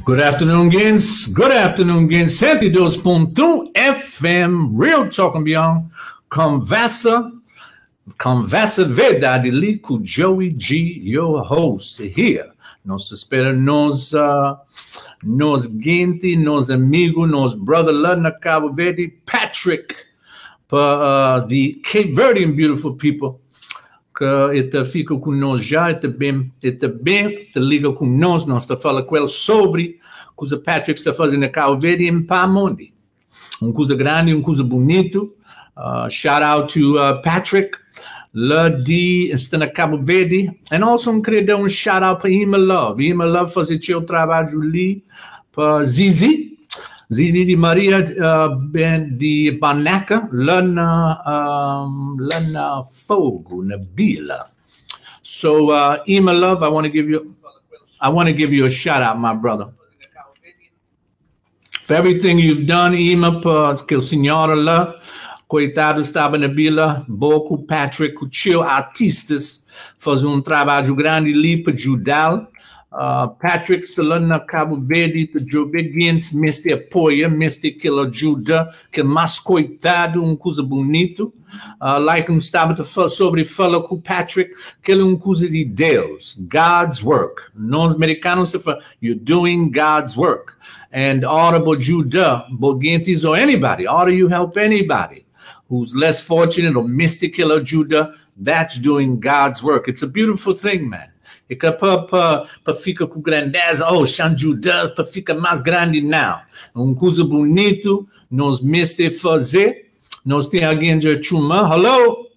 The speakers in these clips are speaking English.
Good afternoon, gens. Good afternoon, gens. 102.1 FM, Real Talk and Beyond. Conversa verdade ali com Joey G, your host here. Nós espera nos gente, nos amigos, nos brother lá na Cabo Verde, Patrick, the Cape Verdean beautiful people. Que ele fica conosco já, ele liga conosco, nós está falando com ele sobre o que o Patrick está fazendo na Cabo Verde em Pamonde. Uma coisa grande, uma coisa bonita. Shout out to Patrick, lá está na Cabo Verde. E also queria dar shout out para Ima Love. Ima Love fazer seu trabalho ali para Zizi de Maria de Banaca, lá na Fogo, na Bila. So, Ima Love, I want to give you a shout out, my brother. For everything you've done, Ima, que o senhor lá, coitado, estava na Bila, Boco, Patrick, o tio artistas, fazem trabalho grande ali para ajudar. Patrick está lá na Cabo Verde, para jogar gente, mestre apoia, mestre que ele ajuda, que é mais coitado, uma coisa bonita. Like estava fala com o Patrick, que ele é uma coisa de Deus, God's work. Nós americanos, you're doing God's work. And ought to ajuda, boguentes or anybody, ought you help anybody who's less fortunate or mystic que ele ajuda, that's doing God's work. It's a beautiful thing, man. E que para ficar com grandeza, Xanjuda, para ficar mais grande, não. Uma coisa bonita, nós mestre fazer. Nós temos alguém de chuma. Hello?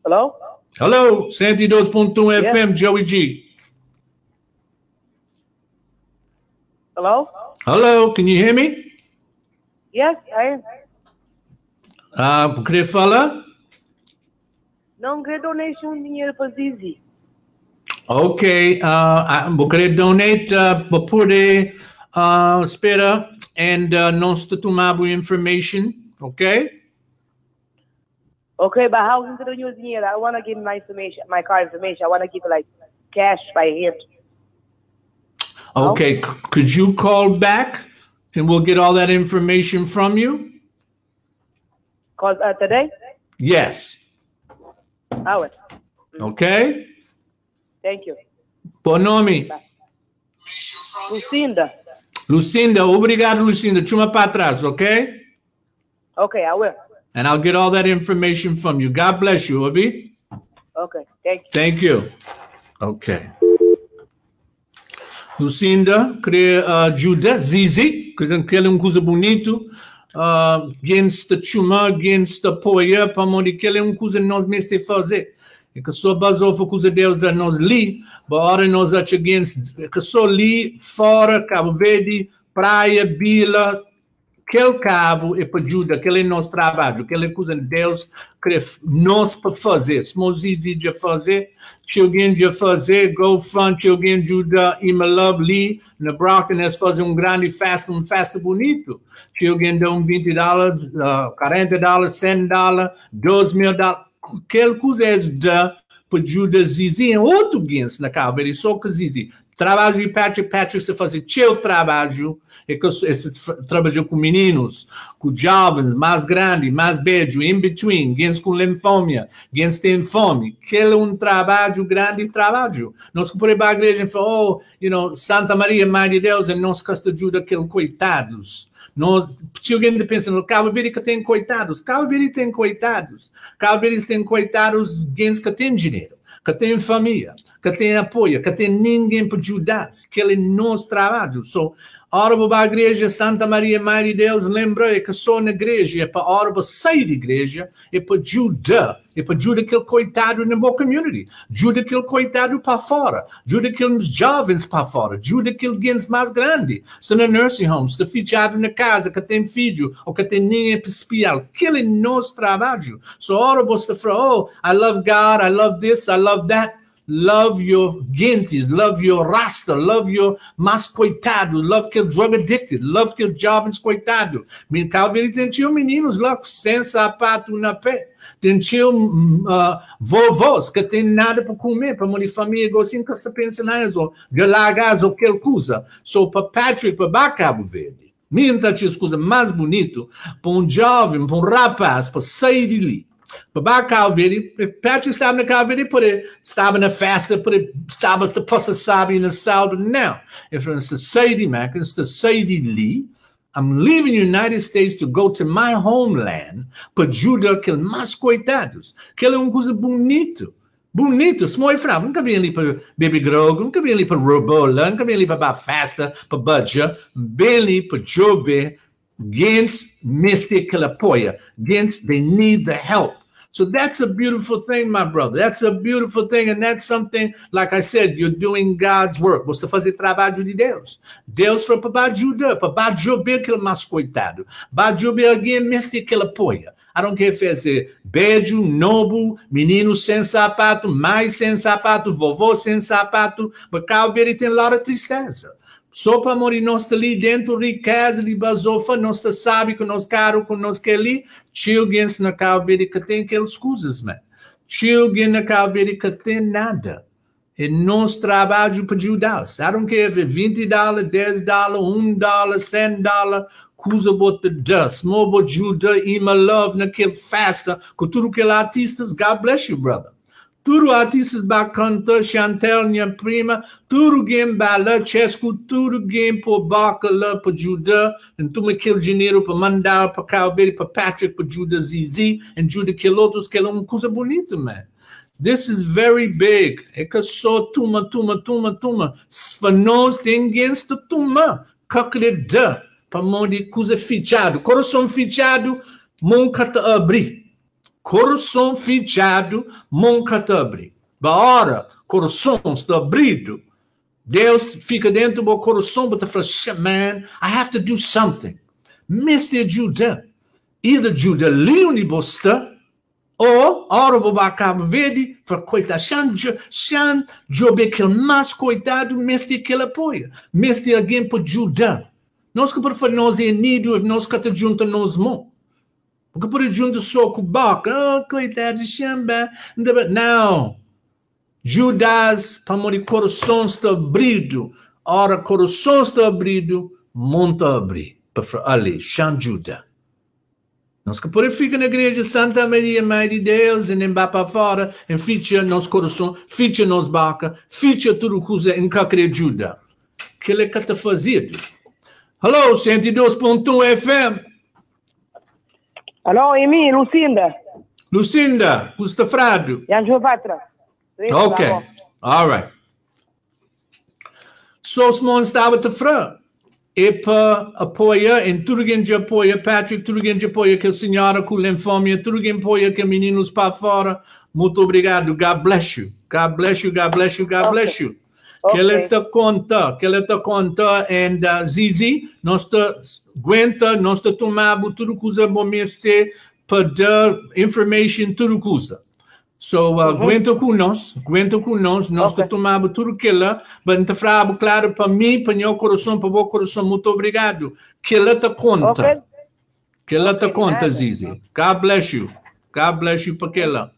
Hello? Hello, 102.1 FM, Joey G. Hello? Hello, can you hear me? Yes, I am. Queria falar? Não quero donation dinheiro para Zizi. Ok, vou querer donate para poder esperar and nós tomamos information, ok? Okay, but how can I use dinheiro? I want to give my information, my car information. I want to give like cash by hand. Okay, could you call back and we'll get all that information from you? Call today? Yes. I will. Okay. Thank you. Bom nome? Lucinda. Lucinda, obrigado, Lucinda. Chuma para trás, okay? Okay, I will. And I'll get all that information from you. God bless you, Obi. Okay, thank you. Thank you. Okay. Lucinda, queria ajuda, Zizi, que ele é uma coisa bonita. Against the chuma, against the apoia, para onde que ele é uma coisa que nós mesmos fazer. E que só basou a coisa de Deus da nós li, para nós against, que só li fora, Cabo Verde, praia, Bila, aquele cabo é para ajuda, aquele é nosso trabalho, aquele é coisa de Deus que nós para fazer. Se nós exigimos de fazer, se alguém de fazer, GoFund, se alguém ajuda, Ima Love Lee, na Brockton, nós fazemos grande festa, bonito. Se alguém dá $20, $40, $100, $2,000, aquela coisa é da para ajuda Zizi em outro guinso na Cabo Verde, só que Zizi. Trabalho de Patrick, você faz seu trabalho, você trabalha com meninos, com jovens, mais grandes, mais beijos, in between, gens com linfomia, gens tem fome. Aquele é trabalho, grande trabalho. Nós que por aí a igreja fala, Santa Maria, Mãe de Deus, e nós que ajuda aqueles coitados. Se alguém pensa no Cabo Verde que tem coitados, Cabo Verde tem coitados. Cabo Verde tem coitados, gens que tem dinheiro, que tem família, que tem apoio, que tem ninguém para ajudar, que ele é nosso trabalho. So, a hora para a igreja Santa Maria, Mãe de Deus, lembra que só na igreja, é para a hora para sair da igreja, é para ajudar aquele coitado na boa community, ajuda aquele coitado para fora, ajuda aqueles jovens para fora, ajuda aquele gente mais grande, está na nursing home, está fechado na casa, que tem filho, ou que tem ninguém para espiar, aquele é nosso trabalho. So a hora você fala, I love God, I love this, I love that, love your gentes, love your rasta, love your mas coitado, love que drug addicted, love que jovens coitado. Cabo Verde tem meninos lá sem sapato na pé. Tem vovós que tem nada para comer, para uma família, assim que você pensa nisso, galagas ou qualquer coisa. So, para Patrick, para Cabo Verde, minha coisa mais bonito, para jovem, para rapaz, para sair de ali. Para Cabo Verde, Patrick estava na Cabo Verde, estava na festa, estava de passar sabe na saúde. Não. If você sair de Mac, você sair de ali, I'm leaving the United States to go to my homeland para ajudar aqueles mais coitados. Que é uma coisa bonito. Bonito. Se moi fravo, nunca vim ali para beber grog, nunca vim ali para robola, nunca vim ali para festa, para budget, vim ali para jogar, gens miste que apoia, gens they need the help. So that's a beautiful thing, my brother. That's a beautiful thing, and that's something, like I said, you're doing God's work. Você fazer trabalho de Deus. Deus foi para ajudar, para ajudar aquele mais coitado, para ajudar alguém mesmo que ele apoia. I don't care if é beijo, novo, menino sem sapato, mãe sem sapato, vovô sem sapato, mas Cabo Verde tem lá a tristeza. Só para morrer nós ali dentro de casa, de basofa, nós sabe que nós caro, que nós quer ali, chilguem na Cabo Verde que tem aquelas coisas, man. Chilguem na Cabo Verde que tem nada. E nós trabalhamos para ajudar. I don't care if é $20, $10, $1, $100, coisa bota dust, small ajuda e my love naquele festa, com tudo aqueles artistas, God bless you, brother. Tudo artistas bacana, Chantel, minha prima, tudo game bala, Chesco, tudo game por bacala, para ajudar, e tudo aquele dinheiro para mandar para Cabo Verde, para Patrick, para ajudar Zizi, e ajudar aqueles outros, que é uma coisa bonita, man. This is very big. É que só tuma. Para nós, ninguém está tuma. Cacreda, para morrer coisa fichado. Coração fichado, nunca te abrir. Coração fechado, nunca te abre. Agora, coração está abrido. Deus fica dentro do meu coração para falar, man, I have to do something. Mr. ajuda. Either ajuda ali onde você está, ou, ora, vou para Cabo Verde, para coitado, Xan, jobe aquele mais coitado, Mr. que ele apoia. Mr. alguém para ajudar. Nós que para nós é unidos, nós que te juntam nos mãos. Porque por junto só com o barco, coitado de chamba. Não. Judas, para morrer, coração está abrido. Ora, coração está abrido, monta abrir. Para ali, Xan Judas. Nós que por aí fica na igreja Santa Maria, Mãe de Deus, e nem vai para fora, e ficha nosso coração, ficha nos barca, ficha tudo coisa em qualquer ajuda. Que ele que está fazendo. Hello, 102.1 FM. Alô, Emi, Lucinda. Lucinda, Custa Frado. Janjo Patra. Ok, all right. So, Simone estava te frando. E para apoiar, em tudo que apoia, Patrick, tudo que apoia, que a senhora com linfoma, tudo que apoia, que meninos para fora. Muito obrigado. God bless you. God bless you, God bless you, God bless you. Que ele te conta, e Zizi, nós te aguenta, nós te tomamos tudo coisa bom este para dar information, tudo coisa. So, aguenta com nós, nós te tomamos tudo aquilo, mas te frabo, claro, para mim, para meu coração, para o meu coração, muito obrigado. Que ele te conta. Que ele te conta, Zizi. God bless you para aquela.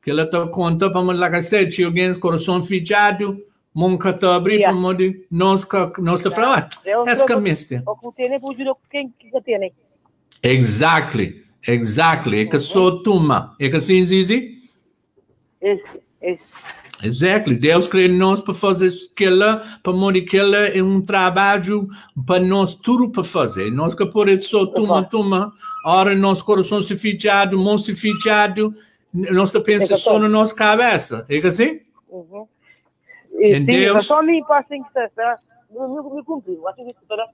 Que ele te conta, para me like I said, se alguém coração fechado, nunca te abrir, para me nós te frabo, essa camista. Exactly. É que só toma. É que assim, Zizi? Exactly. Deus criou nós para fazer aquilo, para morrer aquilo é um trabalho para nós tudo para fazer. Nós que por isso só toma, ora nosso coração se fechado, mão se fechado, nós pensamos só na nossa cabeça. É assim? Sim, Deus... só me passa em que está, me cumpriu, assim que está.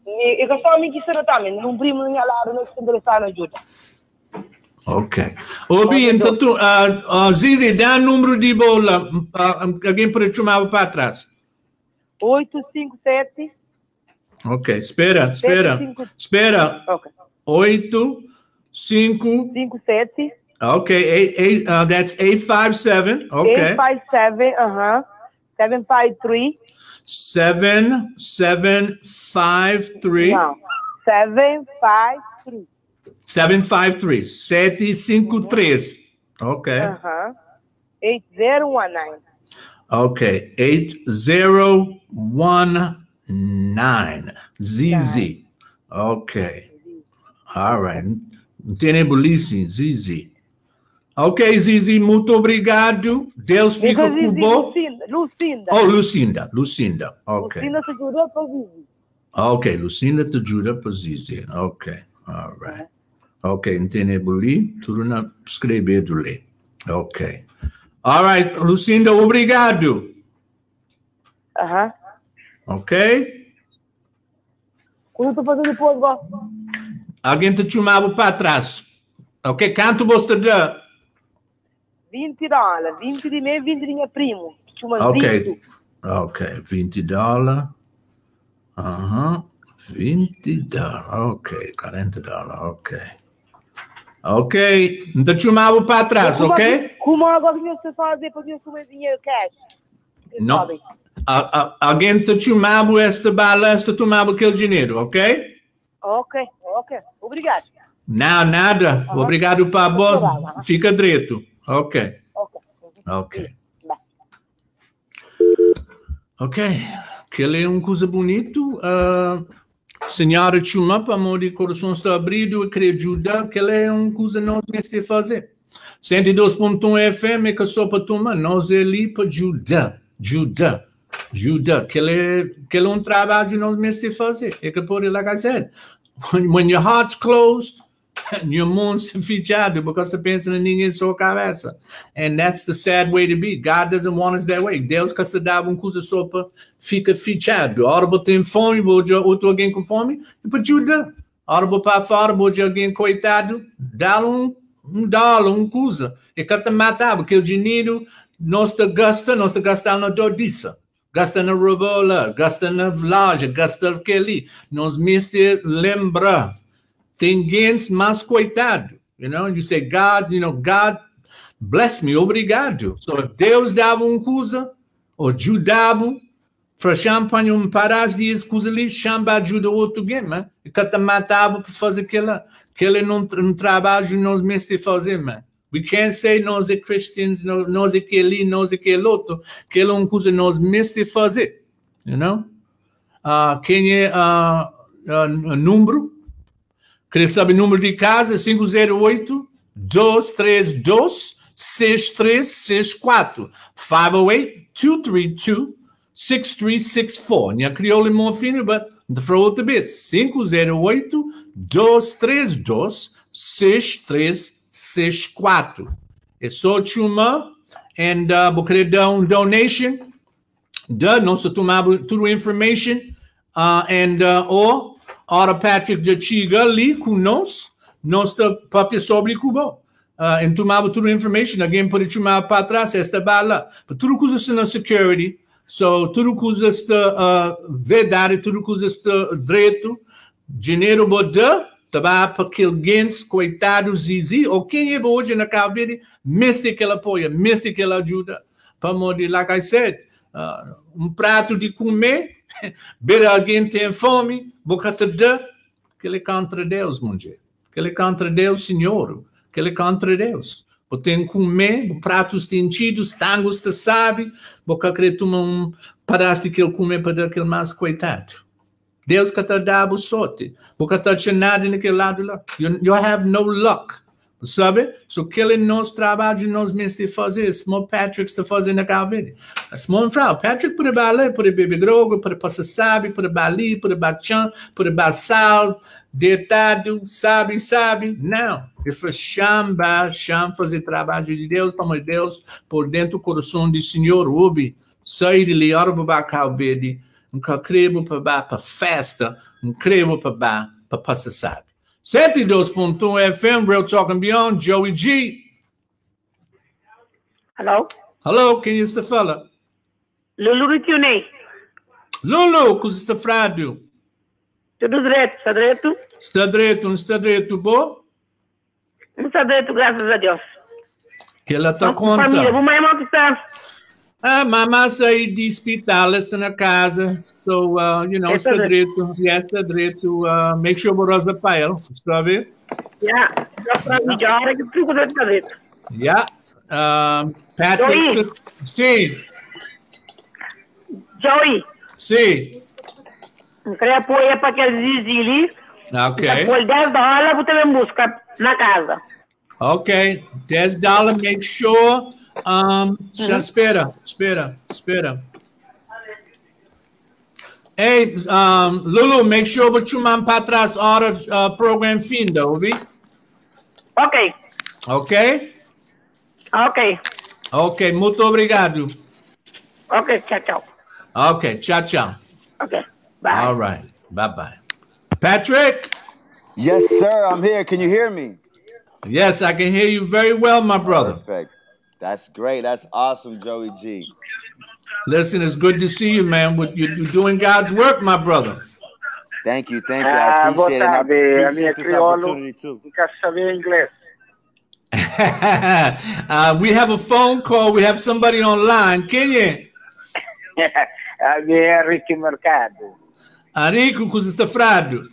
E que só me que está também, não primo nem lá, não se interessar na ajuda. Ok. Obi, então, Zizi, dá o número de bola. Alguém pode chamar para trás. 857. Ok, espera. Okay. 8, 5... 57. Okay, that's 857. Okay. 857, 753. 753. Não, 753. 753. 753. Okay. 8019. Okay, 8019. ZZ. Okay. All right. Tenebulíssimo, ZZ. Ok, Zizi, muito obrigado. Deus fica com bom. Lucinda. Oh, Lucinda. Ok. Lucinda te ajuda para Zizi. Ok, Lucinda te ajuda para Zizi. Ok, all right. Ok, entendeu? Tudo na escrever do ler. Ok. All right, Lucinda, obrigado. Ok? Quando tu fazendo depois, alguém te chamava para trás. Ok, quanto você dá? $20. 20 de mim, 20 de minha primo. Ok. Ok, $20. 20. Ok, $40. Ok. Ok, não te chamava para trás, ok? Como agora você fazer para eu comer dinheiro cash? Não. Alguém te chamava esta bala, esta tomava aquele dinheiro, ok? Ok. Obrigado. Não, nada. Obrigado para vós. Fica direito. Ok. Aquele é coisa bonito. Senhora Chuma, para amor de coração está abrido e querer ajudar. Aquele é coisa que nós temos de fazer. 102.1 FM é que só para tomar. Nós é ali para ajudar. Aquele é trabalho que nós temos de fazer. É que por like I said, when your heart's closed, your moon's fechado, because você pensa em ninguém sua cabeça. And that's the sad way to be. God doesn't want us that way. Deus quer se dar coisa só para ficar fechado. A hora que tem fome, outro alguém com fome, e para ajudar. A hora que para fora, de alguém coitado, dá $1, coisa. E que te matar, porque o dinheiro nós te gasta na dodiça. Gasta na rebola, gasta na loja, gasta naquele. Nós mesmo lembra. Tem gente mais coitado. You say, God, God bless me, obrigado. So, Deus dava coisa, ou ajudava, para champanhe paradis, coisa ali, chamba ajuda outro alguém, man. E que te matava para fazer aquele não trabalho nós mesmos fazer, man. We can't say nós é Christians, nós é aquele, nós é aquele outro. Aquele é coisa nós mesmos fazer, quem é número? Queria saber o número de casa? 508-232-6364. 508-232-6364. Minha crioula é meu filho, mas não foi outra vez. 508-232-6364. É só chuma. And vou querer dar donation. Nós tomamos toda a information. Ora, Patrick já chega ali com nós está para sobre Cuba. E tomava toda a informação, alguém pode chamar para trás, esta bala. Tudo coisa está na security, tudo coisa está verdade, tudo coisa está direito. Dinheiro boda, para aquele gens, coitado, zizi, ou quem é hoje na Cabo Verde, mesmo que ela apoia, mesmo que ela ajuda. Para morrer, like I said, prato de comer, ver alguém tem fome, boca te dá, que ele é contra Deus, mulher. Que ele é contra Deus, Senhor. Que ele é contra Deus. Você tem que comer, pratos tintidos, tangos, te sabe, boca querer tomar pedaço de que ele comer para dar aquele mais coitado. Deus que te dá a sorte. Boca te achar nada naquele lado lá. You have no luck. Sabe? Aquele é nosso trabalho, nós mesmos fazer. Small Patrick está fazendo na Cabo Verde. Small frau, Patrick pode baler, pode beber droga, pode passar sabe, pode balir, pode bachar, pode basal, deitado, sabe. Não. Ele foi chama fazer trabalho de Deus, para amor de Deus, por dentro do coração do Senhor, Ubi. Sair de ali, hora para Cabo Verde, creio para festa, creio para passar sabe. 102.1 FM, Real Talk and Beyond, Joey G. Hello, quem é esta fala? Lulu Ritunei. Lulu, como está frado? Tudo direito, está direito? Está direito, não está direito, bom? Muito bem, graças a Deus. Que ela está contando. Família, vamos aí, que está. Mamãe saiu de hospital, está na casa. So, está direito. Está direito. Make sure você usa papel. Está a ver? Já para mim, já era que tudo está direito. Patrick. Sim. Joey. Sim. Queria apoiar para aquele Zizili. Ok. Depois $10 você me busca na casa. Ok. $10, make sure. Já espera. Hey, Lulu, make sure that you man para trás hora program finda, ouvi? Ok. Ok? Ok. Ok, muito obrigado. Ok, tchau. Ok, tchau. Ok, bye. All right, bye. Patrick? Yes, sir, I'm here. Can you hear me? Yes, I can hear you very well, my brother. Perfect. That's great. That's awesome, Joey G. Listen, it's good to see you, man. You're doing God's work, my brother. Thank you. I appreciate it. I appreciate this opportunity, too. We have a phone call. We have somebody online. Quem é? É Rico Mercado. Rico, cosa está frado?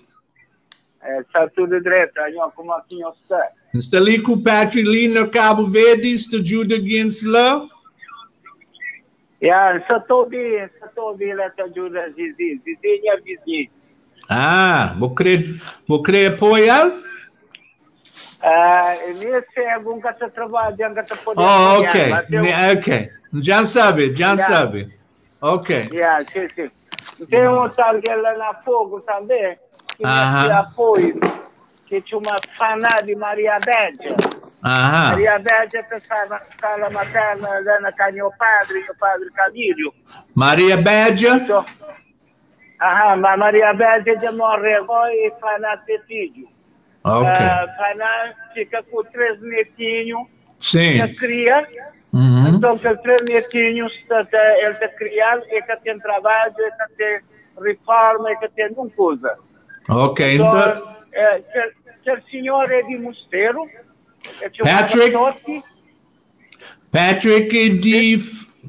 Está tudo direito, como aqui está. Está ali com o Patrick ali no Cabo Verde, está ajuda against lá? Estou bem, essa ajuda, Zizi, minha vizinha. Vou querer apoiar? Nesse é algum que está trabalhando, que está podendo ok. Já sabe. Ok. Sim. Tem um tal que lá na Fogo também, que me apoio, que tinha uma faná de Maria Bédia. Maria Bédia estava na escola materna lá na casa o padre Camílio. Maria Bédia? Mas Maria Bédia já morreu e faná de filho. Ok. Faná fica com 3 netinhos. Sim. Que cria. Então, que 3 netinhos, ele está criando, e que tem trabalho, e que tem reforma, e que tem uma coisa. Ok, então... o senhor é de Mosteiro.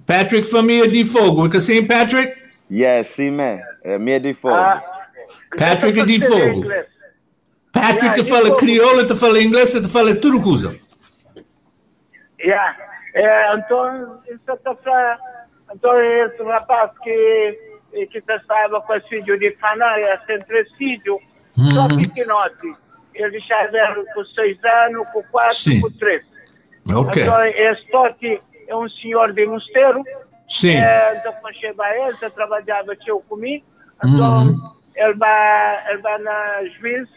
Patrick, família de Fogo. É assim, Patrick? Yes, sim, man. É minha de Fogo. Patrick é de Fogo. Patrick te fala crioulo, te fala inglês, te fala tudo coisa. Então, esse rapaz que estava com esse filho de Fanária, tem 3 filhos, só pequenote. Ele já era com 6 anos, com 4, com 3. Ok. Então, esse toque é um senhor de Mosteiro. Sim. Então, quando chegava ele, trabalhava comigo. Então, ele vai na juiz,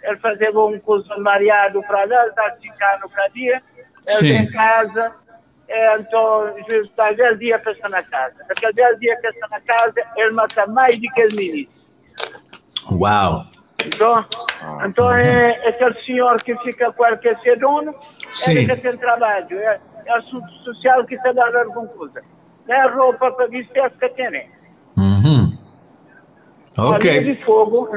ele fazia um curso mariado para lá, ele está ficando cada dia. Ele em casa, então, o juiz está 10 dias que está na casa. Naqueles 10 dias que está na casa, ele mata mais do que os ministros. Uau! Então é aquele senhor que fica com ele que é ser dono, ele que tem trabalho, é assunto social que está dando alguma coisa. Não é roupa para vestir que tem. Ok. De Fogo,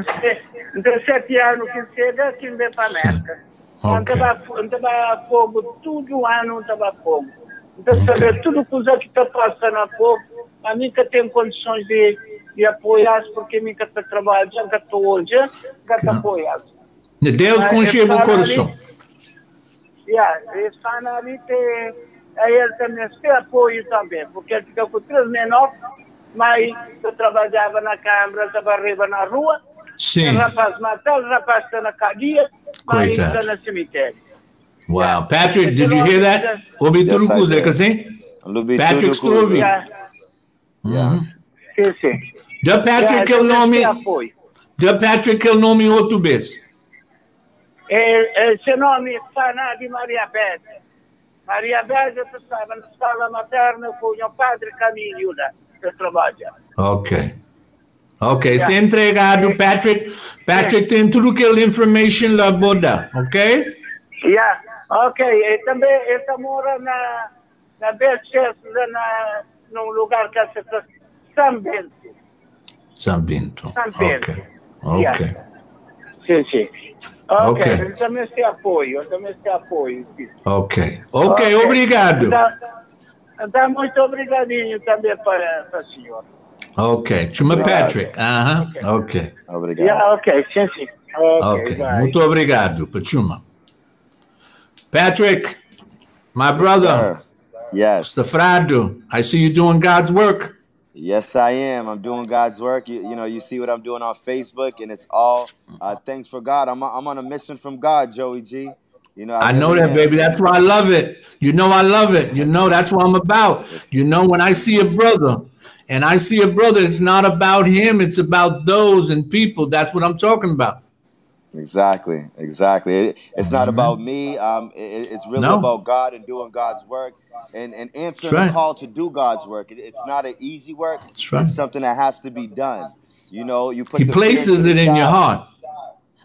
17 anos que chega, que vem para a América. Então vai a Fogo, todo ano estava Fogo. Então saber tudo coisa que está passando a Fogo, a mim que tem condições de apoiar, porque a mim que está trabalhando, que estou hoje, que está apoiado. Deus conchega o coração. Esse ali ele também tem apoio também, porque ele fica com 3 menores, mas eu trabalhava na Câmara, estava arriba na rua, o rapaz matou, o rapaz está na cadeia, mas está no cemitério. Wow. Patrick, did you hear that? Ouvi tudo coisa, é assim? Patrick, estou ouvindo. Sim. Da Patrick é o nome. Da Patrick é o nome outro vez. Esse nome é Faná de Maria Bédia. Maria Bédia estava na escola materna com o padre Camílio lá, que trabalha. Ok. Se entregado, Patrick tem tudo aquela information lá boda, ok? Ok. E também ele mora na BCS, num lugar que se chama São Bento. São Bento. Ok. Sim, sim. Ok, eu também te apoio, sim. Ok, obrigado. Então, muito obrigadinho também para o senhor. Ok, chama Patrick. Ok. Obrigado. Yeah, ok, sim, sim. Ok, muito obrigado, Pachuma. Patrick, my brother. Yes. Stefrado, I see you doing God's work. Yes, I am. I'm doing God's work. You know, you see what I'm doing on Facebook, and it's all thanks for God. I'm on a mission from God, Joey G. You know, I know that, baby. That's why I love it. You know, I love it. You know, that's what I'm about. You know, when I see a brother, and I see a brother, it's not about him. It's about those and people. That's what I'm talking about. Exactly. It's not about me. It's really about God and doing God's work and answering the call to do God's work. It's not an easy work. It's something that has to be done. You know, you put He places it in your heart.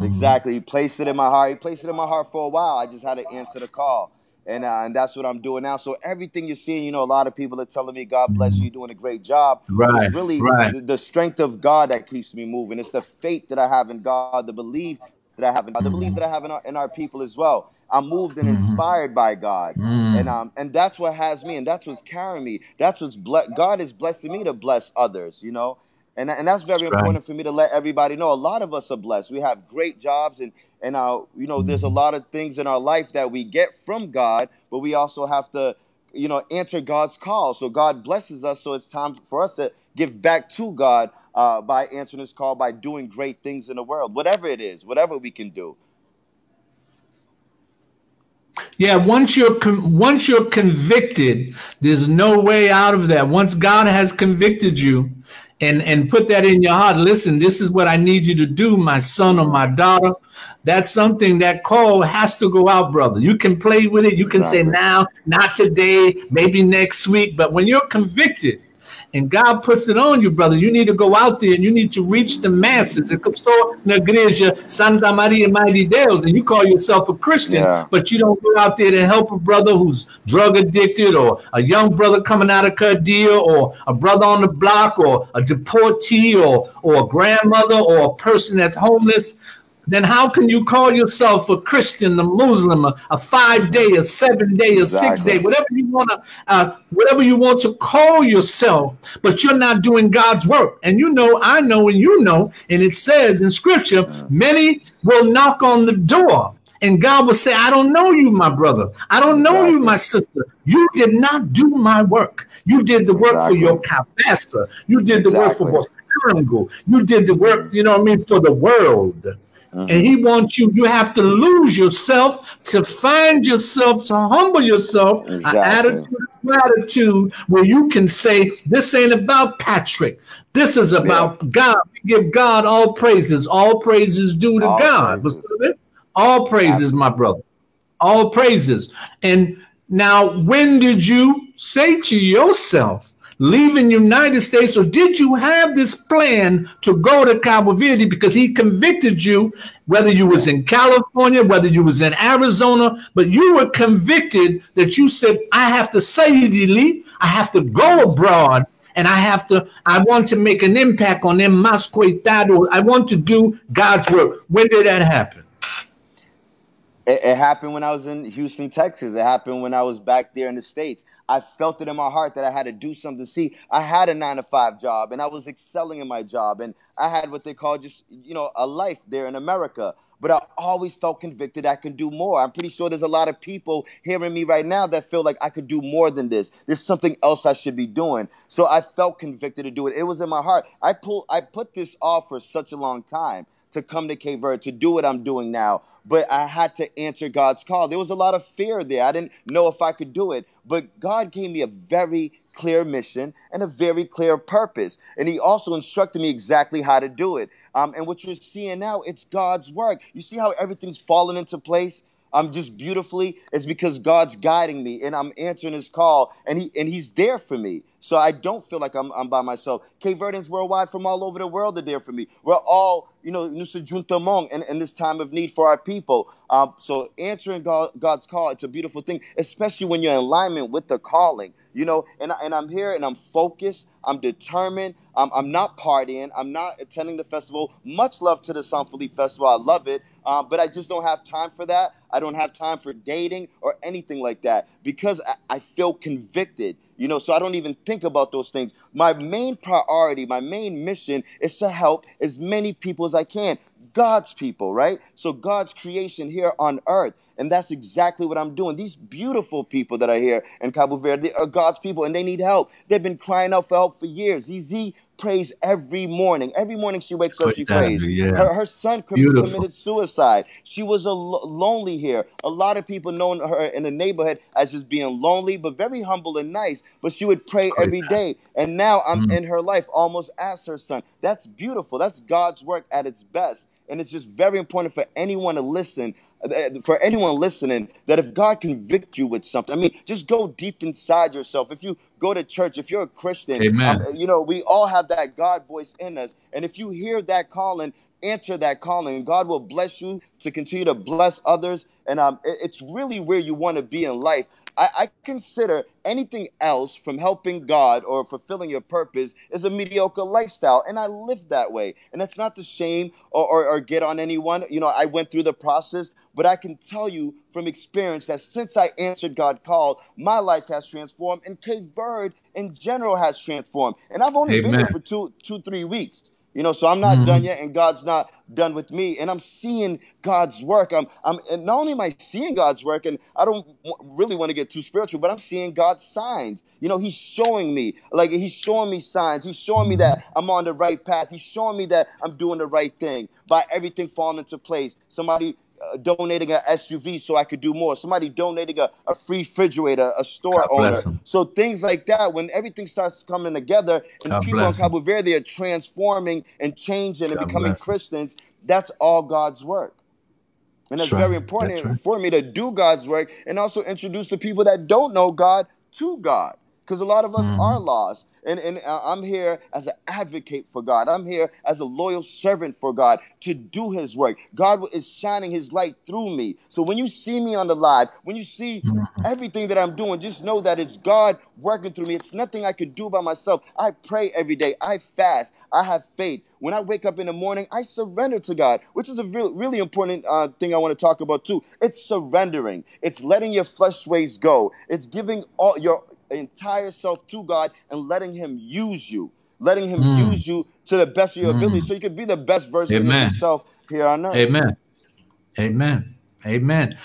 Exactly. He placed it in my heart. He placed it in my heart for a while. I just had to answer the call. And that's what I'm doing now. So everything you're seeing, you know, a lot of people are telling me, God bless you, you're doing a great job. Right. It's really the strength of God that keeps me moving. It's the faith that I have in God, the belief that I have in God, the belief that I have in our people as well. I'm moved and inspired by God. And that's what has me, and that's what's carrying me. That's what's God is blessing me to bless others, you know. And that's very important for me to let everybody know. A lot of us are blessed. We have great jobs, and you know, there's a lot of things in our life that we get from God, but we also have to, you know, answer God's call. So God blesses us, so it's time for us to give back to God by answering His call, by doing great things in the world, whatever it is, whatever we can do. Yeah, once you're convicted, there's no way out of that. Once God has convicted you and put that in your heart, listen, this is what I need you to do, my son or my daughter. That's something, that call has to go out, brother. You can play with it. You can say now, not today, maybe next week. But when you're convicted and God puts it on you, brother, you need to go out there and you need to reach the masses. Na igreja Santa Maria Mãe de Deus, and you call yourself a Christian, but you don't go out there to help a brother who's drug addicted, or a young brother coming out of Cardia, or a brother on the block, or a deportee, or a grandmother, or a person that's homeless. Then how can you call yourself a Christian, a Muslim, a 5-day, a 7-day, a 6-day, whatever you want to call yourself, but you're not doing God's work? And you know, I know, and you know, and it says in Scripture, many will knock on the door, and God will say, I don't know you, my brother. I don't know you, my sister. You did not do my work. You did the work for your cabeza. You did the work for Bosango. You did the work, you know what I mean, for the world. And He wants you, you have to lose yourself to find yourself, to humble yourself, an attitude of gratitude where you can say, this ain't about Patrick. This is about God. We give God all praises. All praises due to God. All praises, my brother. All praises. And now, when did you say to yourself, leaving United States, or did you have this plan to go to Cabo Verde because He convicted you, whether you was in California, whether you was in Arizona, but you were convicted that you said, I have to say, I have to go abroad, and I want to make an impact on them mas coitados. I want to do God's work. When did that happen? It happened when I was in Houston, Texas. It happened when I was back there in the States. I felt it in my heart that I had to do something. See, I had a 9-to-5 job, and I was excelling in my job, and I had what they call just, you know, a life there in America. But I always felt convicted I could do more. I'm pretty sure there's a lot of people hearing me right now that feel like I could do more than this. There's something else I should be doing. So I felt convicted to do it. It was in my heart. I put this off for such a long time, to come to Cape Verde, to do what I'm doing now. But I had to answer God's call. There was a lot of fear there. I didn't know if I could do it. But God gave me a very clear mission and a very clear purpose. And He also instructed me exactly how to do it. And what you're seeing now, it's God's work. You see how everything's falling into place? Just beautifully. It's because God's guiding me, and I'm answering His call, and He's there for me. So I don't feel like I'm by myself. Cape Verdeans worldwide from all over the world are there for me. We're all, you know, in this time of need for our people. So answering God's call, it's a beautiful thing, especially when you're in alignment with the calling. you know, and I'm here and I'm focused. I'm determined. I'm not partying. I'm not attending the festival. Much love to the Sanfili Festival. I love it. But I just don't have time for that. I don't have time for dating or anything like that because I feel convicted, you know, so I don't even think about those things. My main priority, my main mission is to help as many people as I can. God's people, right? So God's creation here on earth. And that's exactly what I'm doing. These beautiful people that are here in Cabo Verde are God's people, and they need help. They've been crying out for help for years. ZZ prays every morning. Every morning she wakes up, she prays. Yeah. Her son committed suicide. She was lonely here. A lot of people know her in the neighborhood as just being lonely, but very humble and nice. But she would pray every day. And now I'm in her life almost as her son. That's beautiful. That's God's work at its best. And it's just very important for anyone to listen, for anyone listening, that if God convict you with something, I mean, just go deep inside yourself. If you go to church, if you're a Christian, you know, we all have that God voice in us. And if you hear that calling, answer that calling, and God will bless you to continue to bless others. And it's really where you want to be in life. I consider anything else from helping God or fulfilling your purpose is a mediocre lifestyle. And I live that way. And that's not to shame or get on anyone. You know, I went through the process, but I can tell you from experience that since I answered God's call, my life has transformed, and Cape Verde in general has transformed. And I've only been here for 3 weeks. You know, so I'm not done yet, and God's not done with me. And I'm seeing God's work. And not only am I seeing God's work, and I don't really want to get too spiritual, but I'm seeing God's signs. You know, he's showing me, like he's showing me signs. He's showing me that I'm on the right path. He's showing me that I'm doing the right thing by everything falling into place. Somebody donating an SUV so I could do more. Somebody donating a free refrigerator, a store owner. So things like that, when everything starts coming together and people in Cabo Verde are transforming and changing and becoming Christians, that's all God's work. And that's very important for me to do God's work and also introduce the people that don't know God to God. Because a lot of us are lost. And I'm here as an advocate for God. I'm here as a loyal servant for God to do his work. God is shining his light through me. So when you see me on the live, when you see everything that I'm doing, just know that it's God working through me. It's nothing I could do by myself. I pray every day. I fast. I have faith. When I wake up in the morning, I surrender to God, which is a really important thing I want to talk about too. It's surrendering. It's letting your flesh ways go. It's giving all your entire self to God and letting him use you, use you to the best of your ability, so you can be the best version of yourself here on earth. Amen. Amen. Amen.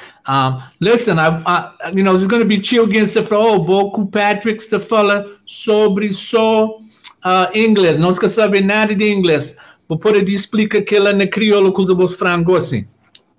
Listen, I you know, there's going to be chill against the floor. Boku Patrick te fala sobre só inglês. Não se sabe nada de inglês. Vou poder explicar que ela na crioulo que usa frango assim.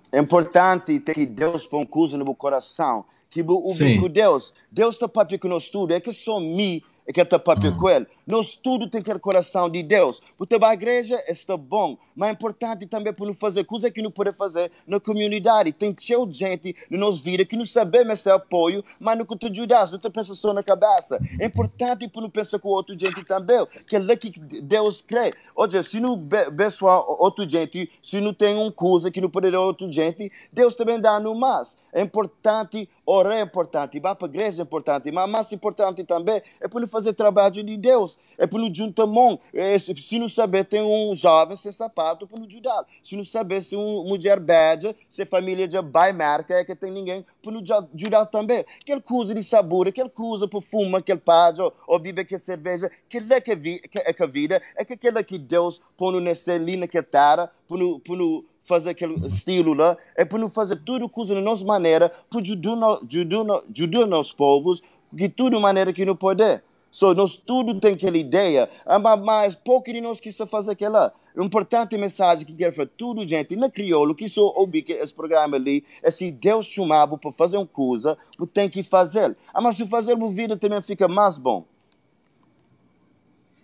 É importante ter que Deus põe coisa no meu coração. Que o bico Deus está papel que nós tudo, é que só me é que está papel com ele. Nós tudo tem aquele coração de Deus. Porque a igreja está bom, mas é importante também para não fazer coisa que não pode fazer na comunidade. Tem cheio de gente na nossa vida que não sabemos esse apoio, mas não te ajudar, não te pensa só na cabeça. É importante para não pensar com outra gente também, que é lá que Deus crê. Olha, se não abençoar outra gente, se não tem uma coisa que não pode dar outra gente, Deus também dá no mais. É importante, orar é importante, ir para a igreja é importante, mas mais importante também é para não fazer trabalho de Deus. É para não juntar mão. Se não saber, tem um jovem sem sapato para não ajudar. Se não saber, se uma mulher bad, se família de baimarca, é que tem ninguém para não ajudar também. Aquela coisa de sabor, aquela coisa para fumar, aquele pad, ou beber aquela cerveja, aquela que é a vida, é que aquela que Deus põe nessa linha que terra, para não fazer aquele estilo lá, é para não fazer tudo coisa da nossa maneira, para ajudar nossos povos, de tudo maneira que não pode. So, nós tudo tem aquela ideia, mas pouco de nós quis fazer aquela. Importante mensagem que quero para tudo, gente, na crioulo, que só ouvi que esse programa ali, é se Deus chamava para fazer uma coisa, você tem que fazer. Mas se fazer a vida também fica mais bom.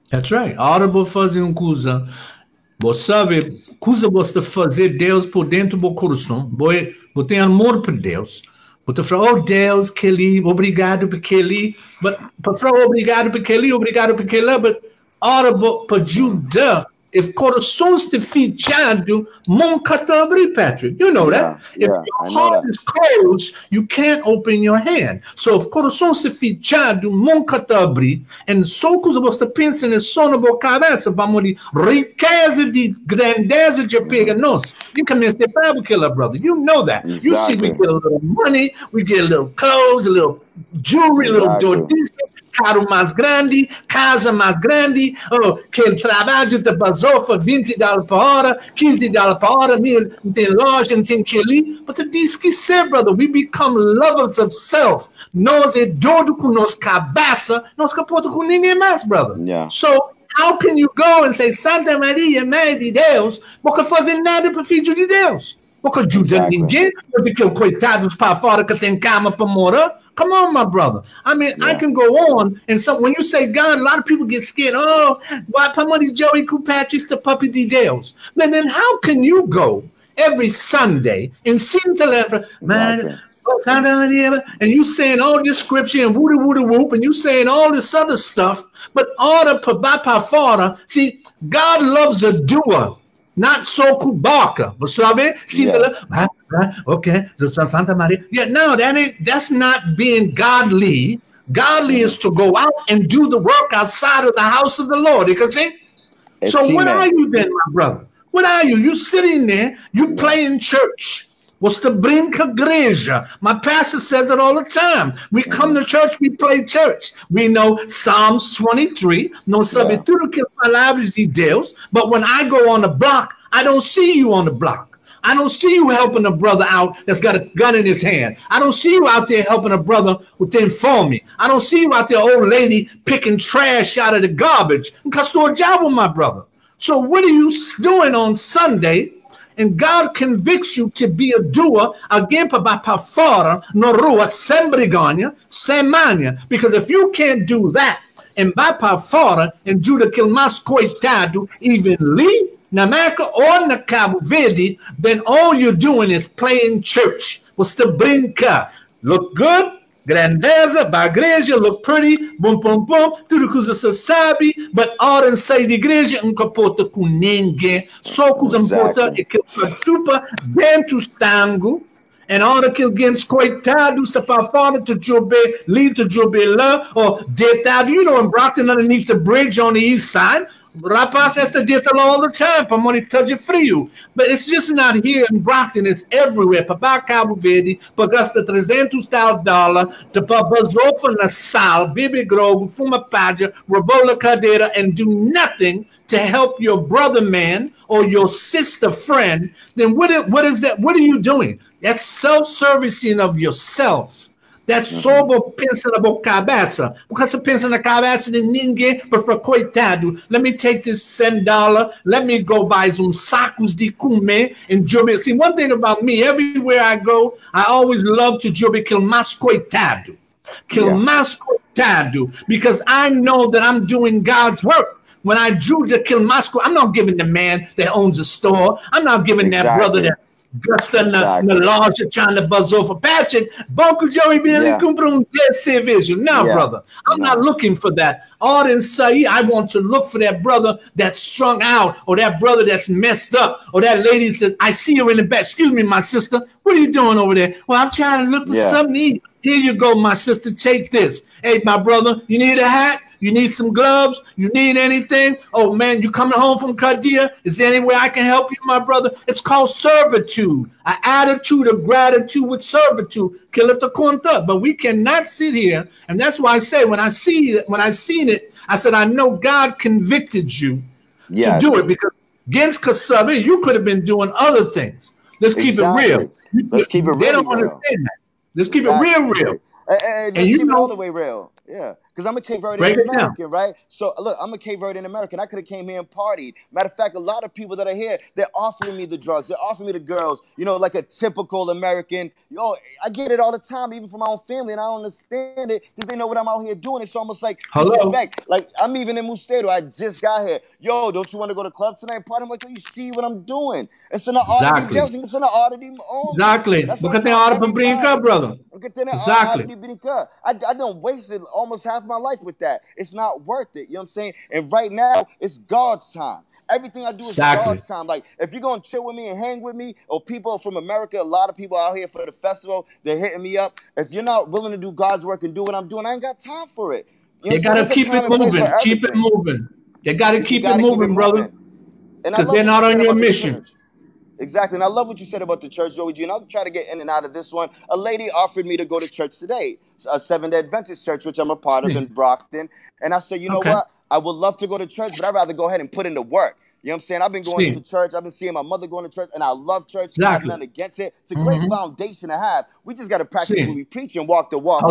That's right. A hora de fazer uma coisa, você sabe, coisa você fazer Deus por dentro do coração, você tem amor por Deus. Você fala, oh Deus, que ele, obrigado por aquele, para falar obrigado por aquele, mas a hora para ajudar if corações te fechado, nunca te abrir, Patrick. You know that. If your heart is closed, you can't open your hand. So if corações te fechado, nunca te abrir, and só que você pensa em só na boa cabeça, vamos de riqueza, de grandeza de pega nós. You can miss the Bible killer, brother. You know that. Exactly. You see, we get a little money, we get a little clothes, a little jewelry, a little Jordan, carro mais grande, casa mais grande, que ele trabalho te basou for $20 por hora, $15 por hora, não tem loja, não tem que ali. But the esquecer, brother, we become lovers of self. Nós é doido com nossa cabeça, nós capoto com ninguém mais, brother. Yeah. So, how can you go and say, Santa Maria, Mãe de Deus, porque fazer nada para filho de Deus? Porque ajuda ninguém, porque aquele coitados para fora que tem cama para morar. Come on, my brother. I mean, I can go on, and so when you say God, a lot of people get scared. Oh, why Pamadi Joey Patrick's the puppy details? But then how can you go every Sunday and sing to them, man, and you saying all this scripture and woody whoop, and you saying all this other stuff, but all the papa father, see, God loves a doer. Not so kubaka, but okay, Santa Maria. Yeah, no, that's not being godly. Godly is to go out and do the work outside of the house of the Lord. You can see? So what are you then, my brother? What are you? You sitting there, you playing church. What's the brinca igreja? My pastor says it all the time. We come to church, we play church. We know Psalms 23, no sabe tudo que palavras de Deus, but when I go on the block, I don't see you on the block. I don't see you helping a brother out that's got a gun in his hand. I don't see you out there helping a brother with them for me. I don't see you out there, old lady, picking trash out of the garbage. Because to a job with my brother. So what are you doing on Sunday? And God convicts you to be a doer again para fora na rua sem brigânia, sem mania. Because if you can't do that and vai para fora and do daquele mais coitado, even ali na America or na Cabo Verde, then all you're doing is playing church. What's the brinca? Look good? Grandeza, bagreja, look pretty, boom, boom, boom, tudo que você sabe, but a hora de sair de igreja não importa com ninguém, só que importa é que ele chupa dentro do tango, e a hora que alguém coitado está para fora de jogar, ali de jogar lá, ou deitado, you know, in Brockton underneath the bridge on the east side, rapaz esta dieta all the time para monitor de frio. But it's just not here in Brockton, it's everywhere. Para Cabo Verde, para gastar $300 para basofa na sala, beber grogo, fuma paja, rebola cadeira, and do nothing to help your brother man or your sister friend, then what is that? What are you doing? That's self-servicing of yourself. That's sober pensa na boa cabeça. Porque você pensa na cabeça de ninguém, para coitado, let me take this $10, let me go buy some sacos de comer and jobe. See, one thing about me, everywhere I go, I always love to jobe aquele mais coitado. Aquele mais coitado. Because I know that I'm doing God's work. When I do aquele mais coitado, I'm not giving the man that owns a store. I'm not giving that brother that gasta na loja trying to buzz over. Patrick, Banco Joey Billy compra cerveja. No, brother. I'm not looking for that. All in say, I want to look for that brother that's strung out, or that brother that's messed up, or that lady that I see her in the back. Excuse me, my sister. What are you doing over there? Well, I'm trying to look for something to eat. Here you go, my sister. Take this. Hey, my brother, you need a hat? You need some gloves? You need anything? Oh, man, you coming home from Kadia? Is there any way I can help you, my brother? It's called servitude, an attitude of gratitude with servitude. But we cannot sit here. And that's why I say, when I seen it, I said, I know God convicted you to do it, because against Kasabi, you could have been doing other things. Let's keep it real. Let's keep it real. They don't understand that. Let's keep it real. And you keep it all the way real. Yeah. Because I'm a Cape Verdean American, right? So, look, I'm a Cape Verdean American. I could have came here and partied. Matter of fact, a lot of people that are here, they're offering me the drugs. They're offering me the girls, you know, like a typical American. Yo, I get it all the time, even from my own family, and I don't understand it because they know what I'm out here doing. It's almost like disrespect. Like, I'm even in Mustero. I just got here. Yo, don't you want to go to the club tonight? Party? I'm like, yo, you see what I'm doing? It's an art. It's an art. Exactly. Because they are to bring up, brother. Exactly. I don't waste almost half my life with that. It's not worth it. You know what I'm saying? And right now, it's God's time. Everything I do is God's time. Like, if you're going to chill with me and hang with me, or people from America, a lot of people out here for the festival, they're hitting me up. If you're not willing to do God's work and do what I'm doing, I ain't got time for it. You got to keep it moving. Keep it moving. You got to keep it moving, brother. Because they're not on your mission. Exactly. And I love what you said about the church, Joey G. And I'll try to get in and out of this one. A lady offered me to go to church today, a Seventh-day Adventist church, which I'm a part of in Brockton. And I said, you know what? I would love to go to church, but I'd rather go ahead and put in the work. You know what I'm saying? I've been going to church. I've been seeing my mother going to church, and I love church. I have nothing against it. It's a great foundation to have. We just got to practice what we preach and walk the walk.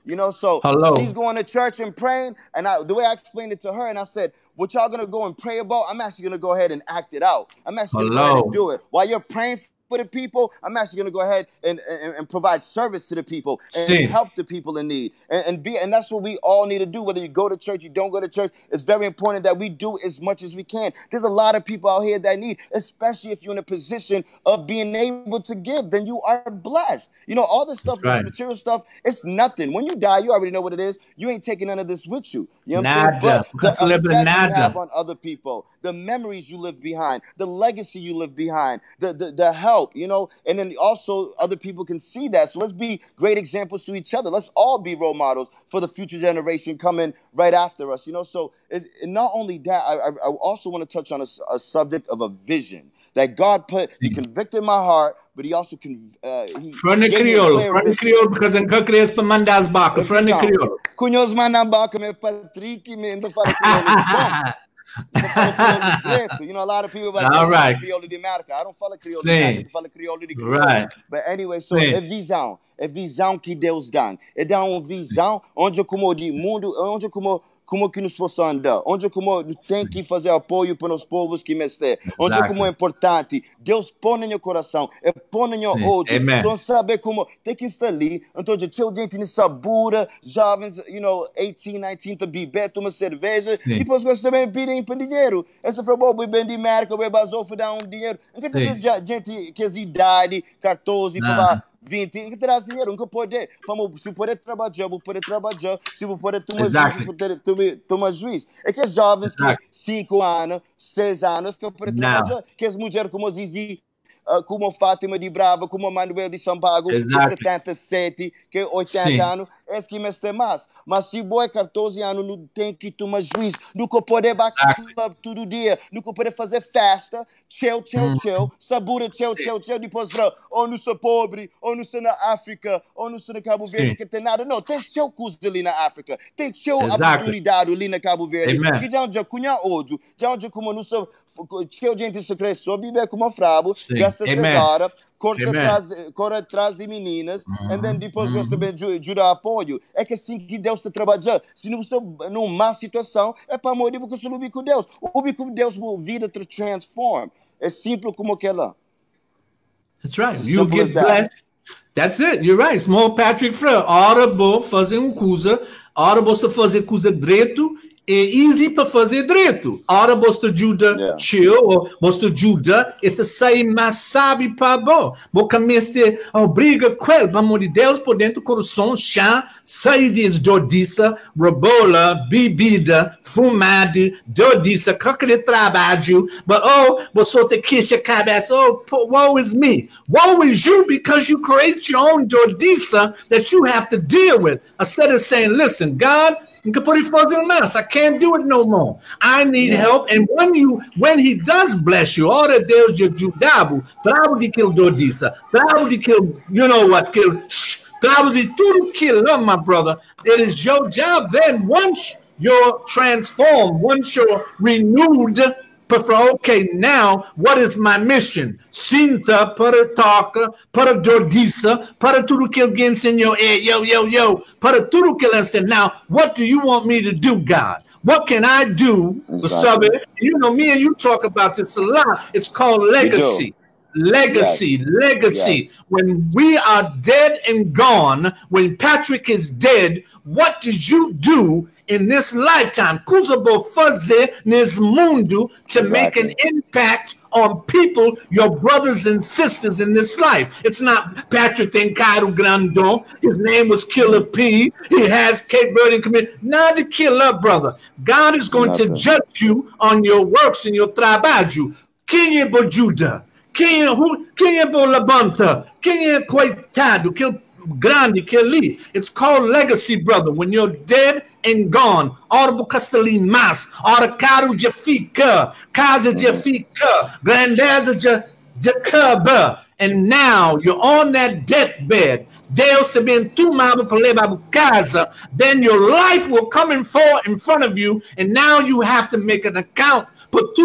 You know, so she's going to church and praying. And the way I explained it to her, and I said, what y'all going to go and pray about, I'm actually going to go ahead and act it out. I'm actually going to go ahead and do it. While you're praying for the people, I'm actually going to go ahead and provide service to the people and help the people in need. And that's what we all need to do. Whether you go to church, you don't go to church, it's very important that we do as much as we can. There's a lot of people out here that need, especially if you're in a position of being able to give, then you are blessed. You know, all this stuff, this material stuff, it's nothing. When you die, you already know what it is. You ain't taking none of this with you. You know what I'm saying? But the effect you have on other people, the memories you live behind, the legacy you live behind, the help, you know, and then also other people can see that. So let's be great examples to each other. Let's all be role models for the future generation coming right after us, you know. So not only that, I also want to touch on a subject of a vision that God put. He convicted my heart, but he also Frane crioulo, because in Kakres Pamandas Baka, Frane crioulo. Cunhos Manabaka, me Patrick, me in the crioulo. You know, a lot of people like Crioulo de America. I don't follow Crioulo de America, I follow Crioulo de Crioulo. But anyway, so é visão que Deus dá. É dar uma visão onde como de mundo, onde como que nos possa andar, onde como tem que fazer apoio para os povos que me estão, onde como é importante, Deus põe no meu coração, põe no meu olho, só saber como tem que estar ali, então de teu gente de sabura, jovens, you know, 18, 19, to beber, tomar cerveja, depois você também pedem para dinheiro, essa foi bom, bem de América, bem basou, foi dar dinheiro, então tem gente que é idade, 14, para 20, que traz dinheiro, nunca pode. Se pode trabalhar, vou poder trabalhar. Se vou poder tomar juiz. É que os jovens que 5 anos, 6 anos, que podem trabalhar. Que as mulheres como Zizi, como Fátima de Brava, como Manuel de São Paulo, que 77, que 80 anos, é que me tem mais. Mas se boi 14 anos, não tem que tomar juiz, nunca pode bater todo dia, nunca pode fazer festa, chill, sabura, chill, depois ou não sou pobre, ou não sou na África, ou não sou na Cabo Verde, que tem nada. Não, tem chill coisa ali na África, tem chill oportunidade ali na Cabo Verde, que já onde cunha ódio, já onde como não sou, chill gente se cresceu, viver como frabo, gasta cesara, corre atrás de meninas, e depois gasta bem ajuda apoio. É que assim que Deus está trabalhando. Se não você numa situação, é para morrer porque você não vive com Deus. O vive com Deus, a vida te transforma. É simples como aquela. That's right. You get blessed. That's it. You're right. Small Patrick Frere. Ora, vou fazer coisa. Ora, você fazer coisa direito. É easy para fazer direito. Ora, você ajuda chill, ou você ajuda e te sai mais sabe para bom. Porque mestre obriga com ele, pelo amor de Deus, por dentro do coração, chá, saídas, dodiça, rebola, bebida, fumada, dodiça, qualquer trabalho. But, você te queixa a cabeça, woe is me. Woe is you because you create your own dodiça that you have to deal with. Instead of saying, listen, God, I can't do it no more. I need help. And when he does bless you, all that Deus de ajudar, trabo de aquilo dodiça, trabo de aquilo, you know what, trabo de tudo aquilo, my brother. It is your job then, once you're transformed, once you're renewed, okay, now, what is my mission? Sinta para toca, para dodiça, para tudo que ele ensinou, para tudo que ele ensinou. Now, what do you want me to do, God? What can I do? Exactly. You know, me and you talk about this a lot. It's called legacy. Legacy. Yes. When we are dead and gone, when Patrick is dead, what did you do in this lifetime. Kuzabo faze nis mundu to make an impact on people, your brothers and sisters in this life. It's not Patrick Rodrigues Grandon. His name was Killer P. He has Cape Verde community. Not the killer, brother. God is going to judge you on your works and your trabalho. Quem é bojuda? Quem é bolabanta? Quem é coitado? Que grande que ali. It's called legacy, brother. When you're dead and gone, ora Castelin mas, ora caro de fica, casa de fica, grandeza de caba, and now you're on that deathbed. Deus te bem tomado para levar a casa. Then your life will come in front of you, and now you have to make an account. But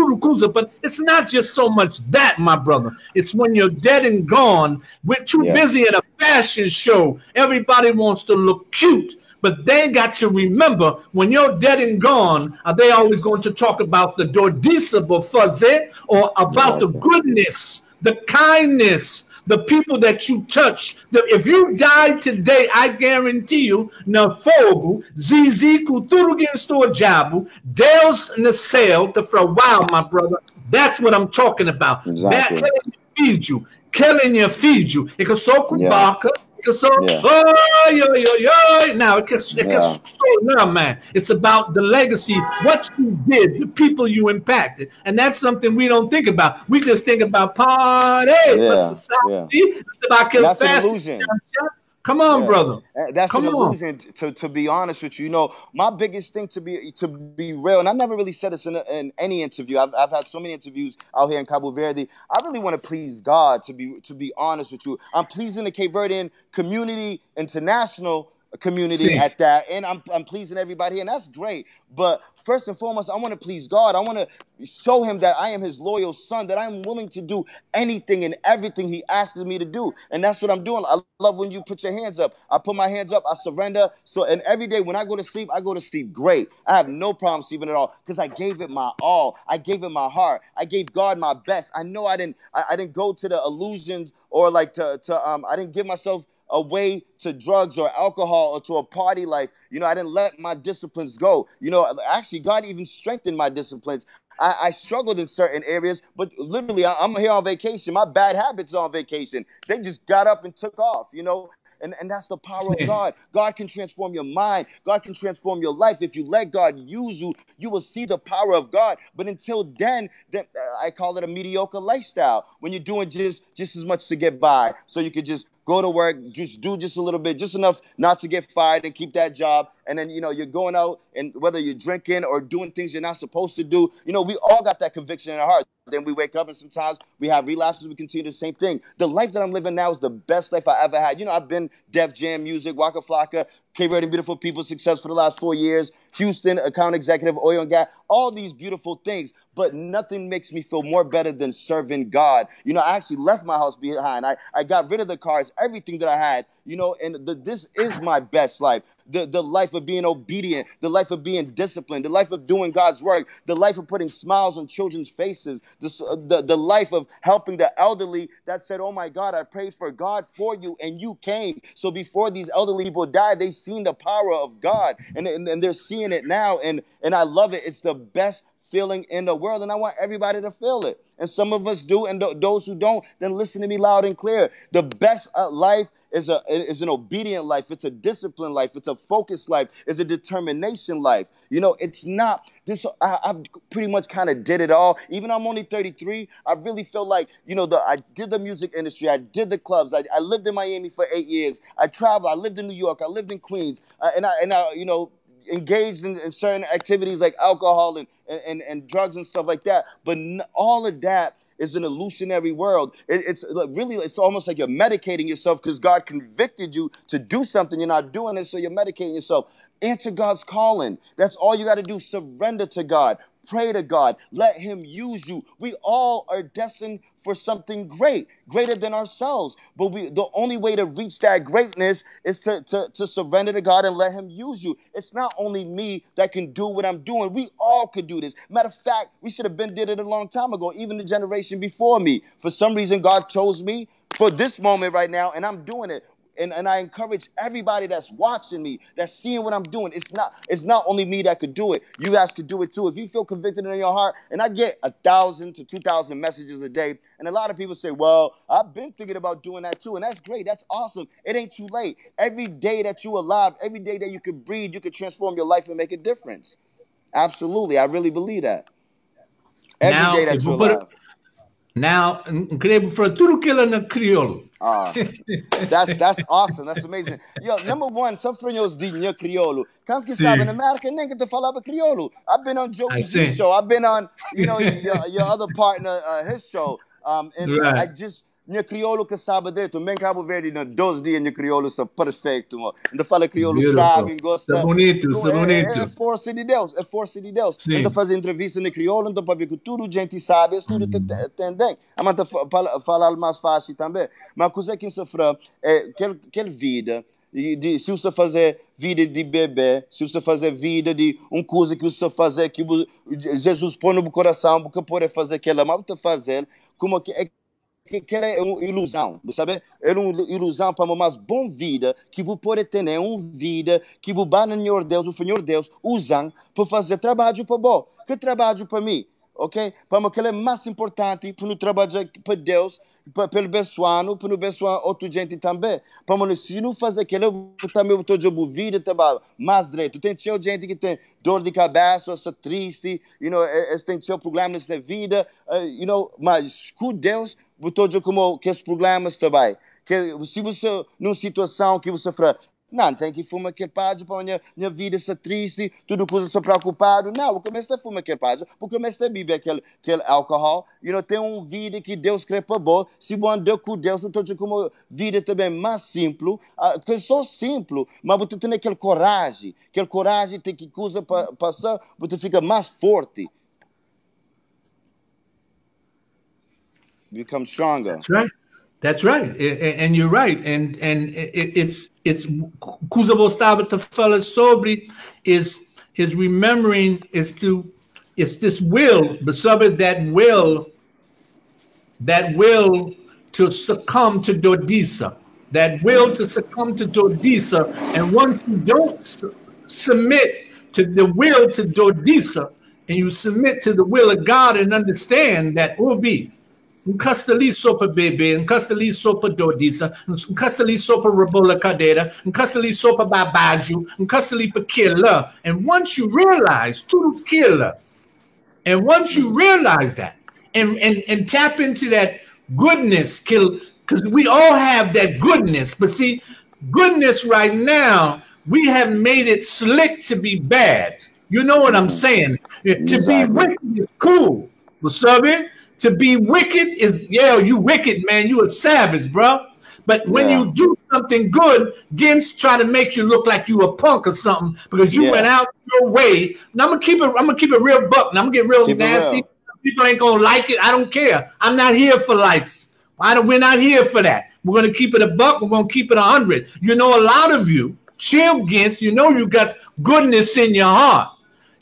it's not just so much that, my brother. It's when you're dead and gone. We're too busy at a fashion show. Everybody wants to look cute. But they got to remember, when you're dead and gone, are they always going to talk about the dordisable fuzzy or about the goodness, the kindness, the people that you touch? If you died today, I guarantee you, na fogo, zizi, cultura gestor diabo, Deus na céu, for a while, my brother. That's what I'm talking about. Exactly. That killing your filho. É que eu sou cubaca. Now no, man. It's about the legacy, what you did, the people you impacted, and that's something we don't think about. We just think about party, society. It's about kill fast. An illusion. Come on, brother. That's an illusion. To be honest with you, you know, my biggest thing to be real, and I never really said this in any interview. I've had so many interviews out here in Cabo Verde. I really want to please God. To be honest with you, I'm pleasing the Cape Verdean community, international community at that, and I'm pleasing everybody, and that's great. But first and foremost, I want to please God. I want to show him that I am his loyal son, that I'm willing to do anything and everything he asks me to do. And that's what I'm doing. I love when you put your hands up. I put my hands up. I surrender. So, and every day when I go to sleep great. I have no problem sleeping at all because I gave it my all. I gave it my heart. I gave God my best. I know I didn't go to the illusions or like I didn't give myself away to drugs or alcohol or to a party life. You know, I didn't let my disciplines go. You know, actually, God even strengthened my disciplines. I struggled in certain areas, but literally, I'm here on vacation. My bad habits are on vacation. They just got up and took off, you know. And that's the power of God. God can transform your mind. God can transform your life. If you let God use you, you will see the power of God. But until then I call it a mediocre lifestyle. When you're doing just as much to get by, so you could just go to work, just do just a little bit, just enough not to get fired and keep that job. And then, you know, you're going out and whether you're drinking or doing things you're not supposed to do, you know, we all got that conviction in our hearts. Then we wake up and sometimes we have relapses. We continue the same thing. The life that I'm living now is the best life I ever had. You know, I've been Def Jam Music, Waka Flocka, Cape Verde Beautiful People Success for the last 4 years, Houston, account executive, oil and gas, all these beautiful things. But nothing makes me feel more better than serving God. You know, I actually left my house behind. I got rid of the cars, everything that I had, you know, and this is my best life. The life of being obedient, the life of being disciplined, the life of doing God's work, the life of putting smiles on children's faces, the life of helping the elderly that said, oh my God, I prayed for God for you and you came. So before these elderly people died, they seen the power of God and they're seeing it now. And I love it. It's the best feeling in the world, and I want everybody to feel it. And some of us do, and those who don't, then listen to me loud and clear. The best life is an obedient life. It's a disciplined life. It's a focused life. It's a determination life. You know, it's not this. I've pretty much kind of did it all. Even though I'm only 33, I really feel like, you know, I did the music industry. I did the clubs. I lived in Miami for 8 years. I traveled. I lived in New York. I lived in Queens. And I you know, engaged in certain activities like alcohol and drugs and stuff like that. But all of that is an illusionary world. It's almost like you're medicating yourself because God convicted you to do something. You're not doing it, so you're medicating yourself. Answer God's calling. That's all you got to do. Surrender to God. Pray to God. Let him use you. We all are destined for something greater than ourselves. But the only way to reach that greatness is to surrender to God and let him use you. It's not only me that can do what I'm doing. We all could do this. Matter of fact, we should have did it a long time ago, even the generation before me. For some reason, God chose me for this moment right now, and I'm doing it. and I encourage everybody that's watching me, that's seeing what I'm doing. It's not only me that could do it. You guys could do it too. If you feel convicted in your heart, and I get 1,000 to 2,000 messages a day, and a lot of people say, well, I've been thinking about doing that too, and that's great. That's awesome. It ain't too late. Every day that you're alive, every day that you can breathe, you can transform your life and make a difference. Absolutely. I really believe that. Every day that you're alive. Now, creio para tudo que ela na crioulo. That's awesome. That's amazing. Yo, number one, some friends di minha crioulo. Can't you sabe in America, nem que te falava crioulo. I've been on Joey's show. I've been on, you know, your other partner, his show. And right. I just, minha crioulo que sabe direito. Men Cabo Verde, na 2 dias, minha crioulo está perfeito. Ainda fala crioulo, sabe, gosta. Está bonito, está bonito. É força de Deus, é força de Deus. Ainda fazer entrevista no crioulo, então para ver que tudo gente sabe, tudo tem. A manta falar mais fácil também. Mas a coisa que se fala é que vida, se você fazer vida de bebê, se você fazer vida de coisa que você fazer, que Jesus põe no coração, porque pode fazer aquela, mas você fazer, como que é. Que é uma ilusão, sabe? É uma ilusão para uma mais boa vida que você pode ter, uma vida que você vai no Senhor Deus, usam para fazer trabalho para você. Que trabalho para mim, ok? Para mim, que é mais importante para não trabalhar para Deus, para abençoar, para não abençoar outra gente também. Para mim, se não fazer aquilo, também eu estou a vida trabalho mais direito. Tem gente que tem dor de cabeça, está triste, tem problemas na vida, mas com Deus, todo como que os problemas também. Que se você numa situação que você fala, não, tem que fumar aquele padre para minha vida ser triste, tudo coisa ser preocupado. Não, eu comecei a fumar aquele padre, porque comecei a beber aquele álcool. Tem uma vida que Deus criou para você. Se você andar com Deus, eu estou como vida também mais simples, que só simples, mas você tem aquela coragem tem que coisa para passar, você fica mais forte. Become stronger. That's right. That's right. And you're right. And it's coisa você estava a falar sobre is remembering it's this will, but sabe that will to succumb to Dodisa. That will to succumb to Dodisa. And once you don't submit to the will to Dodisa, and you submit to the will of God and understand that will be Castali sopa bebê, castali sopa dodisa, castali sopa rebola cadeira, castali sopa babágio, castali pa killer. And once you realize tudo killer, and once you realize that, and tap into that goodness, because we all have that goodness, but see, goodness right now, we have made it slick to be bad. You know what I'm saying? To be wicked is cool. What's up, man? To be wicked is, you wicked, man. You a savage, bro. But when you do something good, against try to make you look like you a punk or something because you went out your way. Now I'm gonna keep it real buck. Now I'm gonna get real nasty. People ain't gonna like it. I don't care. I'm not here for likes. We're not here for that. We're gonna keep it a buck. We're gonna keep it 100. A lot of you, chill against. You got goodness in your heart.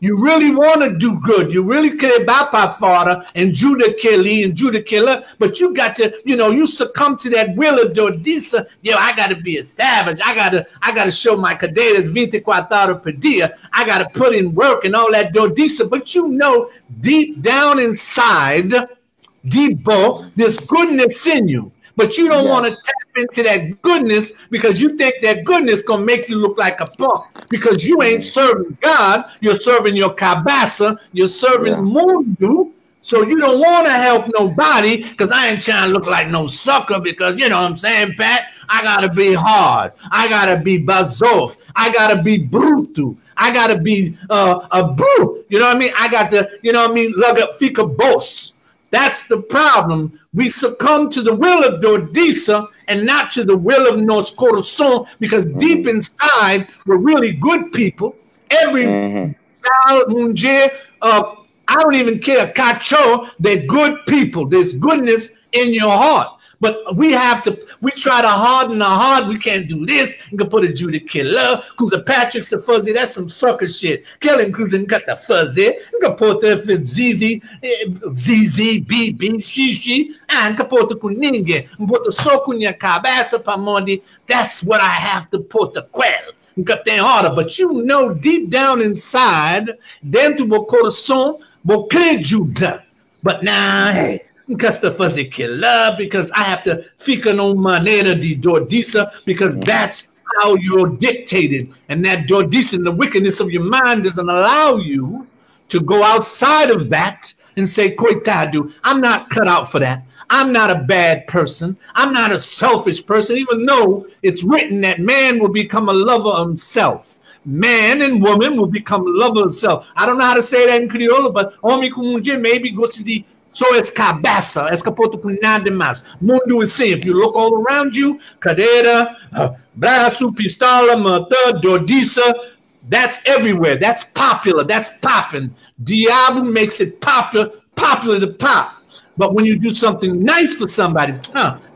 You really want to do good. You really care about my father and Judah Kelly and Judah Killer, but you got to, you succumb to that will of Dodisa. I got to be a savage. I got to show my cadenas 24 horas per dia. I got to put in work and all that Dodisa. But deep down inside, there's goodness in you. But you don't want to tap into that goodness because you think that goodness going to make you look like a punk because you ain't serving God. You're serving your kabasa. You're serving Mundu. So you don't want to help nobody because I ain't trying to look like no sucker because, you know what I'm saying, Pat? I got to be hard. I got to be bazof. I got to be brutal. I got to be a brute. You know what I mean? I got to, lug up fika boss. That's the problem. We succumb to the will of Dodisa and not to the will of Nos Corazon because deep inside, we're really good people. Every child, munje, I don't even care, cacho, they're good people. There's goodness in your heart. But we try to harden our heart. We can't do this. You can put a Judy killer. Cause the Patrick's the fuzzy. That's some sucker shit. Killing cause got the fuzzy. You can put the ZZ, BB, Shishi. And can put the kuninge. Put the sokunya cabasa pamondi. That's what I have to put the quell. Got that order. But you know deep down inside, dentro do coração, vou crer Judah. But now, hey. Because the fuzzy killer, because I have to fica no maneira de dordisa, because that's how you're dictated. And that dordisa and the wickedness of your mind doesn't allow you to go outside of that and say, coitado, I'm not cut out for that. I'm not a bad person. I'm not a selfish person, even though it's written that man will become a lover of himself. Man and woman will become lovers of self. I don't know how to say that in Creole, but homem com mulher maybe gosta de so it's cabeça, es capoto por nada mais. Mundo is saying, if you look all around you, cadeira, braço, pistola, mata, dordisa, that's everywhere. That's popular. That's popping. Diablo makes it popular to pop. But when you do something nice for somebody,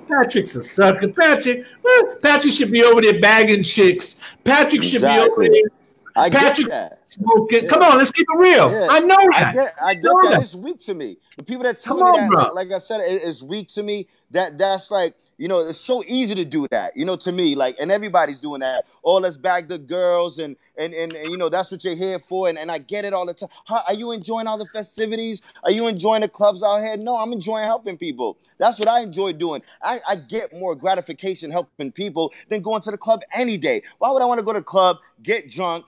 Patrick's a sucker. Patrick should be over there bagging chicks. Patrick should be over there. Patrick smoking. Yeah. Come on, let's keep it real. Yeah. I know that. I get that. It's weak to me. The people that tell me that, like I said, it's weak to me. That's like, you know, it's so easy to do that, you know, to me, like, and everybody's doing that. Oh, let's bag the girls and you know, that's what you're here for. And I get it all the time. Are you enjoying all the festivities? Are you enjoying the clubs out here? No, I'm enjoying helping people. That's what I enjoy doing. I get more gratification helping people than going to the club any day. Why would I want to go to the club, get drunk,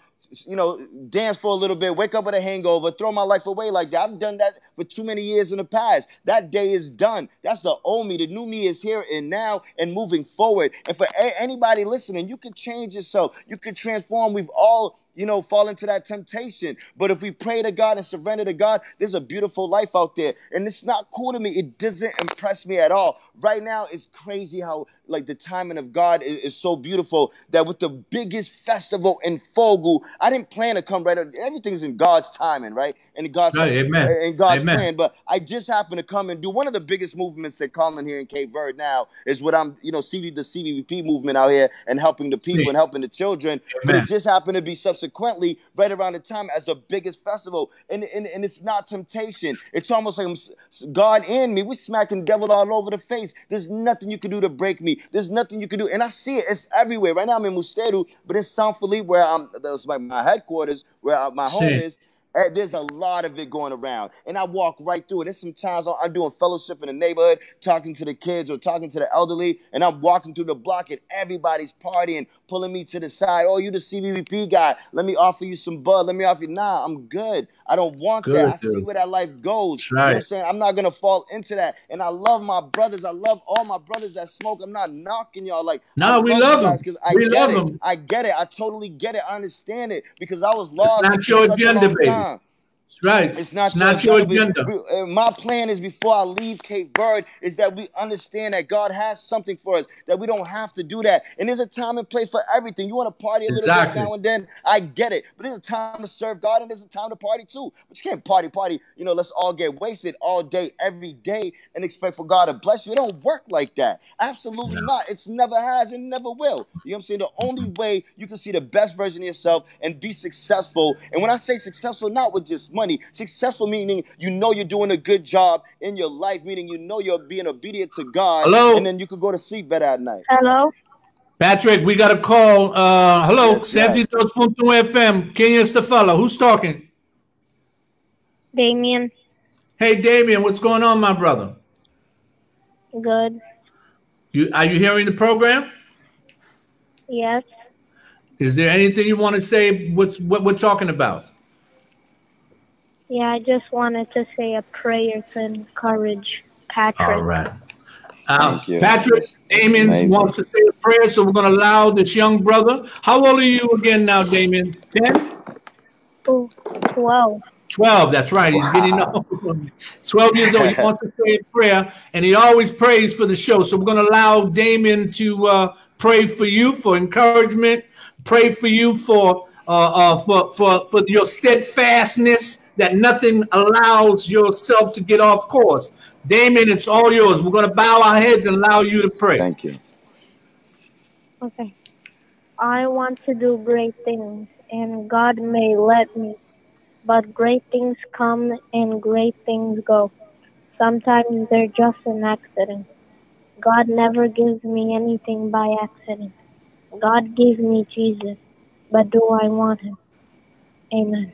you know, dance for a little bit, wake up with a hangover, throw my life away like that? I've done that for too many years in the past. That day is done. That's the old me. The new me is here and now and moving forward. And for anybody listening, you can change yourself. You can transform. We've all, you know, fall into that temptation. But if we pray to God and surrender to God, there's a beautiful life out there. And it's not cool to me. It doesn't impress me at all. Right now, it's crazy how, like, the timing of God is so beautiful that with the biggest festival in Fogo, I didn't plan to come right. Everything's in God's timing, right? And God's plan. But I just happened to come and do one of the biggest movements they're calling here in Cape Verde now is what I'm, you know, the CVBP movement out here and helping the people and helping the children. But it just happened to be subsequently right around the time as the biggest festival. And it's not temptation. It's almost like God in me. We're smacking devil all over the face. There's nothing you can do to break me. There's nothing you can do. And I see it. It's everywhere. Right now I'm in Musteru, but in São Felipe, where that's like my headquarters, where my home is. There's a lot of it going around, and I walk right through it. There's sometimes I'm doing fellowship in the neighborhood, talking to the kids or talking to the elderly, and I'm walking through the block, and everybody's partying, pulling me to the side. Oh, you the CVBP guy. Let me offer you some bud. Let me offer you. Nah, I'm good. I don't want that. I see where that life goes. You know what I'm saying? I'm not going to fall into that. And I love my brothers. I love all my brothers that smoke. I'm not knocking y'all. Like, no, we love them. We love them. I get it. I totally get it. I understand it because I was lost. It's not your agenda, baby. That's right. It's not your agenda. My plan is before I leave Cape Verde is that we understand that God has something for us, that we don't have to do that. And there's a time and place for everything. You want to party a little bit now and then? I get it. But there's a time to serve God and there's a time to party too. But you can't party. You know, let's all get wasted all day, every day and expect for God to bless you. It don't work like that. Absolutely not. It's never has and never will. You know what I'm saying? The only way you can see the best version of yourself and be successful. And when I say successful, not with just money. Successful meaning you know you're doing a good job in your life, meaning you know you're being obedient to God. Hello? And then you can go to sleep better at night. Hello? Patrick, we got a call. Hello, 72.1 FM. Quem está fala? Who's talking? Damien. Hey, Damien, what's going on, my brother? Good. Are you hearing the program? Yes. Is there anything you want to say? What we're talking about? Yeah, I just wanted to say a prayer to encourage Patrick. All right. Patrick, Damien wants to say a prayer, so we're going to allow this young brother. How old are you again now, Damien? 10? 12. 12, that's right. He's getting up. 12 years old. He wants to say a prayer, and he always prays for the show. So we're going to allow Damien to pray for you, for encouragement, pray for you for your steadfastness, that nothing allows yourself to get off course. Damien, it's all yours. We're going to bow our heads and allow you to pray. Thank you. Okay. I want to do great things, and God may let me. But great things come and great things go. Sometimes they're just an accident. God never gives me anything by accident. God gave me Jesus, but do I want him? Amen.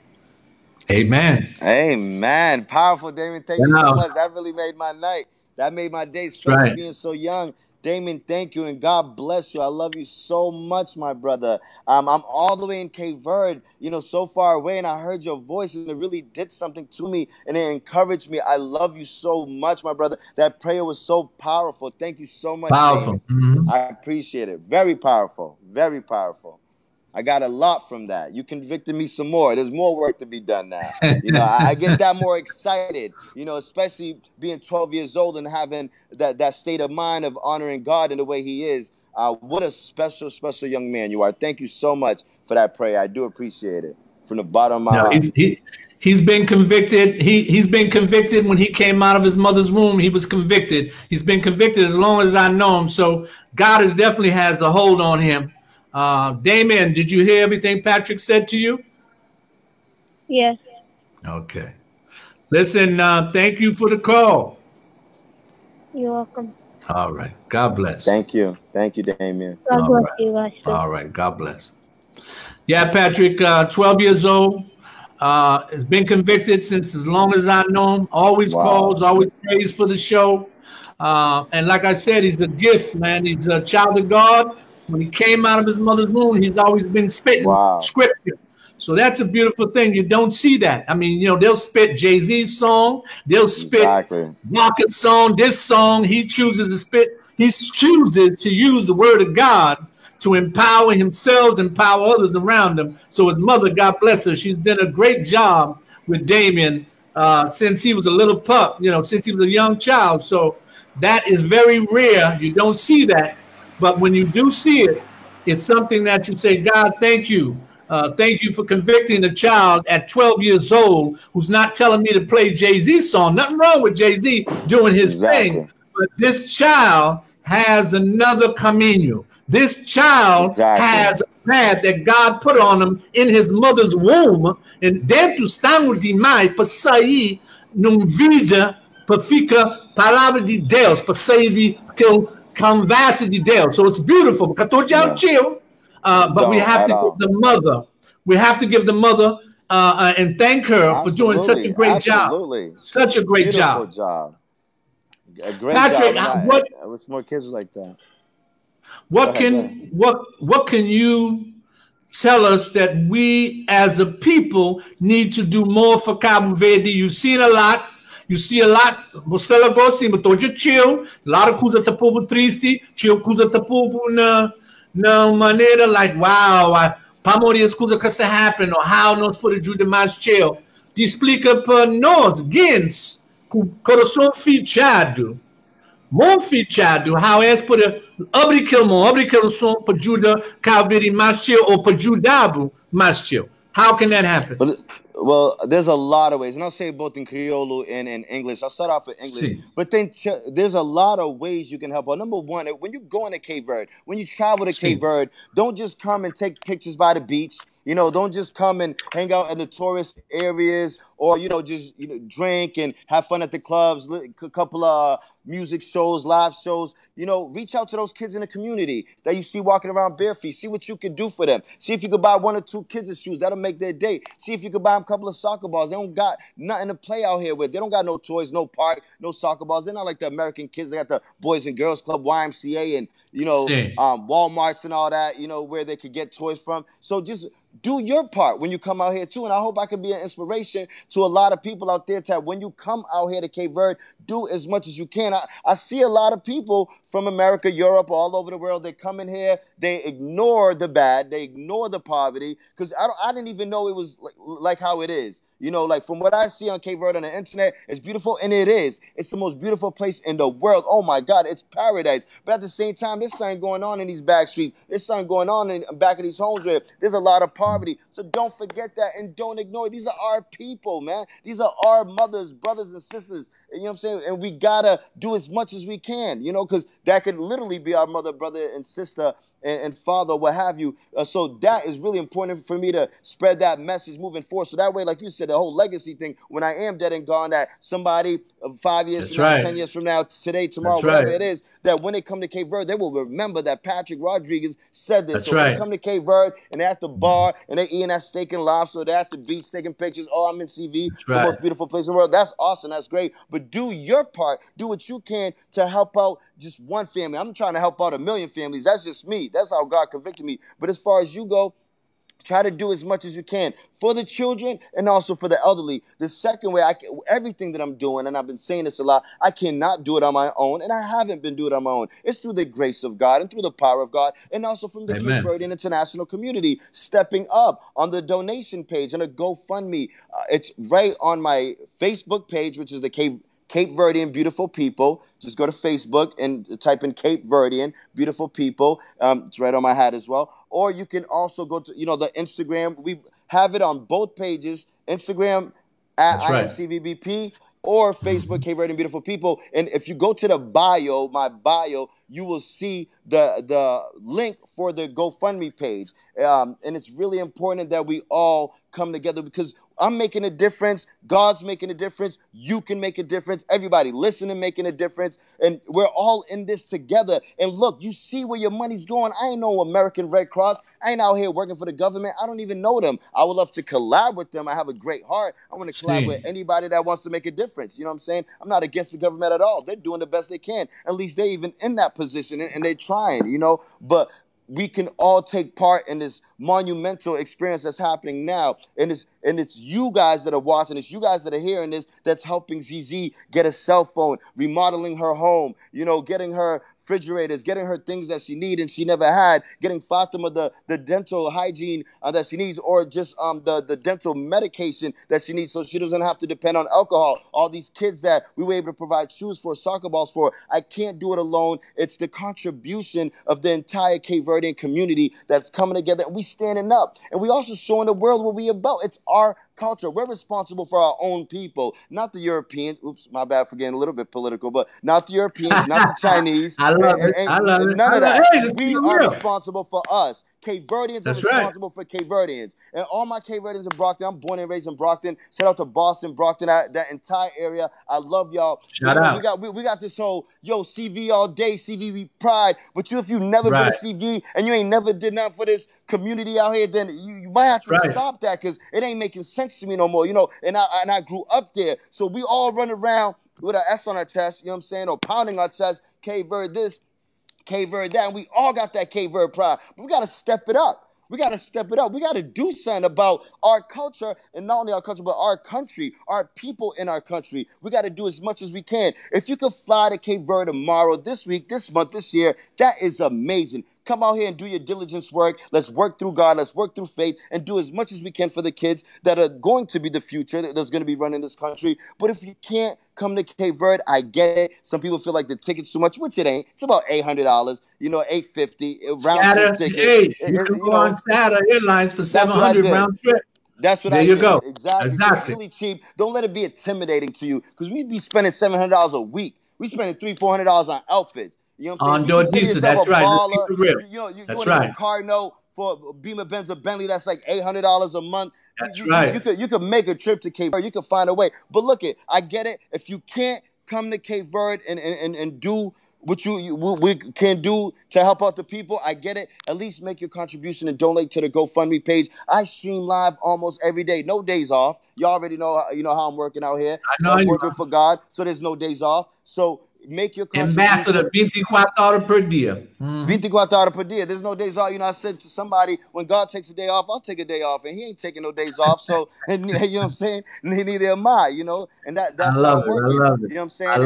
Amen. Amen. Powerful, Damien. Thank you so much. That really made my night. That made my day, especially being so young. Damien, thank you, and God bless you. I love you so much, my brother. I'm all the way in Cape Verde, so far away, and I heard your voice, and it really did something to me, and it encouraged me. I love you so much, my brother. That prayer was so powerful. Thank you so much, Powerful. Damien. I appreciate it. Very powerful. Very powerful. I got a lot from that. You convicted me some more. There's more work to be done now. I get that more excited, especially being 12 years old and having that state of mind of honoring God in the way he is. What a special, special young man you are. Thank you so much for that prayer. I do appreciate it from the bottom of my heart. He's been convicted. He's been convicted when he came out of his mother's womb. He was convicted. He's been convicted as long as I know him. So God definitely has a hold on him. Damien, did you hear everything Patrick said to you? Yes. Okay. Listen, thank you for the call. You're welcome. All right. God bless. Thank you. Thank you, Damien. God bless you guys too. All right. God bless. Yeah, Patrick, 12 years old, has been convicted since as long as I know him. Always calls, always prays for the show. And like I said, he's a gift, man. He's a child of God. When he came out of his mother's womb, he's always been spitting scripture. So that's a beautiful thing. You don't see that. I mean, they'll spit Jay-Z's song. They'll spit Rocket's song, this song. He chooses to spit. He chooses to use the word of God to empower himself, empower others around him. So his mother, God bless her, she's done a great job with Damien since he was a little pup, since he was a young child. So that is very rare. You don't see that. But when you do see it, it's something that you say, God, thank you. Thank you for convicting a child at 12 years old who's not telling me to play Jay-Z's song. Nothing wrong with Jay-Z doing his thing. But this child has another camino. This child has a path that God put on him in his mother's womb. And dentro estamos demais para sair numa vida, para ficar palavra de Deus, para sair daquele conversa de Deus. So it's beautiful. But we have to give the mother. We have to give the mother and thank her for doing such a great job. Such a great job. A great Patrick, job. what? I wish more kids like that. What can you tell us that we as a people need to do more for Cabo Verde? You've seen a lot. You see a lot. Você logo assim, mas tô de chill. A lot of coisa tá povo triste. Chill coisa tá povo na maneira like wow. Para morrer as coisas que está happening or how nós podemos ajudar mais chill. Te explica para nós, gens, com coração fechado. More fechado, how é para abrir aquele coração para ajudar Cabo Verde mais chill ou para ajudar mais chill. How can that happen? Well, there's a lot of ways, and I'll say both in Creole and in English. I'll start off with English, but then there's a lot of ways you can help. Well, number one, when you go into Cape Verde, when you travel to Cape Verde, don't just come and take pictures by the beach. Don't just come and hang out in the tourist areas or, just drink and have fun at the clubs, a couple of music shows, live shows. Reach out to those kids in the community that you see walking around bare feet. See what you can do for them. See if you could buy 1 or 2 kids' shoes. That'll make their day. See if you could buy them a couple of soccer balls. They don't got nothing to play out here with. They don't got no toys, no park, no soccer balls. They're not like the American kids. They got the Boys and Girls Club, YMCA, and, Walmarts and all that, where they could get toys from. So just do your part when you come out here too. And I hope I can be an inspiration to a lot of people out there that when you come out here to Cape Verde, do as much as you can. I see a lot of people from America, Europe, all over the world. They come in here, they ignore the bad, they ignore the poverty, because I didn't even know it was like how it is. Like from what I see on Cape Verde on the internet, it's beautiful, and it is. It's the most beautiful place in the world. Oh my God, it's paradise. But at the same time, there's something going on in these back streets. There's something going on in the back of these homes where there's a lot of poverty. So don't forget that and don't ignore it. These are our people, man. These are our mothers, brothers, and sisters. you know what I'm saying? And we gotta do as much as we can, you know, because that could literally be our mother, brother, and sister, and father, what have you. So that is really important for me to spread that message moving forward. So that way, like you said, the whole legacy thing, when I am dead and gone, that somebody 5 years from now, 10 years from now, today, tomorrow, whatever it is, that when they come to Cape Verde, they will remember that Patrick Rodrigues said this. So when they come to Cape Verde and they're at the bar and they're eating that steak and lobster, they're at the beach taking pictures. Oh, I'm in CV, the most beautiful place in the world. That's awesome. That's great. But do your part. Do what you can to help out just one family. I'm trying to help out 1 million families. That's just me. That's how God convicted me. But as far as you go, try to do as much as you can for the children and also for the elderly. The second way, everything that I'm doing, and I've been saying this a lot, I cannot do it on my own, and I haven't been doing it on my own. It's through the grace of God and through the power of God, and also from the Cape Verdean international community stepping up on the donation page and a GoFundMe. It's right on my Facebook page, which is the Cape Verdean Beautiful People. Just go to Facebook and type in Cape Verdean Beautiful People. It's right on my hat as well. Or you can also go to, the Instagram. We have it on both pages. Instagram at IamCVBP or Facebook Cape Verdean Beautiful People. And if you go to the bio, my bio, you will see the link for the GoFundMe page. And it's really important that we all come together, because I'm making a difference. God's making a difference. You can make a difference. Everybody listening making a difference. And we're all in this together. And look, you see where your money's going. I ain't no American Red Cross. I ain't out here working for the government. I don't even know them. I would love to collab with them. I have a great heart. I want to collab with anybody that wants to make a difference. You know what I'm saying? I'm not against the government at all. They're doing the best they can. At least they're even in that position, and they're trying, But we can all take part in this monumental experience that's happening now. And it's you guys that are watching, it's you guys that are hearing this, that's helping ZZ get a cell phone, remodeling her home, getting her refrigerators, getting her things that she needs and she never had, getting Fatima the dental hygiene that she needs, or just the dental medication that she needs so she doesn't have to depend on alcohol. All these kids that we were able to provide shoes for, soccer balls for. I can't do it alone. It's the contribution of the entire Cape Verdean community that's coming together, and we standing up. And we also showing the world what we about. It's our culture. We're responsible for our own people, not the Europeans. Oops, my bad for getting a little bit political, but not the Europeans, not the Chinese. I love it. None of that. Hey, we are responsible for us. Cape Verdeans are responsible for Cape Verdeans. And all my Cape Verdeans in Brockton, I'm born and raised in Brockton. Shout out to Boston, Brockton, that entire area. I love y'all. Shout out. We got this whole, CV all day, CVB pride. But if you never been to CV and you ain't never did nothing for this community out here, then you might have to stop that, because it ain't making sense to me no more, And I grew up there. So we all run around with an S on our chest, or pounding our chest, Cape Verde this, Cape Verde that, and we all got that Cape Verde pride. But we got to step it up. We got to step it up. We got to do something about our culture, and not only our culture, but our country, our people in our country. We got to do as much as we can. If you could fly to Cape Verde tomorrow, this week, this month, this year, that is amazing. Come out here and do your diligence work. Let's work through God. Let's work through faith and do as much as we can for the kids that are going to be the future, that's going to be running this country. But if you can't come to Cape Verde, I get it. Some people feel like the ticket's too much, which it ain't. It's about $800, $850 round trip ticket. Hey, you can go on SATA Airlines for $700 round trip. That's what there you go. Exactly. So it's really cheap. Don't let it be intimidating to you, because we be spending $700 a week. We spending $300-$400 on outfits. You know what I'm saying? On diesel, that's right. Baller, you want to get a car note for Beamer, Benz, or Bentley, that's like $800 a month. That's right. You could make a trip to Cape Verde. You could find a way. But look, I get it. If you can't come to Cape Verde and do what we can do to help out the people, I get it. At least make your contribution and donate to the GoFundMe page. I stream live almost every day. No days off. You already know how I'm working out here. I'm working for God, so there's no days off. So make your Ambassador 24 horas per dia. 24 horas per dia. There's no days off. I said to somebody, when God takes a day off, I'll take a day off. And he ain't taking no days off. So, you know what I'm saying? Neither am I, And that's I love it. working. I love it. You know what I'm saying?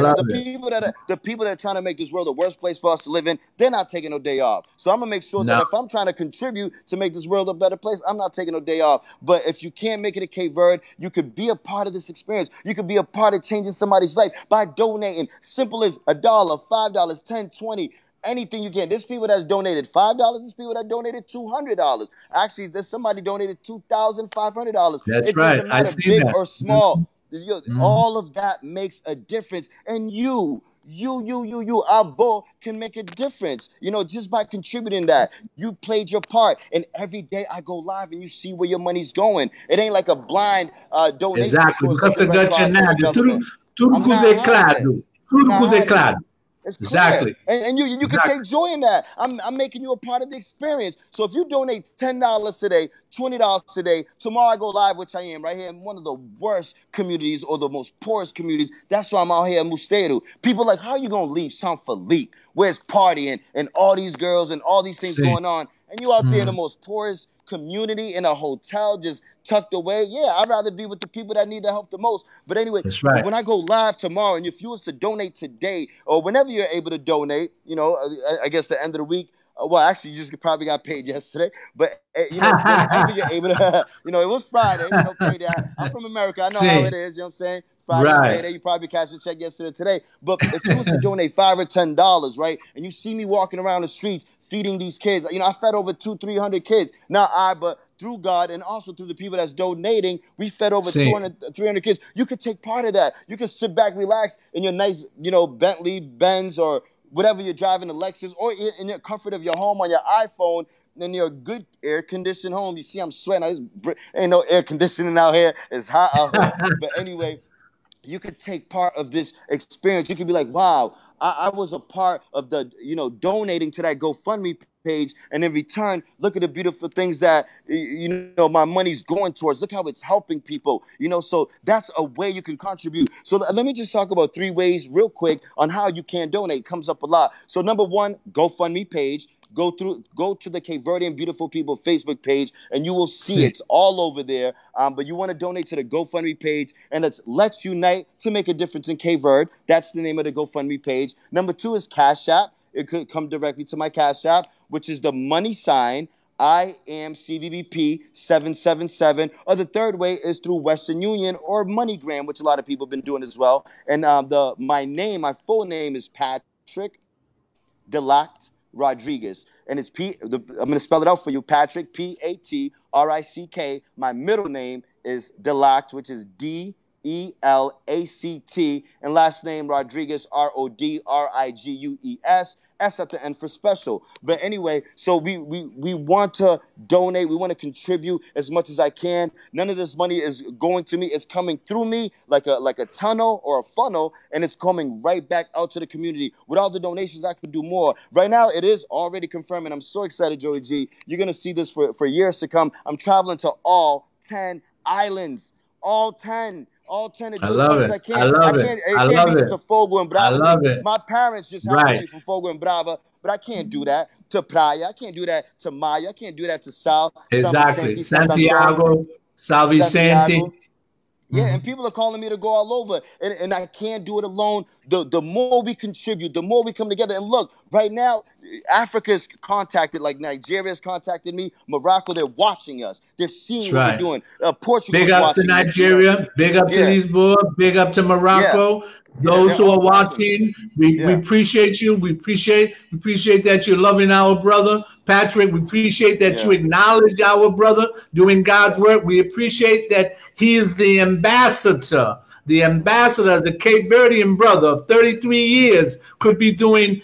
The people that are trying to make this world the worst place for us to live in, they're not taking no day off. So I'm going to make sure that if I'm trying to contribute to make this world a better place, I'm not taking no day off. But if you can't make it to Cape Verde, you could be a part of this experience. You could be a part of changing somebody's life by donating. Simple as $1, $5, $10, $20, anything you can. There's people that's donated $5. There's people that donated $200. Actually, there's somebody donated $2,500. That's right. It doesn't matter big or small. All of that makes a difference. And you, our boy, can make a difference. You know, just by contributing that. You played your part. And every day I go live and you see where your money's going. It ain't like a blind donation. Exactly. Because the It's exactly. And you can take joy in that. I'm making you a part of the experience. So if you donate $10 today, $20 today, tomorrow I go live, which I am right here in one of the worst communities or the most poorest communities. That's why I'm out here in Musteru. People like, how are you going to leave San Felipe, where it's partying and all these girls and all these things going on, and you out there in the most poorest community in a hotel just tucked away? Yeah, I'd rather be with the people that need the help the most. But anyway, when I go live tomorrow, and if you was to donate today or whenever you're able to donate, you know, I guess the end of the week, well, actually, you just probably got paid yesterday, but you know, whenever you're able to, you know, it was Friday, you know, payday. I'm from America, I know how it is, you know what I'm saying? Friday payday, you probably cashed a check yesterday or today. But if you was to donate $5 or $10, right, and you see me walking around the streets feeding these kids, you know, I fed over 200-300 kids. Not I, but through God and also through the people that's donating, we fed over 200-300 kids. You could take part of that. You could sit back, relax in your nice, you know, Bentley, Benz, or whatever you're driving, a Lexus, or in your comfort of your home on your iPhone, in your good air-conditioned home. You see I'm sweating. Ain't no air conditioning out here. It's hot out here. But anyway, you could take part of this experience. You could be like, wow, I was a part of the, you know, donating to that GoFundMe page. And in return, look at the beautiful things that, you know, my money's going towards. Look how it's helping people, you know, so that's a way you can contribute. So let me just talk about 3 ways real quick on how you can donate. It comes up a lot. So number 1, GoFundMe page. Go to the Cape Verdean Beautiful People Facebook page, and you will see it's all over there. But you want to donate to the GoFundMe page, and it's Let's Unite to Make a Difference in Cape Verde. That's the name of the GoFundMe page. Number 2 is Cash App. It could come directly to my Cash App, which is the money sign I am CVBP 777. Or the 3rd way is through Western Union or MoneyGram, which a lot of people have been doing as well. And my full name is Patrick Rodrigues, and it's I'm going to spell it out for you. Patrick, Patrick. My middle name is Delact, which is Delakt, and last name Rodrigues, Rodrigues, S at the end for special. But anyway, so we want to donate. We want to contribute as much as I can. None of this money is going to me. It's coming through me like a tunnel or a funnel, and it's coming right back out to the community. With all the donations, I could do more. Right now, it is already confirmed, and I'm so excited, Joey G. You're going to see this for years to come. I'm traveling to all 10 islands. All 10. All 10 to do as much as I can. I can't be to Fogo and Brava. My parents just have me from Fogo and Brava, but I can't do that to Praia. I can't do that to Maya. I can't do that to Sal. Exactly. Santiago, Sal Vicente. Yeah, and people are calling me to go all over, and I can't do it alone. The more we contribute, the more we come together. And look, right now, Africa's contacted, like Nigeria's contacted me. Morocco, they're watching us. They're seeing what we're doing. Portugal, big up to Nigeria, big up to Lisboa, big up to Morocco. Those who are watching, we appreciate you. We appreciate that you're loving our brother Patrick. We appreciate that you acknowledge our brother doing God's work. We appreciate that he is the ambassador, the Cape Verdean brother of 33 years, could be doing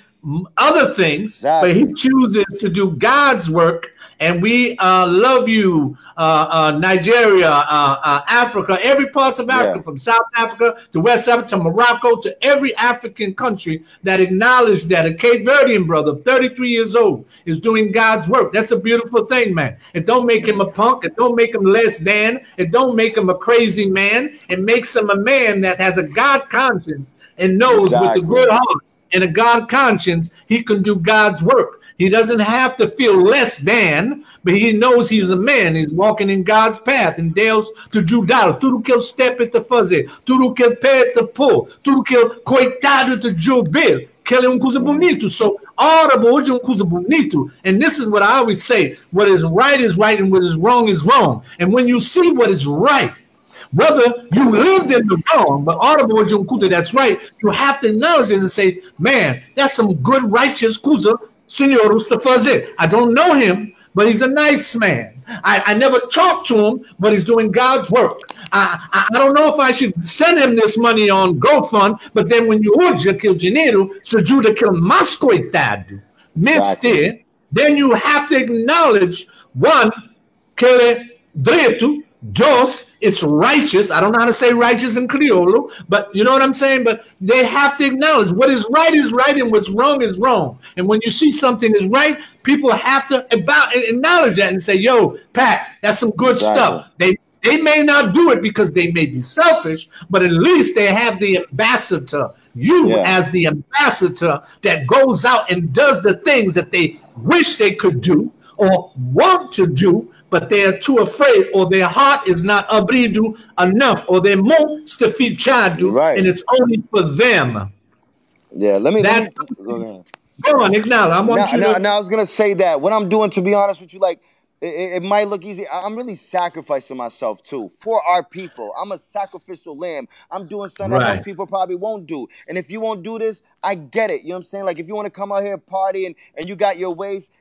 other things, but he chooses to do God's work. And we love you, Nigeria, Africa, every part of Africa, from South Africa to West Africa to Morocco, to every African country that acknowledge that a Cape Verdean brother, 33 years old, is doing God's work. That's a beautiful thing, man. It don't make him a punk. It don't make him less than. It don't make him a crazy man. It makes him a man that has a God conscience and knows with a good heart and a God conscience, he can do God's work. He doesn't have to feel less than, but he knows he's a man. He's walking in God's path. And Deus te ajudar. Tudo que ele stepa te fazer. Tudo que ele pede te pôr. Tudo que ele coitado te jubel. Que ele coisa bonito. So, audible hoje coisa bonito. And this is what I always say. What is right and what is wrong is wrong. And when you see what is right, whether you lived in the wrong, but audible hoje that's right, you have to acknowledge it and say, man, that's some good righteous coisa. Senor Ustafaze. I don't know him, but he's a nice man. I never talked to him, but he's doing God's work. I don't know if I should send him this money on GoFund, but then when you urge aquele dinheiro, se ajuda aquele mais coitado, then you have to acknowledge, one, que ele é direito, dos, it's righteous. I don't know how to say righteous in Criollo, but you know what I'm saying? But they have to acknowledge what is right and what's wrong is wrong. And when you see something is right, people have to acknowledge that and say, yo, Pat, that's some good stuff. They may not do it because they may be selfish, but at least they have the ambassador, as the ambassador that goes out and does the things that they wish they could do or want to do, but they are too afraid, or their heart is not abrido enough, or they're more stifichado, and it's only for them. Yeah, let me go ahead. Go on, Ignal. I was going to say that. What I'm doing, to be honest with you, like, it might look easy. I'm really sacrificing myself, too, for our people. I'm a sacrificial lamb. I'm doing something that most people probably won't do. And if you won't do this, I get it. You know what I'm saying? Like, if you want to come out here and party and you got your ways,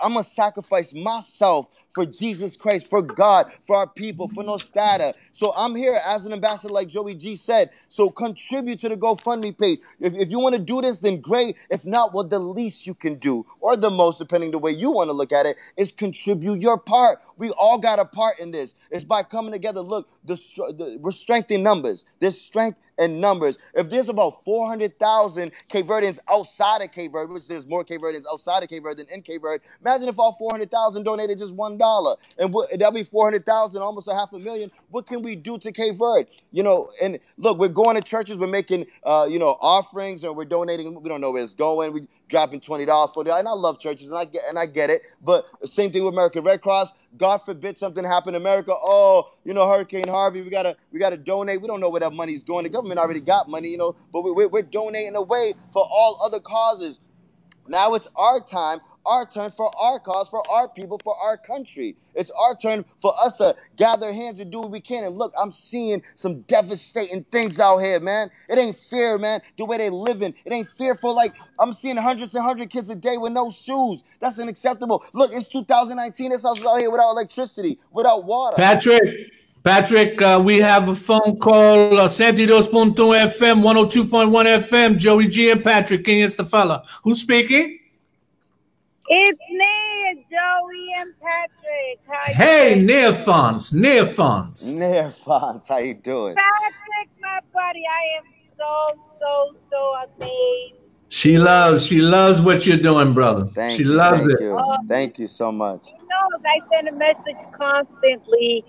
I'm going to sacrifice myself for Jesus Christ, for God, for our people, for Nostada. So I'm here as an ambassador, like Joey G said. So contribute to the GoFundMe page. If you want to do this, then great. If not, well, the least you can do, or the most, depending the way you want to look at it, is contribute your part. We all got a part in this. It's by coming together. Look, we're strength in numbers. There's strength in numbers. If there's about 400,000 Cape Verdeans outside of Cape Verde, which there's more Cape Verdeans outside of Cape Verde than in Cape Verde, imagine if all 400,000 donated just $1. And that'll be 400,000, almost 500,000. What can we do to Cape Verde? You know, and look, we're going to churches. We're making, offerings, and we're donating. We don't know where it's going. We dropping $20, $40. And I love churches, and I get it. But same thing with American Red Cross. God forbid something happen in America. Oh, Hurricane Harvey. We gotta donate. We don't know where that money's going. The government already got money, but we're donating away for all other causes. Now it's our turn for our cause, for our people, for our country. It's our turn for us to gather hands and do what we can. And look, I'm seeing some devastating things out here, man. It ain't fair, man, the way they living. It ain't fair for, like, I'm seeing hundreds and hundreds of kids a day with no shoes. That's unacceptable. Look, it's 2019. This house is out here without electricity, without water. Patrick, we have a phone call, 102.1 FM, 102.1 FM, Joey G and Patrick. Quem é esta fala? Who's speaking? It's me, Joey and Patrick. Hey, Neophons. How you doing? Patrick, my buddy, I am so amazed. She loves what you're doing, brother. Thank you. Thank you so much. I send a message constantly,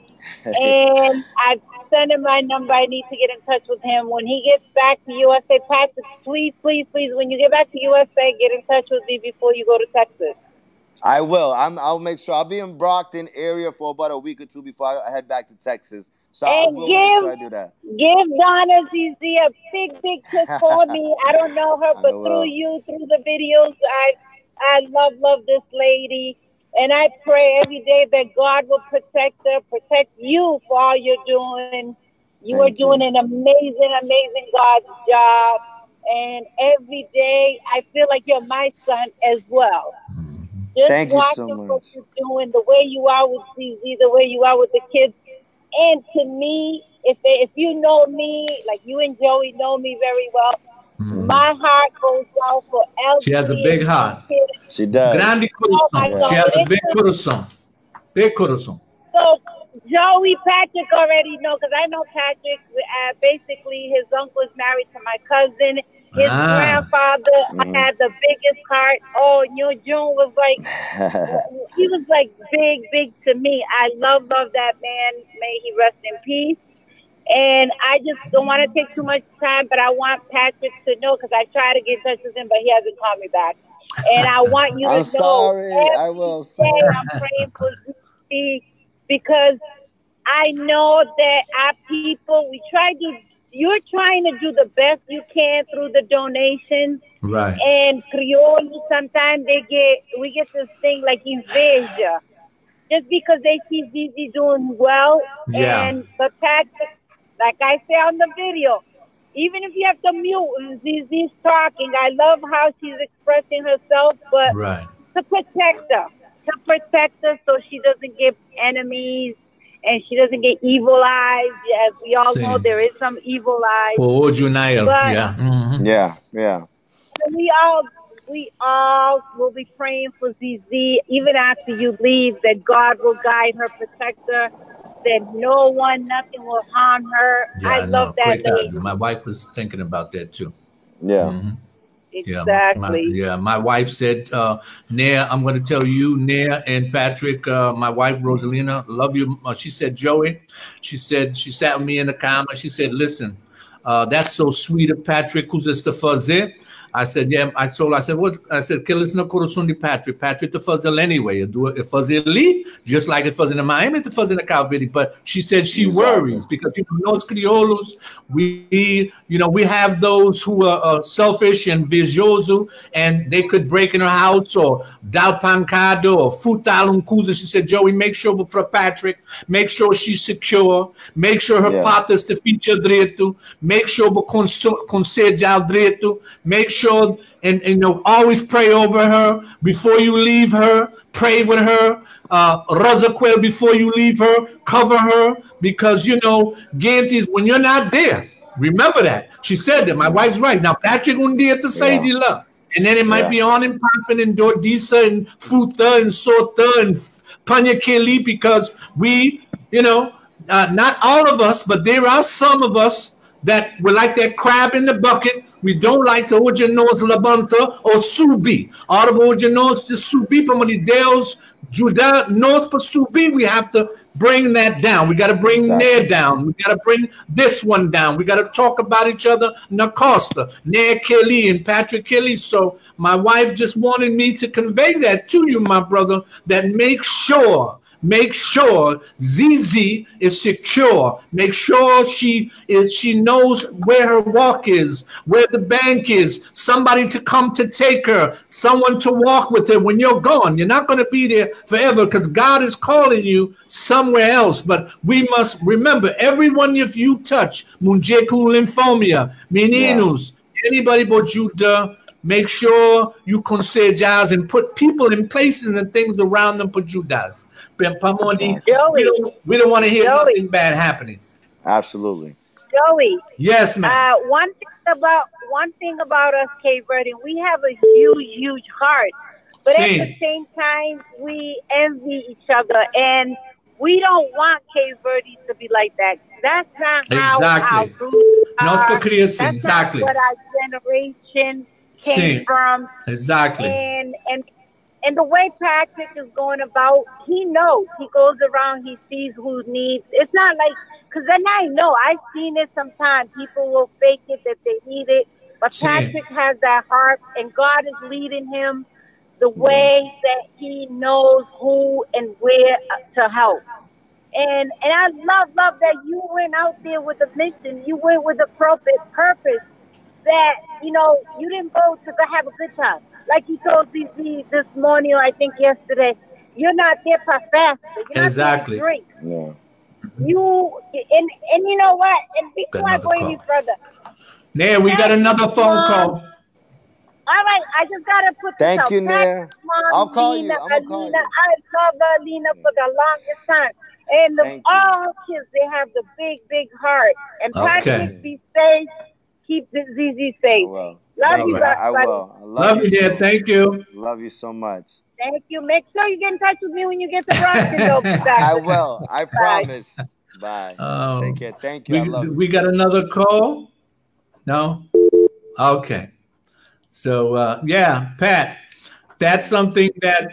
and I send him my number. I need to get in touch with him. When he gets back to USA, Patrick, please, when you get back to USA, get in touch with me before you go to Texas. I will. I'll make sure. I'll be in Brockton area for about a week or two before I head back to Texas. So I will make sure I do that. Give Donna ZZ a big kiss for me. I don't know her, but through the videos, I love this lady. And I pray every day that God will protect her, protect you for all you're doing. You are doing an amazing God's job. And every day I feel like you're my son as well. Just watching what you're doing, the way you are with CZ, the way you are with the kids. And to me, if you know me, like you and Joey know me very well, my heart goes out for Elsie. She has a big heart. She does. Grande coração. She has a big coração. Big coração. So Joey, Patrick already know, because I know Patrick. Basically, his uncle is married to my cousin. His grandfather had the biggest heart. Oh, June was like, he was like big to me. I love that man. May he rest in peace. And I just don't want to take too much time, but I want Patrick to know, because I tried to get in touch with him, but he hasn't called me back. And I want you to know. Sorry. I will. I'm praying for you, because I know that our people, you're trying to do the best you can through the donations. Right. And Creole, sometimes we get this thing like inveja, just because they see ZZ doing well. Yeah. But Patrick, like I say on the video, even if you have to mute when ZZ's talking, I love how she's expressing herself, but to protect her so she doesn't get enemies and she doesn't get evil eyes. As we all know, there is some evil eyes. Oh, Junail. Yeah. Mm-hmm. Yeah. We all will be praying for ZZ, even after you leave, that God will guide her, protect her, that no one, nothing will harm her. Yeah, I love that lady. My wife was thinking about that too. Yeah. Mm-hmm. Exactly. My wife said, Nair, I'm going to tell you, Nair and Patrick, my wife, Rosalina, love you. She said, Joey, she said, she sat with me in the car. She said, listen, that's so sweet of Patrick, who's just the fuzzy. I said, yeah, I told her, I said, what? I said, que listen to Patrick. Patrick the fuzzle anyway. Do it fuzzle Lee, just like it fuzzle in Miami, the fuzzle in the Cal City. But she said she worries because, you know, those criollos, we have those who are selfish and vijoso, and they could break in her house or dal pancado or futal uncusa. She said, Joey, make sure for Patrick, make sure she's secure, make sure her patas te feature direito, make sure conselhar direito, make sure and you know, always pray over her before you leave her. Pray with her. Rosaquel before you leave her. Cover her because you know, Ganties, when you're not there, remember that. She said that. My wife's right. Now Patrick un dia to say the love, and then it might be on and popping and Dordisa and Futa and Sota and Panya Kelly because we, you know, not all of us, but there are some of us that were like that crab in the bucket. We don't like the Ojanos Labanta or Subi. All the Ojanos to Subi from the Deus, Judah, North for Subi. We have to bring that down. We got to bring Nair down. We got to bring this one down. We got to talk about each other. Nacosta, Nair Kelly, and Patrick Kelly. So my wife just wanted me to convey that to you, my brother, that make sure ZZ is secure. Make sure she knows where her walk is, where the bank is, somebody to come to take her, someone to walk with her when you're gone. You're not going to be there forever because God is calling you somewhere else. But we must remember, everyone if you touch, Munjeku lymphomia, Meninos, anybody but Judah, make sure you consider and put people in places and things around them for Judas. We don't want to hear nothing bad happening. Absolutely. Joey. Yes, ma'am. One thing about us, Cape Verde, we have a huge heart. But at the same time, we envy each other. And we don't want Cape Verde to be like that. That's not how our roots are. That's not what our generation came from. Exactly. And the way Patrick is going about, he knows. He goes around, he sees who needs. It's not like, because then I know, I've seen it sometimes. People will fake it that they need it. But Patrick has that heart, and God is leading him the way that he knows who and where to help. And I love that you went out there with a mission. You went with a purpose that, you know, you didn't go to have a good time. Like you told ZZ this morning, or I think yesterday, you're not there for fast. You're not there to drink. Yeah. You and you know what? And before I go any further, Nair, we got another phone call. All right, I just gotta put. Thank you, Nair. I'll call you. I'm gonna call you. I love Alina for the longest time, and all her kids, they have the big heart. And Patrick, be safe. Keep the ZZ safe. Love you, I will. Love you, dear. Thank you. Love you so much. Thank you. Make sure you get in touch with me when you get to Bronx. I will. I promise. Bye. Take care. Thank you. We got another call? No? Okay. So, yeah, Pat, that's something that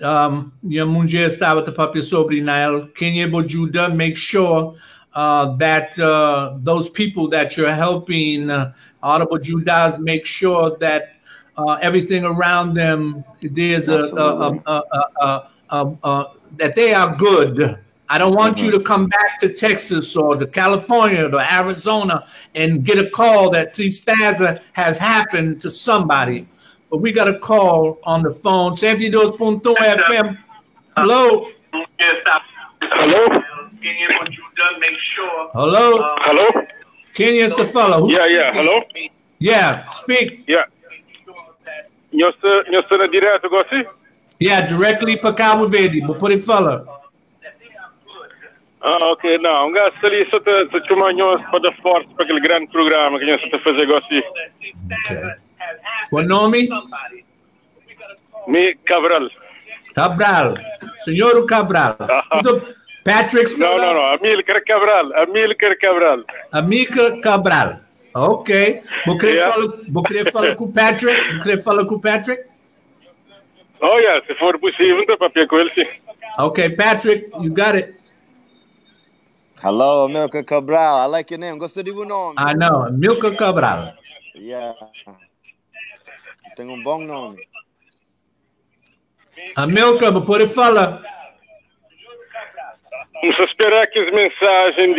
Munjia estava a papel sobre Nael. Quem é Bojuda, make sure that those people that you're helping, Audible Judas, make sure that everything around them, there's that they are good. I don't want you to come back to Texas or to California or Arizona and get a call that Tristeza has happened to somebody. But we got a call on the phone. 72.1 FM. Hello. Hello. Make sure. Hello. Hello. Kenya's the fellow. Yeah. Hello. Yeah. Speak. Yeah. Your son direto, Gossi? Yeah, directly para Cabo Verde. But put it fella. Ah, ok, não, um gajo ali só te chamou para dar força para aquele grande programa que a gente está fazendo assim. Ok. Qual nome? Me Cabral. Cabral. Senhor Cabral. Patrick. Não, Amílcar Cabral. Amílcar Cabral. Ok. Vou querer falar com o Patrick? Oh, yeah, se for possível, então para com ele, sim. Ok, Patrick, you got it. Hello, Amílcar Cabral. I like your name. Gostou do nome? I know, Amílcar Cabral. Yeah. Tem bom nome. Amílcar, vou poder falar. Vamos esperar que as mensagens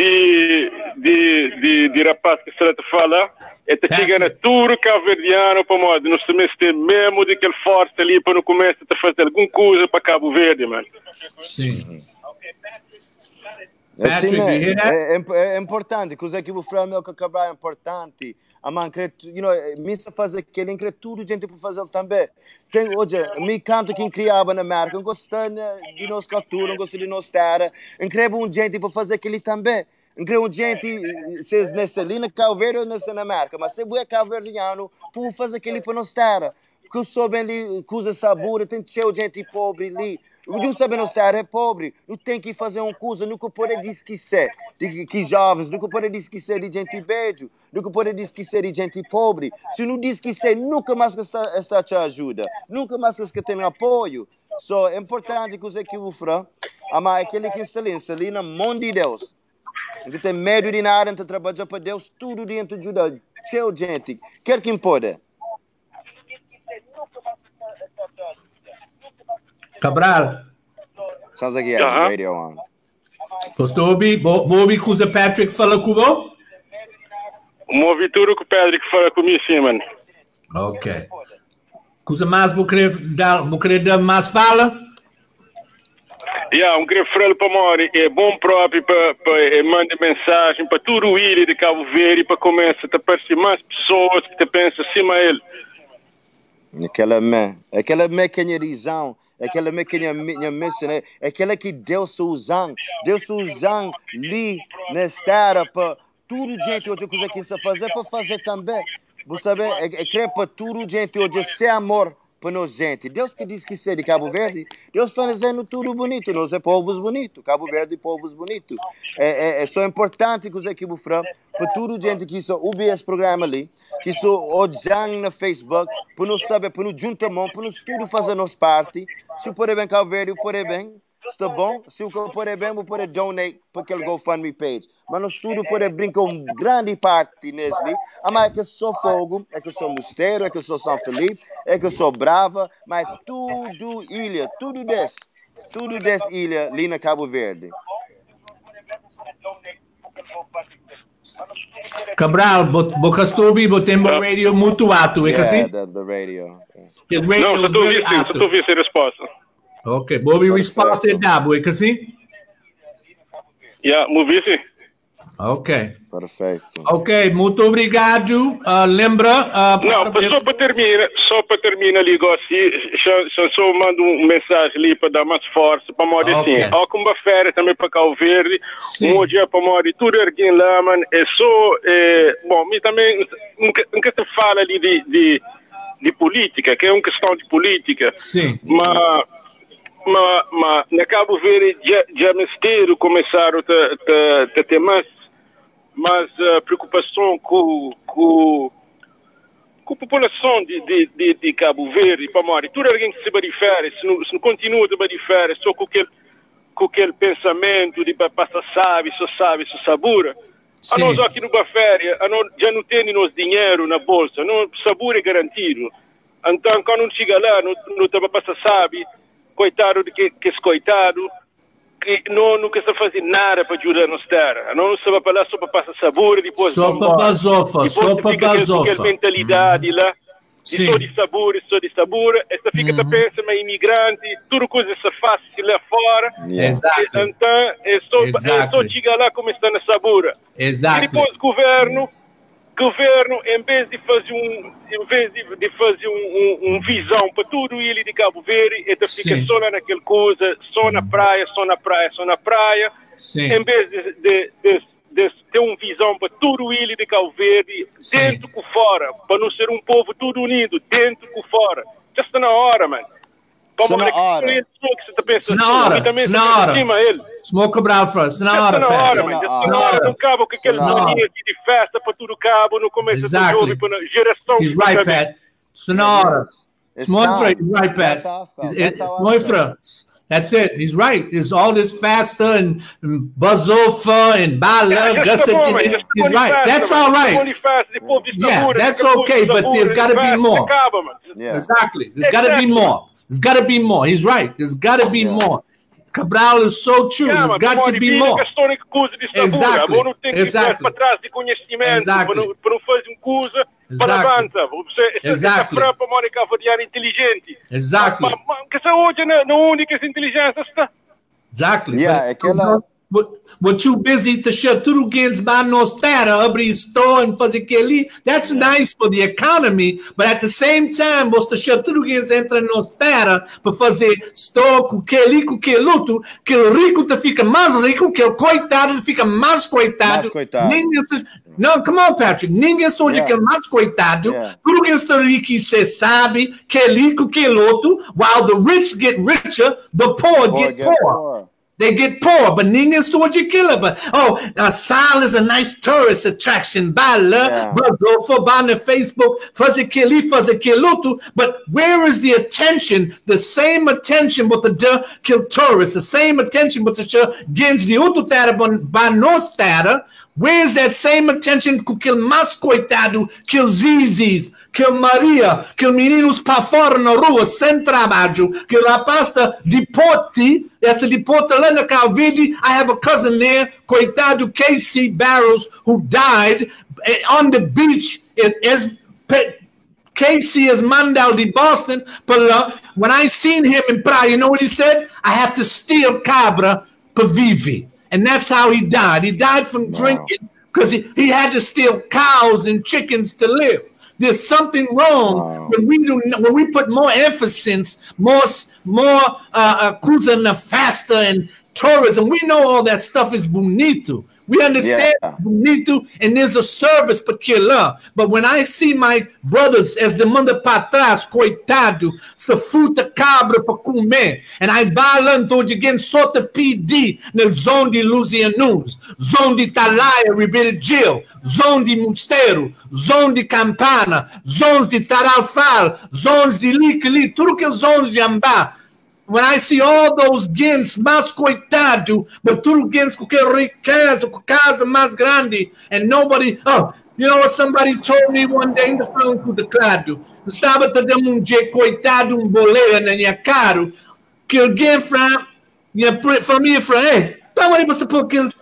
de rapaz que você fala é que chega tudo cabo-verdiano para modo nós também temos mesmo de que ele força ali para não começar a fazer alguma coisa para Cabo Verde, mano. Sim. Patrick, é importante, coisa que o Flamengo Cabral é importante. A man, me fazer aquele, tudo gente para fazer também. Tem hoje, me canto quem criava na América, gosto de nossa cultura, gosto de nossa terra, incrível gente para fazer aquele também. Incrível gente, se nessa ali na Cabo Verde ou nessa na América, mas se é Cabo Verdeano, para fazer aquele para nossa terra. Que eu sou bem ali, coisa sabura, tem cheio de gente pobre ali. Eu sabe nossa terra é pobre, não tem que fazer uma coisa, nunca pode esquecer de jovens, nunca pode esquecer de gente velha, nunca pode esquecer de gente pobre. Se não esquecer, nunca mais está te ajuda, nunca mais que tem apoio. So, é importante que você que o Fran, mas aquele que está ali na mão de Deus, que tem medo de nada, de trabalhar para Deus, tudo dentro de ajuda, cheio de gente, quer quem pode. Cabral. Sounds like he has the radio on. Gostou ouvir que o Patrick fala com você? Ouvi tudo que o Patrick fala comigo, sim, mano. Ok. Coisa mais vou querer dar mais fala? Queria falar para Mori, é bom próprio para mandar mensagem para todo o ilha de Cabo Verde para começar a aparecer mais pessoas que pensam acima dele. Aquela que é visão. Aquela que é minha missão, aquela que Deus usa ali nesta terra para tudo gente hoje coisa que se fazer para fazer também. Você sabe, é para tudo gente hoje ser amor para nós gente. Deus que diz que ser de Cabo Verde, Deus está fazendo tudo bonito, nós é povos bonitos, Cabo Verde povos bonitos. É só importante que você que o Fran para tudo gente que só ouve esse programa ali, que só olham no Facebook, para nós saber, para nós juntar mão, para nós tudo fazer nossa parte. Se eu puder bem Cabo Verde, eu puder bem, está bom. Se eu puder bem, eu puder donate para aquele GoFundMe page. Mas nós tudo puder brincar uma grande parte nesse. Mas é que eu sou Fogo, é que eu sou Mosteiro, é que eu sou São Felipe, é que eu sou Brava, mas tudo ilha, tudo desse ilha ali na Cabo Verde. Cabral, Bocastobi, botem o radio muito alto, é assim? The radio. Não, só estou ouvindo essa resposta. Ok, boa resposta é dado, é assim? Movi sim. Ok. Perfeito. Ok, muito obrigado. Lembra... só para terminar ali, só mando uma mensagem ali para dar mais força, para modo assim. Há uma férias também para Cabo Verde, um dia para modo tudo erguem lá, mano, é só... bom, me também, nunca se fala ali de política, que é uma questão de política. Sim. Mas na Cabo Verde já mistério começaram a ter mais preocupação com a população de Cabo Verde, para morrer. Tudo alguém que se barifere, se não continua a barifere, só com aquele pensamento de passar sabe, só sabura. A nós aqui no Baféria, já não tem nosso dinheiro na bolsa, não sabura é garantido. Então, quando chega lá, não está passar sabe, coitado de que esse coitado, que não quer fazer nada para ajudar a nossa terra. Não se vai para lá só para passar sabor e depois só para basofa, só para basofa. Aquela mentalidade lá, e só de sabor, essa fica a pensa, mas imigrante, tudo coisa se faz lá fora. Então, é só chegar lá como está na sabor. Exato. E depois o governo governo, em vez de fazer visão para tudo ele de Cabo Verde, ele fica só naquela coisa, só na praia, só na praia, só na praia. Sim. Em vez de ter uma visão para tudo ele de Cabo Verde, dentro com fora, para não ser um povo tudo unido, dentro com fora. Já está na hora, mano. Está na hora. Está na hora. Está na hora. Smoke Cabral first. Está na hora, Está na hora, mano. Está na hora. Não cabo com aqueles maninhas de festa para tudo cabo, no começo da jovem, para a geração. He's right, Pat. Está na hora. Smoke, he's right, Pat. Smoke, that's it. He's right. There's all this fasta and Bazofa and Bala, Gusta. He's right. That's all right. Yeah, that's okay, but there's got to be more. Exactly. There's got to be more. There's got to be more. He's right. There's got to be more. Cabral is so true. There's got to be more. Exactly. Exactly. Exactly. Exactly. Yeah, we're too busy to share tudo against by no stata, abrir store and fazer aquele. That's nice for the economy, but at the same time, você share tudo against entra no stata para fazer store com aquele luto, que o rico te fica mais rico, que o coitado fica mais coitado. No, come on, Patrick. Ninguém soja que é mais coitado. Tudo que está rico você sabe que é rico que é outro. While the rich get richer, the poor get poor. They get poor, but ninguém soja killer. But Sal is a nice tourist attraction. Bala, for on the Facebook, fazer aquele outro. But where is the attention? The same attention with the kill tourists. The same attention with the against the outro terra by no terra. Where's that same attention que aquele mais coitado, que os Zizis, que Maria, que meninos para fora na rua, sem trabalho, que a pasta deporte, esta deporta lá na Cabo Verde. I have a cousin there, coitado Casey Barrows, who died on the beach. Casey is Mandel de Boston, but when I seen him in Praia, you know what he said? I have to steal cabra per vive. And that's how he died. He died from drinking because he had to steal cows and chickens to live. There's something wrong when we put more emphasis, more coisa na festa and tourism. We know all that stuff is bonito. We understand bonito, and there's a service peculiar. But when I see my brothers as the manda para trás, coitado, se fruta cabra para comer, and I balanço again sort of PD na zone de Lusianuns, zone de Talaia, Ribeira Gil, zone de Mosteiro, zone de Campana, zones de Taralfal, zones de Licali, tudo que zones de Ambá. When I see all those gens mais coitado, but tudo gens com que riqueza, com casa mais grande, and nobody, you know what somebody told me one day in the phone com o teclado? Estava te dando dia coitado, boleia na minha caro, que alguém fra, minha família fra, para onde você pôr aquele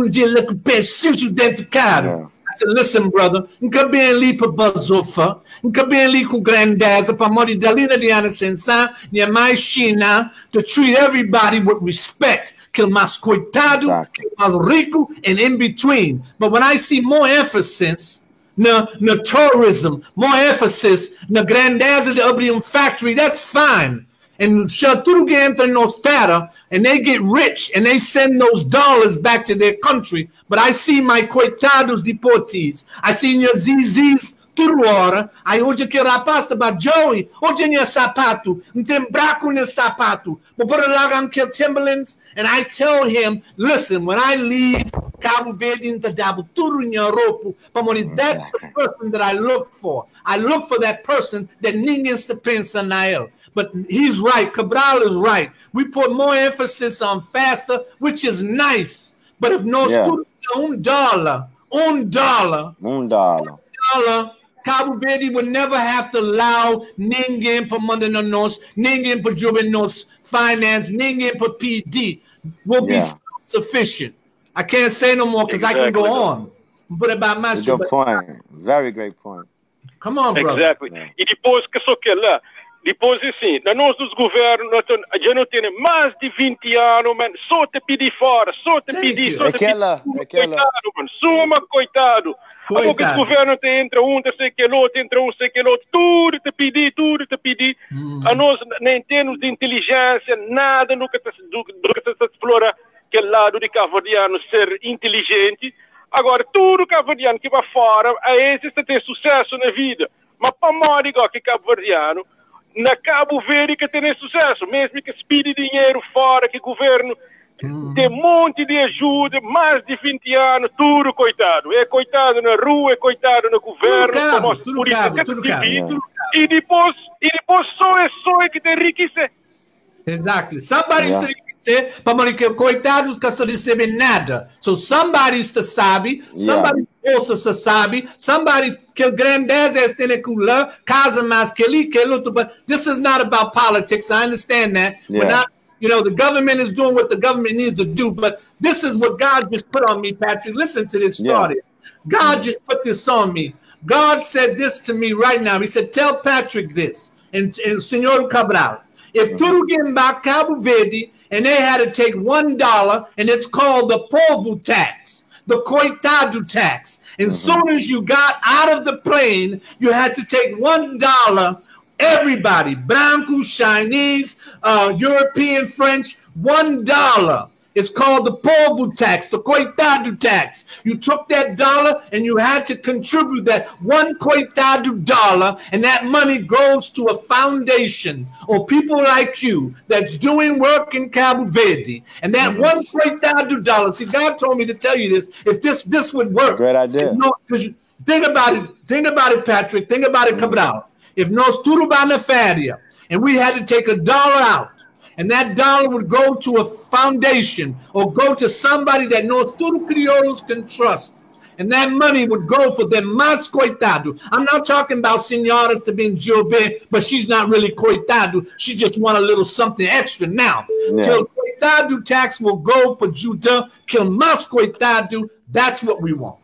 dia lá com o pé sujo dentro do carro? I said, listen, brother, nunca bem ali para Bazofa, nunca bem ali com grandeza, para morrer dali na Diana Sensá, e a mais China, to treat everybody with respect. Que o mais coitado, que o mais rico, and in between. But when I see more emphasis na tourism, more emphasis na grandeza de abrir factory, that's fine. And tudo que entra nos terra, and they get rich, and they send those dollars back to their country. But I see my coitados deportees. I see your ZZs tudo hora. Aí hoje que rapaz tá Joey, hoje é sapato, não tem buraco nesse sapato. Vou pôr lá aquele Timberlands, and I tell him, listen, when I leave Cabo Verde into Dabo, tudo em Europa, that's the person that I look for. I look for that person that ninguém está pensando nele. But he's right. Cabral is right. We put more emphasis on faster, which is nice. But if no student, $1, Cabo Verde would never have to allow ninguém para mandar na nós, ninguém para jogar nos finance, ninguém para PD. Will be sufficient. I can't say no more because I can go on. But about my good point. Very great point. Come on, brother. Exactly. E depois que só que lá depois assim, na nós dos governos, já não tem mais de 20 anos, mano, só te pedir fora, só te pedir, só te aquela. Coitado, mano, suma, coitado. A boca dos governos entra um, sei que outro, entra um, sei que outro, tudo te pedir. A nós, nem termos de inteligência, nada nunca se explora aquele lado de cabo-verdiano ser inteligente. Agora, tudo cabo-verdiano que vai fora, a esse tem sucesso na vida. Mas para morrer igual que cabo-verdiano, na Cabo Verde que tem sucesso, mesmo que se pede dinheiro fora, que o governo tem um monte de ajuda, mais de 20 anos, tudo coitado. É coitado na rua, é coitado no governo, tudo cabo. E depois só é que tem enriquecer. Exato. Somebody para que coitados que estão recebendo nada. So somebody sabe, somebody also sabe, somebody que grandeza tem aquela casa mais que ele, but this is not about politics. I understand that. We're not, the government is doing what the government needs to do, but this is what God just put on me, Patrick. Listen to this story. God just put this on me. God said this to me right now. He said, tell Patrick this, and Senor Cabral, if tudo getting back Cabo Verde, and they had to take $1, and it's called the polvo tax, the coitado tax. And soon as you got out of the plane, you had to take $1. Everybody, Branco, Chinese, European, French, $1. It's called the polvo tax, the coitado tax. You took that dollar and you had to contribute that one coitado dollar, and that money goes to a foundation or people like you that's doing work in Cabo Verde. And that one coitado dollar, see, God told me to tell you this, if this would work. Great idea. Think about it, Patrick, think about it, Cabral. If nos tudo vai na férias, and we had to take $1 out, and that dollar would go to a foundation or go to somebody that knows tudo crioulos can trust. And that money would go for them mais coitado. I'm not talking about senoras to being Jobe, but she's not really coitado. She just want a little something extra now. Kill coitado tax will go for Judah. Kill mais coitado. That's what we want.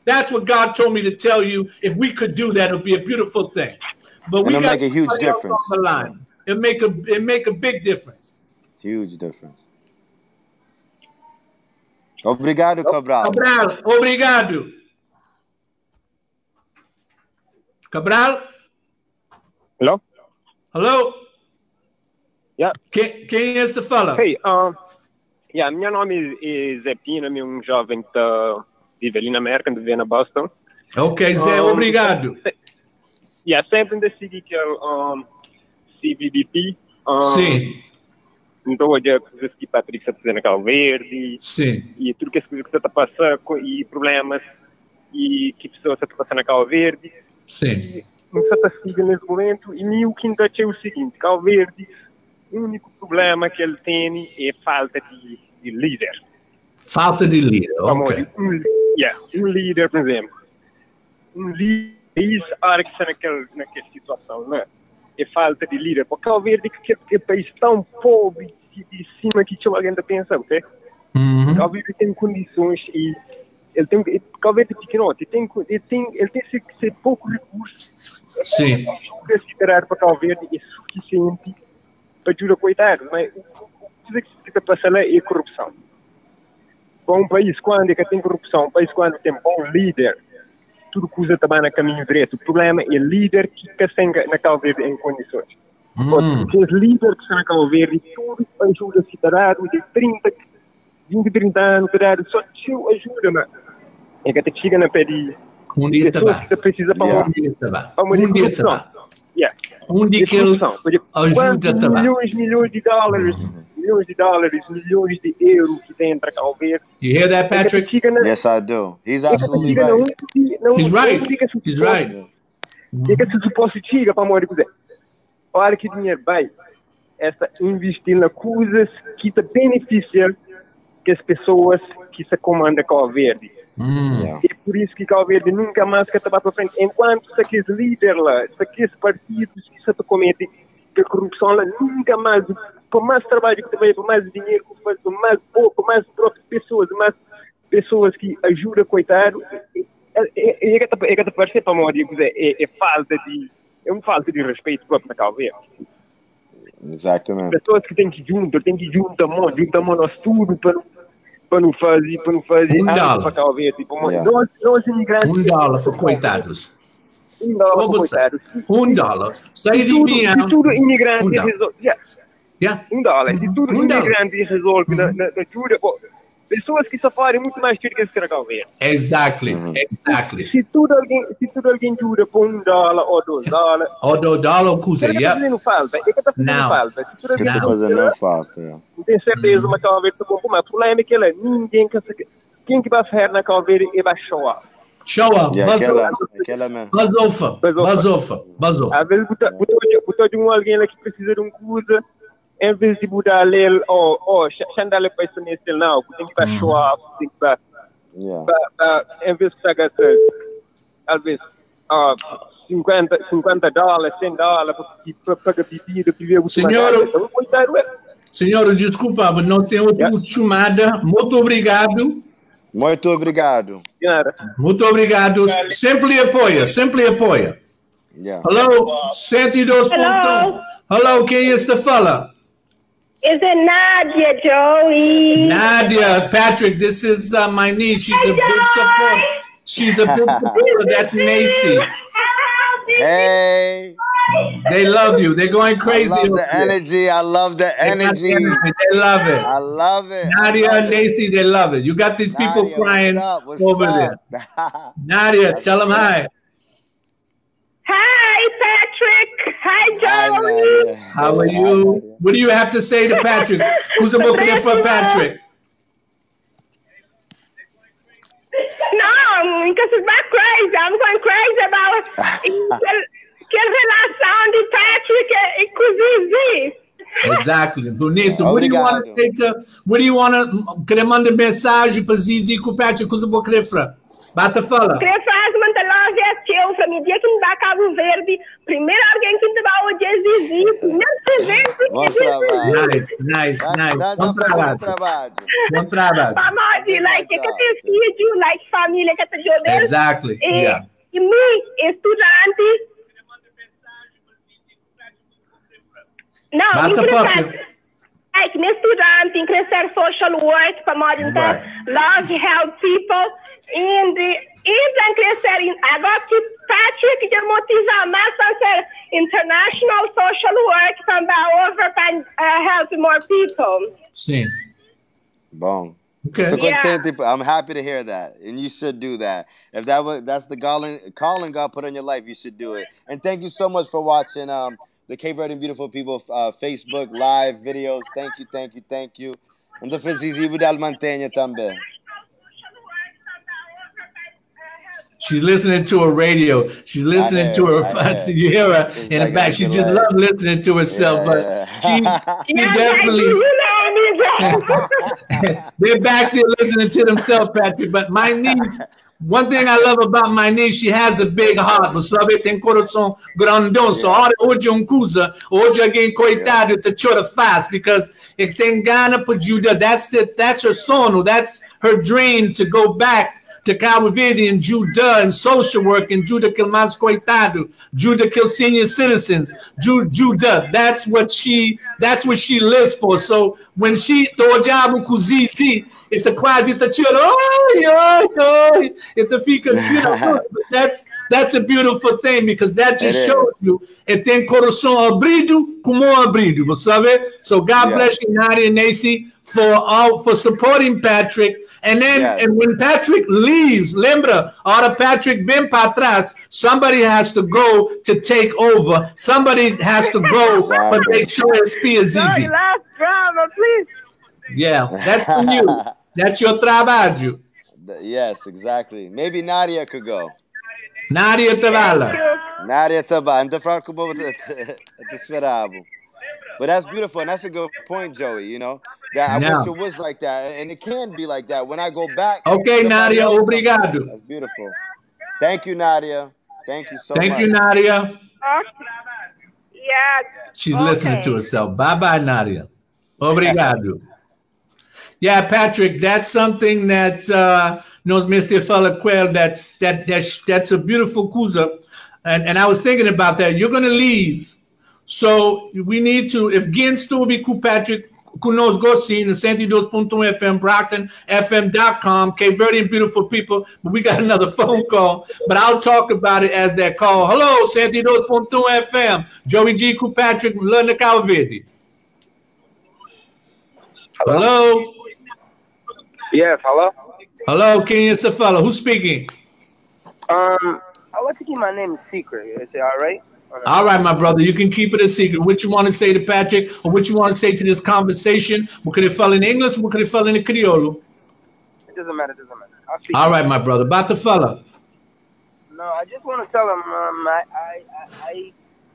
That's what God told me to tell you. If we could do that, it would be a beautiful thing. But we got to make a huge difference. On the line. It make a big difference. Huge difference. Obrigado, Cabral. Cabral, obrigado. Cabral? Hello? Hello? Yeah. Quem é esse fala? Hey, meu nome é Zé Pina, um jovem que vive ali na América, vive na Boston. Ok, Zé, obrigado. Sempre decidi que é CVBP. Sim. Então, hoje é coisas que Patrick está fazendo na Cabo Verde. Sim. E tudo que as coisas que você está passando, e problemas, e que pessoas está passando na Cabo Verde. Sim. E você está seguindo nesse momento. E o que é o seguinte: Cabo Verde, o único problema que ele tem é falta de líder. Falta de líder, ok. Um líder, por exemplo. Um líder, isso há que está naquela situação, não é? É falta de líder. Porque Cabo Verde é um país tão pobre de cima que alguém está pensando, ok? Cabo Verde tem condições e ele tem Cabo Verde é pequeno, ele tem que ser pouco recursos. Sim. O que é esperar para Cabo Verde é suficiente para ajudar coitados, mas o que está passando é corrupção. Para um país quando tem corrupção, um país quando tem bom líder, tudo coisa está na caminho direito. O problema é líder que está na Cabo Verde em condições. Porque os líderes que estão na Cabo Verde, tudo ajuda a cidadão de 20, 30 anos, só te ajuda, mano. É que te chega na pé de pessoas que você precisa para morrer. Um dia está. Um dia que ele ajuda também. Milhões de dólares, milhões de euros que tem para Cabo Verde. You hear that, Patrick? Yes, I do. He's absolutely right. He's right. He's right. O que se suposto chega para morrer? Olha que dinheiro vai. Esta investir na coisas que te beneficiam que as pessoas que se comandam Cabo Verde. E por isso que Cabo Verde nunca mais quer trabalhar para frente. Enquanto se aqueles líderes lá, se aqueles partidos que se cometem a corrupção lá, nunca mais, por mais trabalho que também, por mais dinheiro que faz, por mais próprias pessoas, mais pessoas que ajudam, coitado, é que te parece para morrer, é falta uma falta de respeito para Cabo Verde. Exatamente. Pessoas que têm que juntar nós tudo para não fazer algo para Cabo Verde. Nós imigrantes. $1 para coitados. $1 para coitados. $1. Sai de minha. Se tudo imigrante resolve. $1. Se tudo $1. imigrante resolve na ajuda. Pessoas que sofrem muito mais que esse Cabo Verde. Exactly. Se tudo alguém ajuda por $1 ou $2. Ou $2, coisa. Não falta. Não falta. Não falta. Não tenho certeza, mas Cabo Verde está bom. Mas o problema é que ninguém quem que vai fazer na Cabo Verde e vai chorar. Showa, bazofa. Às vezes, botar de alguém lá que precisa de coisa, em vez de botar ele, chandale para isso nesse não, tem que estar chorar, tem que estar, em vez de estar às vezes, $50, $100 para pagar bebida, Senhor, desculpa, mas nós temos outra chamada. Muito obrigado. Muito obrigado. Muito obrigado. Sempre apoia. Hello, 102.1. Hello, quem está falando? Is it Nadia, Joey? Nadia, Patrick, this is my niece. She's a big support. She's a big supporter. That's Macy. Hey. They love you. They're going crazy. I love the energy. They love it. I love it. Nadia and Nacy, they love it. You got these people Nadia, crying over there. Nadia, tell them hi. Hi, Patrick. Hi, Joey. How are you? What do you have to say to Patrick? Who's the book for Patrick? No, because it's not crazy. I'm going crazy about que relação de Patrick e com Zizi. Exactly. Bonito. What do you want to say to? What do you want to? Querer mandar mensagem para Zizi e com Patrick? Who's the book for? Bata fala. Queria fazer uma loja teu para me dia que me dá Cabo Verde. Primeiro alguém que me dá o dia Zizi. Primeiro presente. Bom trabalho. Nice. Bom trabalho. Família, like que tem filho, like família que te ajuda. Exactly. E me estudante. Não, like me estudante, crescer social work para monitor, love, help people, e crescer agora que Patrick de motivar mais a ser international social work para over help more people. Sim. Bom. Okay. So I'm happy to hear that, and you should do that. If that's the calling God put on your life, you should do it. And thank you so much for watching the Cape Verde Beautiful People Facebook live videos. Thank you. And the Zizi Budal Mantenha também. She's listening to her radio. She's listening to her. You hear her in the back. She just loves listening to herself, but she definitely. They're back there listening to themselves, Patrick. But my niece, one thing I love about my niece, she has a big heart. Você sabe, tem coração grandão. So hoje coisa, hoje alguém coitado te chora fast because if tem gana para Judah, that's her sono. That's her dream to go back to Cabo Verde and Judah and social work and Judah kill mais coitado, Judah kill senior citizens, Judah. That's what she lives for. So when she told com Zizi, it's quase te chora, oi, it fica beautiful. That's a beautiful thing because that just shows you it tem coração abrido como abrido, você sabe? So God bless you, Nadia and Nacy, for supporting Patrick. And then, and when Patrick leaves, lembra, hora Patrick vem para trás, somebody has to go to take over. Somebody has to go but make sure it's easy. No, last drama, please. Yeah, that's for you. That's your trabalho. Yes, exactly. Maybe Nadia could go. Nadia Tavala. Nadia Tavala. But that's beautiful, and that's a good point, Joey, you know. That I wish it was like that, and it can be like that. When I go back. Okay, Nadia, obrigado. That's beautiful. Thank you, Nadia. Thank you so much. Thank you, Nadia. Yeah. She's listening to herself. Bye-bye, Nadia. Obrigado. Yeah, Patrick, that's something that knows Mr. Falaquel. That's a beautiful coisa. and I was thinking about that. You're going to leave. So we need to, if Gin still be cool, Patrick, Kunos Gosin, 102.1 FM, Brockton, FM.com, Cape Verde and beautiful people. But we got another phone call, but I'll talk about it as that call. Hello, 102.1 FM, Joey G. Patrick, Lana Cape Verde. Hello? Yes, hello? Hello, King, it's a fellow. Who's speaking? I like to keep my name secret. Is it all right? All right, my brother. You can keep it a secret. What you want to say to Patrick or what you want to say to this conversation? What could it fall in English? What could it fall in Criollo? It doesn't matter. It doesn't matter. All right, my brother. About the fella. No, I just want to tell him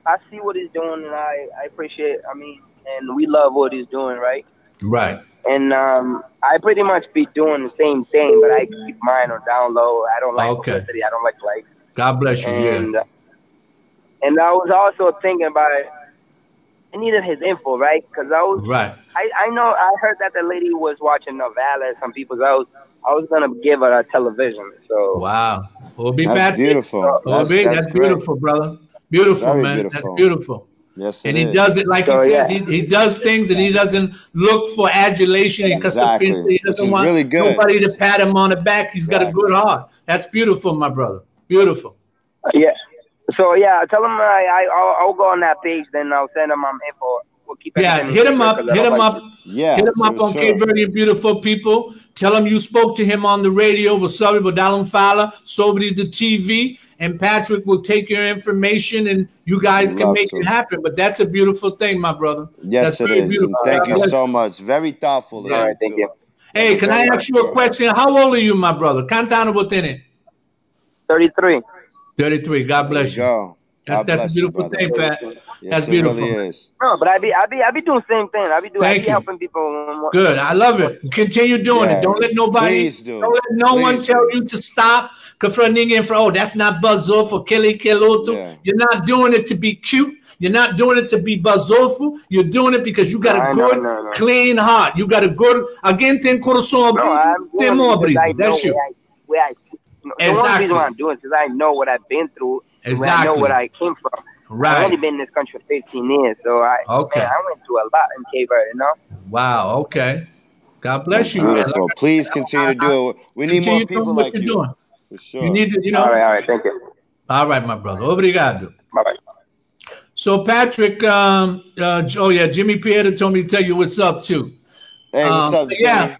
I see what he's doing, and I appreciate, and we love what he's doing, right? Right. And I pretty much be doing the same thing, but I keep mine on down low. I don't like publicity. I don't like likes. God bless you. And I was also thinking about it. I needed his info, right? Because I know I heard that the lady was watching Novella. Some people's house. I was gonna give her a television. So wow, we'll be that's beautiful. That's beautiful, brother. Beautiful, very man. Beautiful. That's beautiful. Yes, and he does it like he says. He does things and he doesn't look for adulation. He doesn't want nobody to pat him on the back. He's got a good heart. That's beautiful, my brother. Beautiful. Yeah. So yeah, tell him I'll go on that page. Then I'll send him my info. We'll keep hit him up. Hit him up. Yeah, hit him up on Cape Verde and beautiful people. Tell him you spoke to him on the radio. We're sorry, but Dalum Fala, Sobri the TV, and Patrick will take your information, and you guys can make it happen. But that's a beautiful thing, my brother. Yes, it is. Thank you so much. Very thoughtful. All right, thank you. Hey, can I ask you a question? How old are you, my brother? Cantano Botene. 33. 33. God bless you. That's a beautiful thing, Pat. That's beautiful. Really is. No, but I be doing the same thing. I be helping people. Good. I love it. Continue doing it. Don't let nobody. Don't let no one tell you to stop. That's not buzzofu for Kelly Keloto. You're not doing it to be cute. You're not doing it to be buzzofu. You're doing it because you got a good, clean heart. You got a good. Again, ten corazon. That's you. The only reason why I'm doing it is I know what I've been through. Exactly. I know where I came from. Right. I've only been in this country for 15 years, so I went through a lot in Cape Verde, you know? Wow, okay. God bless you. Beautiful. Please continue to do it. We need more people like you. Doing. For sure. You need to, All right, thank you. All right, my brother. Obrigado. Bye-bye. So, Patrick, Jimmy Pieta told me to tell you what's up, too. Hey, what's up, Jimmy?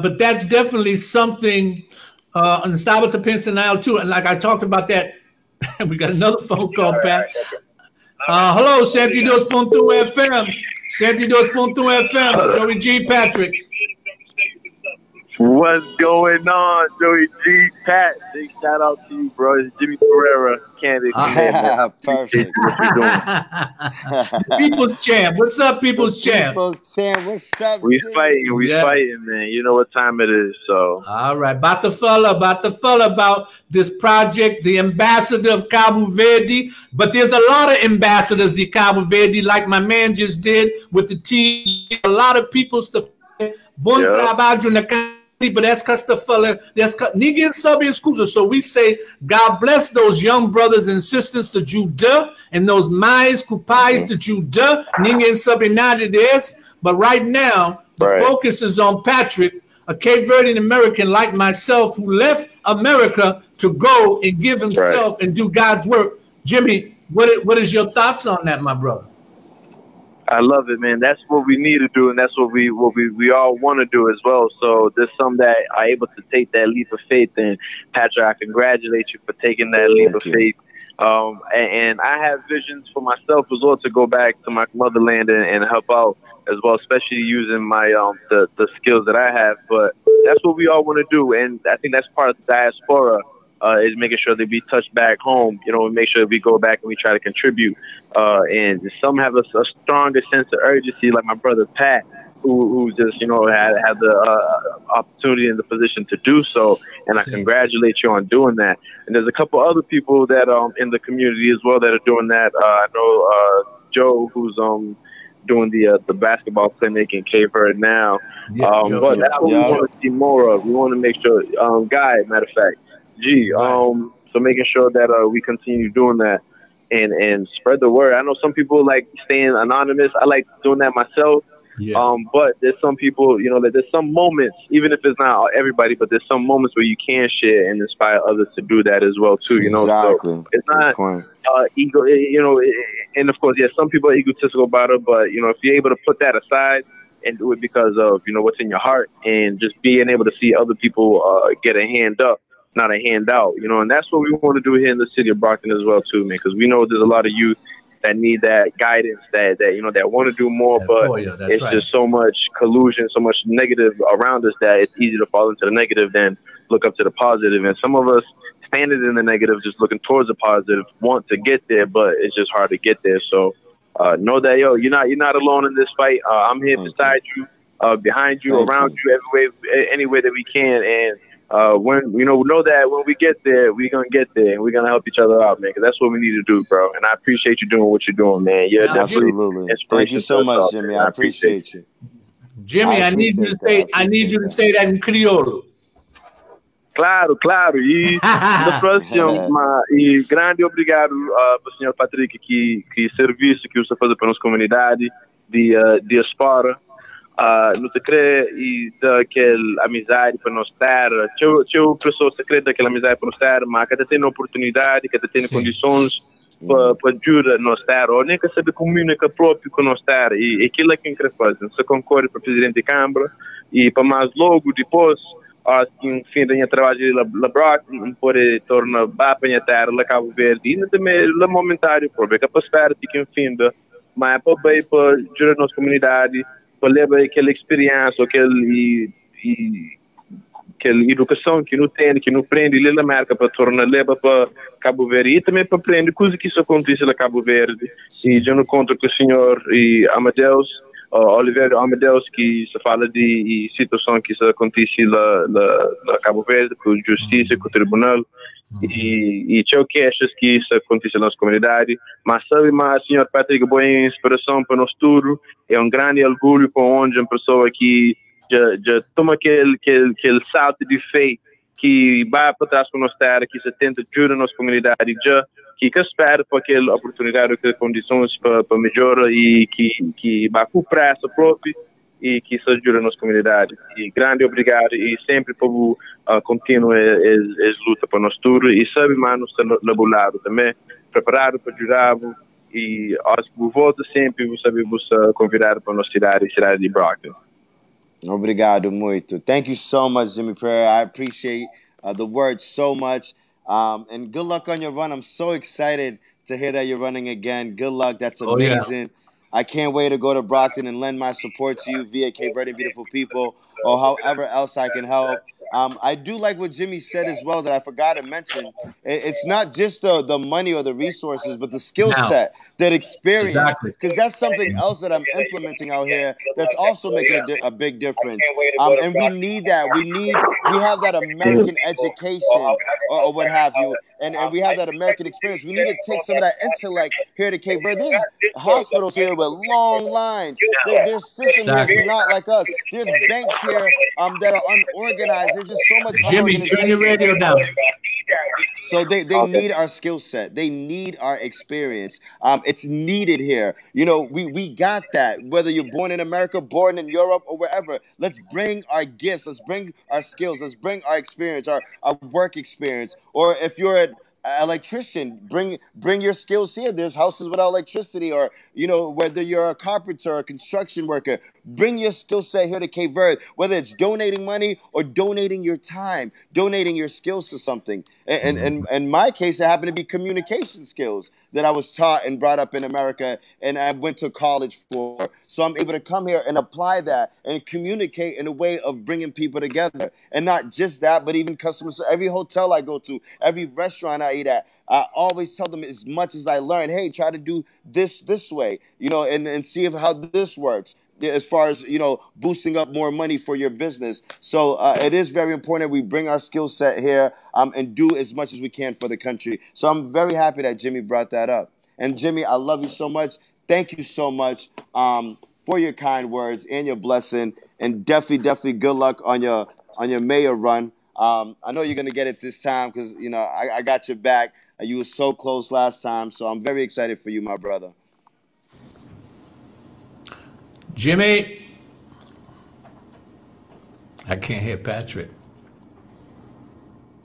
But that's definitely something. And Stava to Pensional too. And like I talked about that, we got another phone call, Pat. Hello, 102.1 FM. 102.1 FM. Joey G. Patrick. What's going on, Joey G. Pat? Big shout out to you, bro. It's Jimmy Pereira, candidate. Perfect. What you doing? People's champ. What's up, People's champ? People's champ. What's up? We fighting. We fighting, man. You know what time it is. So. All right. About the fella about this project, the ambassador of Cabo Verde. But there's a lot of ambassadors de Cabo Verde, like my man just did with the TV. A lot of people stuff. Bon trabalho na casa. But that's because the fella, ninguém sabe excusa. So we say, God bless those young brothers and sisters to Judah and those mais cupais to Judah. Ninguém sabe nada desse. But right now, the focus is on Patrick, a Cape Verdean American like myself who left America to go and give himself and do God's work. Jimmy, what is your thoughts on that, my brother? I love it, man. That's what we need to do, and that's what we all want to do as well. So there's some that are able to take that leap of faith. And Patrick, I congratulate you for taking that leap of faith. And I have visions for myself as well to go back to my motherland and help out as well, especially using my the skills that I have. But that's what we all want to do, and I think that's part of the diaspora. Is making sure that we touch back home, make sure that we go back and we try to contribute. And some have a stronger sense of urgency, like my brother Pat, who just, had the opportunity and the position to do so. And I congratulate you on doing that. And there's a couple other people that in the community as well that are doing that. I know Joe, who's doing the basketball clinic in Cape Verde now. But that's what we want to see more of. We want to make sure, Guy, matter of fact, so So making sure that we continue doing that and spread the word. I know some people like staying anonymous. I like doing that myself. Yeah. But there's some people, you know, that there's some moments, even if it's not everybody, but there's some moments where you can share and inspire others to do that as well too. You know, Exactly. so it's not ego. You know, and of course, yeah, some people are egotistical about it, but you know, if you're able to put that aside and do it because of, you know, what's in your heart and just being able to see other people get a hand up, not a handout, you know, and that's what we want to do here in the city of Brockton as well too, man, because we know there's a lot of youth that need that guidance, that you know, that want to do more, but it's just so much collusion, so much negative around us that it's easy to fall into the negative than look up to the positive. And some of us standing in the negative, just looking towards the positive, want to get there, but it's just hard to get there. So know that, yo, you're not alone in this fight. I'm here beside you, behind you, around you, any way that we can. And when you know that when we get there, we're gonna get there, and we're gonna help each other out, man. Because that's what we need to do, bro. And I appreciate you doing what you're doing, man. You're definitely inspiration. Thank you so much, Jimmy. I appreciate you. Jimmy, I need you to say. I need you to say that in Creole. Claro. E no próximo, e grande obrigado para o senhor Patrick que serviço que você faz para a nossa comunidade de diaspora. Não te crê e daquela amizade para nós ter. Eu pessoa se crê daquela amizade para nós ter, mas cada tem oportunidade, cada tem condições para ajudar nós ter, ou nem que saber comunicar próprio com nós ter. E aquilo é que quer fazer. Se concorre para o presidente da Câmara e para mais logo depois, assim, fim da minha trabalho na Brockton, pode tornar para a terra lá Cabo Verde, e também lá momentário, porque é para esperar que fim da, mas para bem para ajudar a nossa comunidade, para levar aquela experiência, aquela educação que não tem, que não aprende lá na América, para tornar leva para Cabo Verde e também para aprender coisas que isso acontece lá Cabo Verde. E já no encontro com o senhor e Amadeus, Oliveira Amadeus, que se fala de situação que isso acontece lá Cabo Verde, com a justiça, com o tribunal. E eu que achas que isso acontece na nossa comunidade, mas sabe, mas senhor Patrick, boa inspiração para nós tudo, é um grande orgulho para onde uma pessoa que já toma aquele salto de fé, que vai para trás com nós terra, que se tenta ajudar a nossa comunidade, já que espera para aquela oportunidade, aquelas condições para melhorar e que vai com pressa própria e que isso ajuda a nossa comunidade. E grande obrigado e sempre para continuar essa luta para nós tudo e sabe, mas nós estamos laborando também, preparado para ajudar-vos e acho que volta sempre, você sabe, você convidar para a nossa cidade de Brockton. Obrigado muito. Thank you so much, Jimmy Prayer. I appreciate the words so much. And good luck on your run. I'm so excited to hear that you're running again. Good luck. That's amazing. Yeah. I can't wait to go to Brockton and lend my support to you via Cape Verde Beautiful People or however else I can help. I do like what Jimmy said as well that I forgot to mention. It's not just the money or the resources, but the skill set, that experience. Because that's something else that I'm implementing out here that's also making a big difference. And we need that. We have that American education or what have you. And we have that American experience. We need to take some of that intellect here to Cape Verde. There's hospitals here with long lines. There's systems here that's not like us. There's banks here that are unorganized. There's just so much. Jimmy, turn your radio down. So they need our skill set. They need our experience. It's needed here. You know, we got that. Whether you're born in America, born in Europe, or wherever, let's bring our gifts. Let's bring our skills. Let's bring our experience, our work experience. Or if you're an electrician, bring your skills here. There's houses without electricity, or whether you're a carpenter or a construction worker, bring your skill set here to Cape Verde, whether it's donating money or donating your time, donating your skills to something. And in my case, it happened to be communication skills that I was taught and brought up in America and I went to college for. So I'm able to come here and apply that and communicate in a way of bringing people together. And not just that, but even customers. Every hotel I go to, every restaurant I eat at, I always tell them as much as I learn, hey, try to do this way, and see how this works. As far as, boosting up more money for your business. So it is very important that we bring our skill set here and do as much as we can for the country. So I'm very happy that Jimmy brought that up. And Jimmy, I love you so much. Thank you so much for your kind words and your blessing. And definitely good luck on your mayor run. I know you're gonna get it this time because you know I got your back. You were so close last time, so I'm very excited for you, my brother. Jimmy, I can't hear Patrick.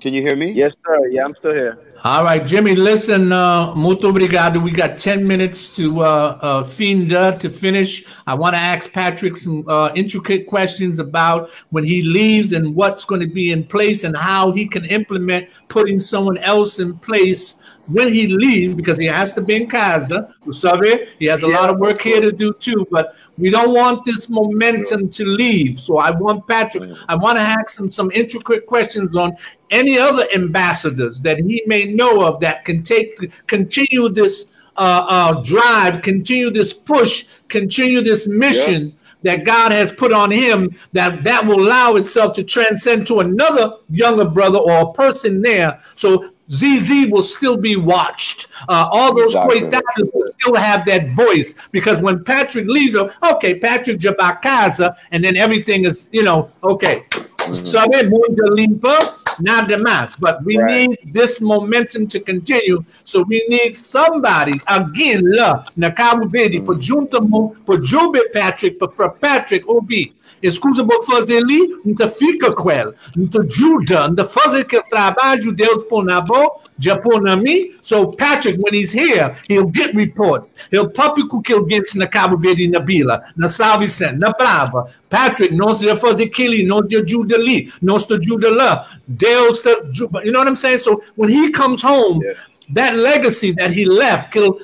Can you hear me? Yes, sir. Yeah, I'm still here. All right, Jimmy, listen, muito obrigado. We got 10 minutes to finish. I want to ask Patrick some intricate questions about when he leaves and what's going to be in place and how he can implement putting someone else in place when he leaves, because he has to be in casa. He has a lot of work here to do too, but we don't want this momentum to leave. So I want Patrick, I want to ask him some intricate questions on any other ambassadors that he may know of that can continue this drive, continue this push, continue this mission that God has put on him, that will allow itself to transcend to another younger brother or a person there. So ZZ will still be watched. All those coitados will still have that voice, because when Patrick leaves, okay, Patrick Jabakaza, and then everything is, you know, okay. Sabe, muita limpa, nada más. But we need this momentum to continue. So we need somebody, again, lá na Cabo Verde, para junto para Jube Patrick, para Patrick ouvir. Escusa por fazer ali, não fica com ele, não ajuda, não fazer aquele trabalho Deus põe na boa, já põe na mim. So Patrick, when he's here, he'll get reports. He'll public o que ele gets na Cabo Verde, na Bila, na São Vicente, na Brava. Patrick, nós já fazer aquilo, nós já ajuda ali, nós te ajuda lá. Deus te ajuda. You know what I'm saying? So when he comes home, that legacy that he left, how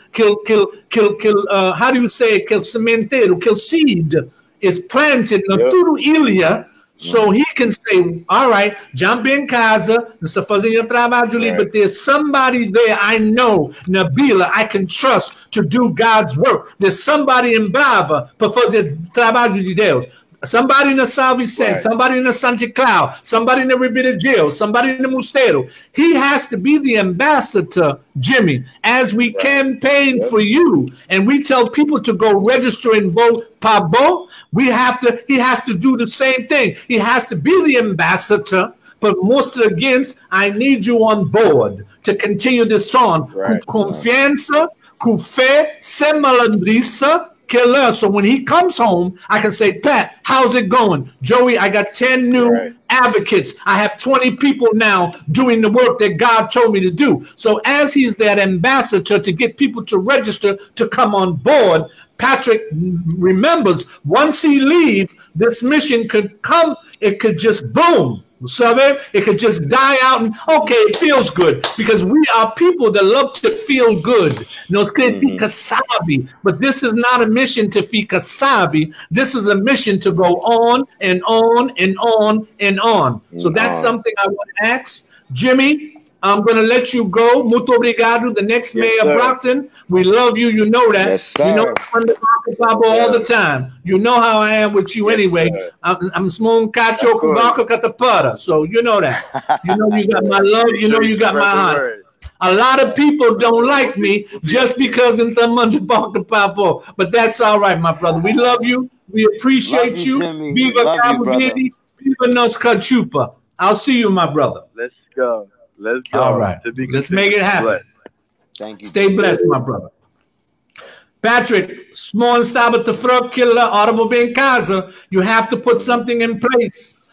do you say, kill cementeiro, kill seed, is planted na tudo ilha, so he can say, all right, jump in casa, está fazendo trabalho ali, but there's somebody there I know, Nabila, I can trust to do God's work. There's somebody in Brava para fazer trabalho de Deus. Somebody in the São Vicente, somebody in the Santa Clara, somebody in the Ribeira Jail, somebody in the Mosteiro. He has to be the ambassador, Jimmy, as we campaign for you and we tell people to go register and vote Pabo. He has to do the same thing. He has to be the ambassador, but most against, I need you on board to continue this on. Com confiança, com fé, sem malandriça. So when he comes home, I can say, Pat, how's it going? Joey, I got 10 new advocates. I have 20 people now doing the work that God told me to do. So as he's that ambassador to get people to register to come on board, Patrick remembers once he leaves, this mission could come, it could just boom. It could just die out and, okay, it feels good, because we are people that love to feel good. But this is not a mission to fica sabe. This is a mission to go on and on and on and on. So that's something I want to ask. Jimmy, I'm going to let you go. Muito obrigado. The next mayor of Brockton. We love you. You know that. Yes, sir. You know Pablo all the time. You know how I am with you anyway. I'm small cacho kubaka katapara. So you know that. You know you got my love. You know you got my heart. A lot of people don't like me just because in the Monday Pablo. But that's all right, my brother. We love you. We appreciate you. Viva Cabo Verde. Viva Nos Cachupa. I'll see you, my brother. Let's go. Let's go. All right. Let's make it happen. Thank you. Stay blessed, my brother. Patrick, small stop the front killer, audible in casa. You have to put something in place.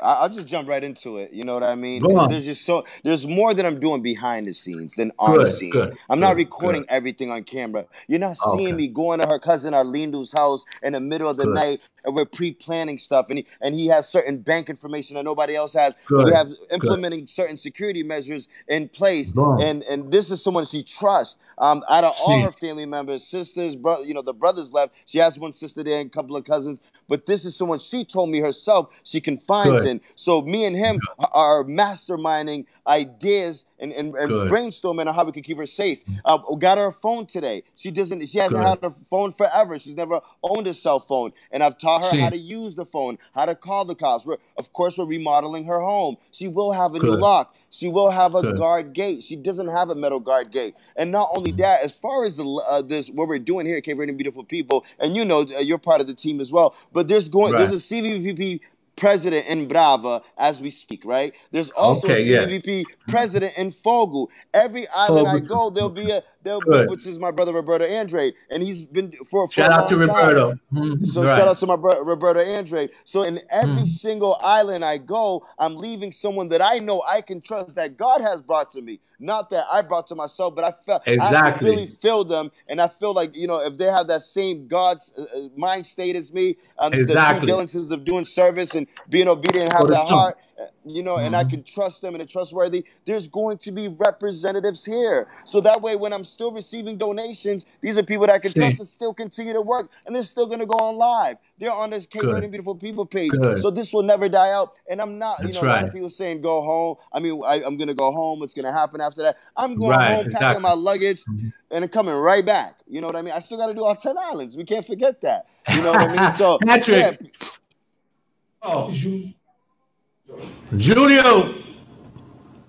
I'll just jump right into it. You know what I mean? There's more that I'm doing behind the scenes than on the scenes. I'm not recording everything on camera. You're not seeing me going to her cousin Arlindo's house in the middle of the night, and we're pre-planning stuff, and he has certain bank information that nobody else has. We have implementing certain security measures in place, and this is someone she trusts. Out of all her family members, sisters, the brothers left. She has one sister there and a couple of cousins. But this is someone she told me herself she confides in. So me and him are masterminding ideas and brainstorming on how we can keep her safe. Got her a phone today. She hasn't had a phone forever. She's never owned a cell phone. And I've taught her how to use the phone, how to call the cops. Of course, we're remodeling her home. She will have a new lock. She will have a guard gate. She doesn't have a metal guard gate. And not only that, as far as what we're doing here at Cape Verde Beautiful People, and you know you're part of the team as well, but there's a CVBP president in Brava as we speak, right? There's also a CVBP president in Fogo. Every island I go, there'll be which is my brother Roberto Andre, and he's been for shout a long out to Roberto. time. So shout out to my brother Roberto Andre. So in every single island I go, I'm leaving someone that I know I can trust, that God has brought to me, not that I brought to myself, but I felt I really feel them, and I feel like, you know, if they have that same God's mind state as me, the due diligence of doing service and being obedient and have that heart, you know, and I can trust them and they're trustworthy, there's going to be representatives here. So that way, when I'm still receiving donations, these are people that I can trust to still continue to work, and they're still going to go on live. They're on this Cape Verde Beautiful People page. So this will never die out. And I'm not, you know, a lot of people saying go home. I mean, I'm going to go home. What's going to happen after that? I'm going home, packing my luggage, and I'm coming right back. You know what I mean? I still got to do all 10 islands. We can't forget that. You know what I mean? So, Patrick. Julio.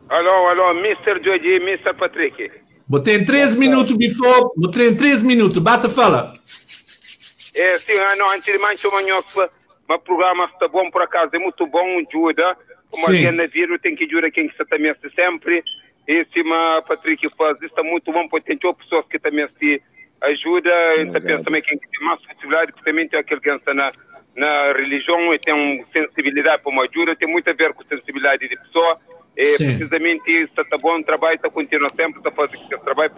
Alô, Mr. Joji, Mr. Patrick. Botei em 3 minutos before, botei em 3 minutos, bata fala. Sim, não, antes de mais, o programa está bom, por acaso, é muito bom, ajuda. Como alguém na vida tem que ajudar quem está também sempre. E sim, Patrick faz isso, está muito bom, porque tem outras pessoas que também se ajuda. Então, penso também que tem mais possibilidade, porque também tem aquele que está na religião e tem sensibilidade para uma ajuda, tem muito a ver com sensibilidade de pessoa. E precisamente isso está bom, trabalho, está continuando sempre, está fazendo esse trabalho,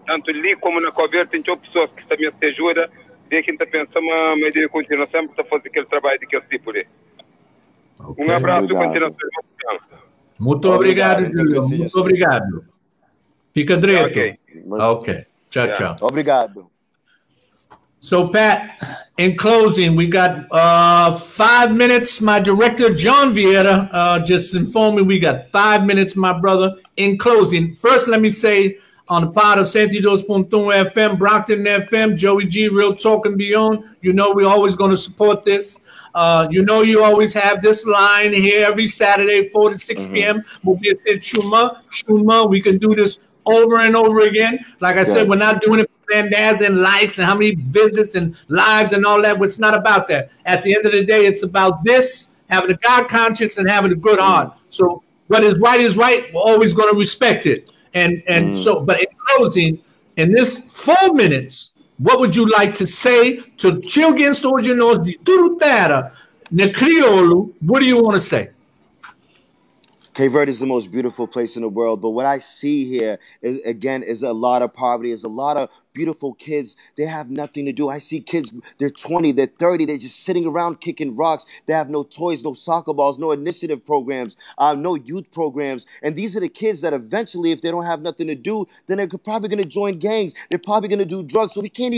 tanto ali como na Cover, tem outras pessoas que também se ajudam. E quem está pensando, mas ele continua sempre, está fazendo aquele trabalho de que eu sei por aí. Um abraço e continuação. Muito obrigado, Julio. Muito obrigado. Fica direito. Ok. Tchau, tchau. Obrigado. So, Pat, in closing, we got 5 minutes. My director, John Vieira, just informed me we got 5 minutes, my brother. In closing, first, let me say, on the part of 102.1 FM, Brockton FM, Joey G, Real Talk and Beyond, you know we're always going to support this. You know you always have this line here every Saturday, 4 to 6 p.m. We'll be at Chuma. We can do this over and over again. Like I said, we're not doing it for fandas and likes and how many visits and lives and all that. It's not about that. At the end of the day, it's about this, having a God conscience and having a good heart. So what is right, we're always going to respect it. And so, but in closing, in this 4 minutes, what would you like to say to children originals de tudo terra, ne crioulo? What do you want to say? Cape Verde is the most beautiful place in the world, but what I see here is a lot of poverty. There's a lot of beautiful kids. They have nothing to do. I see kids, they're 20, they're 30, they're just sitting around kicking rocks. They have no toys, no soccer balls, no initiative programs, no youth programs. And these are the kids that eventually, if they don't have nothing to do, then they're probably going to join gangs. They're probably going to do drugs. So we can't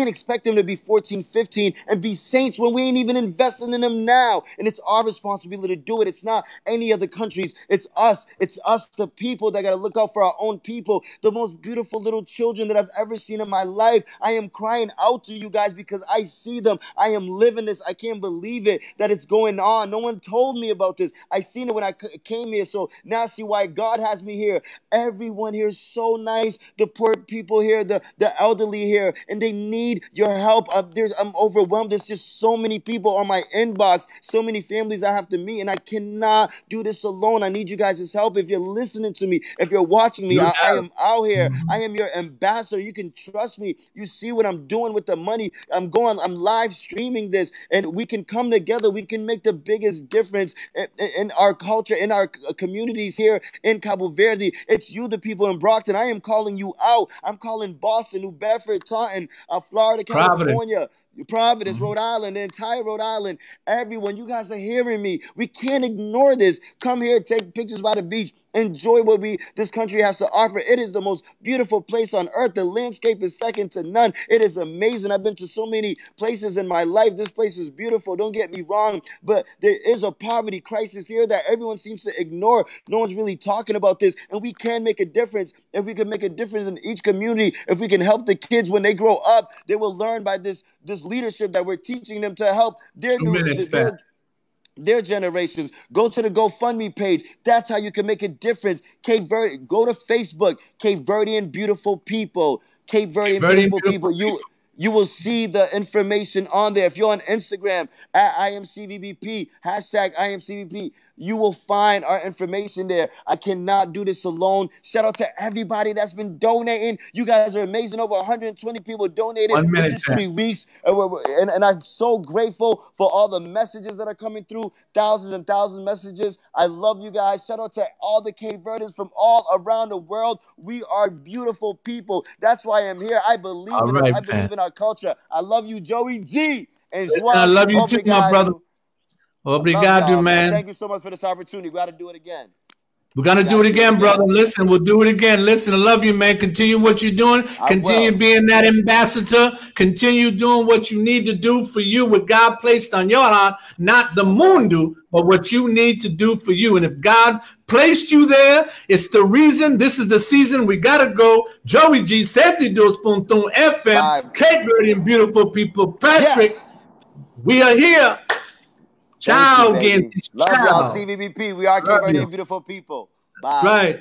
expect them to be 14, 15 and be saints when we ain't even investing in them now. And it's our responsibility to do it. It's not any other countries. It's us. It's us, the people, that got to look out for our own people. The most beautiful little children that I've ever seen in my life. I am crying out to you guys because I see them. I am living this. I can't believe it that it's going on. No one told me about this. I seen it when I came here. So now I see why God has me here. Everyone here is so nice. The poor people here, the elderly here, and they need your help. I'm overwhelmed. There's just so many people on my inbox, so many families I have to meet, and I cannot do this alone. I need you guys' help. If you're listening to me, if you're watching me, I am out here. I am your ambassador. You can trust me. You see what I'm doing with the money. I'm live streaming this, and we can come together. We can make the biggest difference in our culture, in our communities here in Cabo Verde. It's you, the people in Brockton. I am calling you out. I'm calling Boston, New Bedford, Taunton, Florida, California, Providence, Rhode Island, the entire Rhode Island, everyone, you guys are hearing me. We can't ignore this. Come here, take pictures by the beach, enjoy what this country has to offer. It is the most beautiful place on earth. The landscape is second to none. It is amazing. I've been to so many places in my life. This place is beautiful. Don't get me wrong, but there is a poverty crisis here that everyone seems to ignore. No one's really talking about this, and we can make a difference. If we can make a difference in each community, if we can help the kids when they grow up, they will learn by this leadership that we're teaching them to help their generations. Go to the GoFundMe page. That's how you can make a difference. Cape Verde, go to Facebook, Cape Verdean Beautiful People. Cape Verdean Beautiful People. You will see the information on there. If you're on Instagram at IamCVBP, hashtag IamCVBP, you will find our information there. I cannot do this alone. Shout out to everybody that's been donating. You guys are amazing. Over 120 people donated in just 3 weeks. And I'm so grateful for all the messages that are coming through. Thousands and thousands of messages. I love you guys. Shout out to all the Cape Verdeans from all around the world. We are beautiful people. That's why I'm here. I believe in us. I believe in our culture. I love you, Joey G. And I love you too, my brother. Obrigado, man. Thank you so much for this opportunity. We got to do it again. We're going to do it again, brother. Listen, we'll do it again. Listen, I love you, man. Continue what you're doing. Continue being that ambassador. Continue doing what you need to do for you, what God placed on your heart, not the mundo, but what you need to do for you. And if God placed you there, it's the reason. This is the season. We got to go. Joey G, 72.1 FM, Cape Verdean beautiful people. Patrick, we are here. Ciao, again. Love y'all, CVBP. We are Cape Verdean beautiful people. Bye. Right.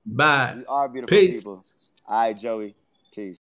Bye. We are beautiful people. All right, Joey. Peace.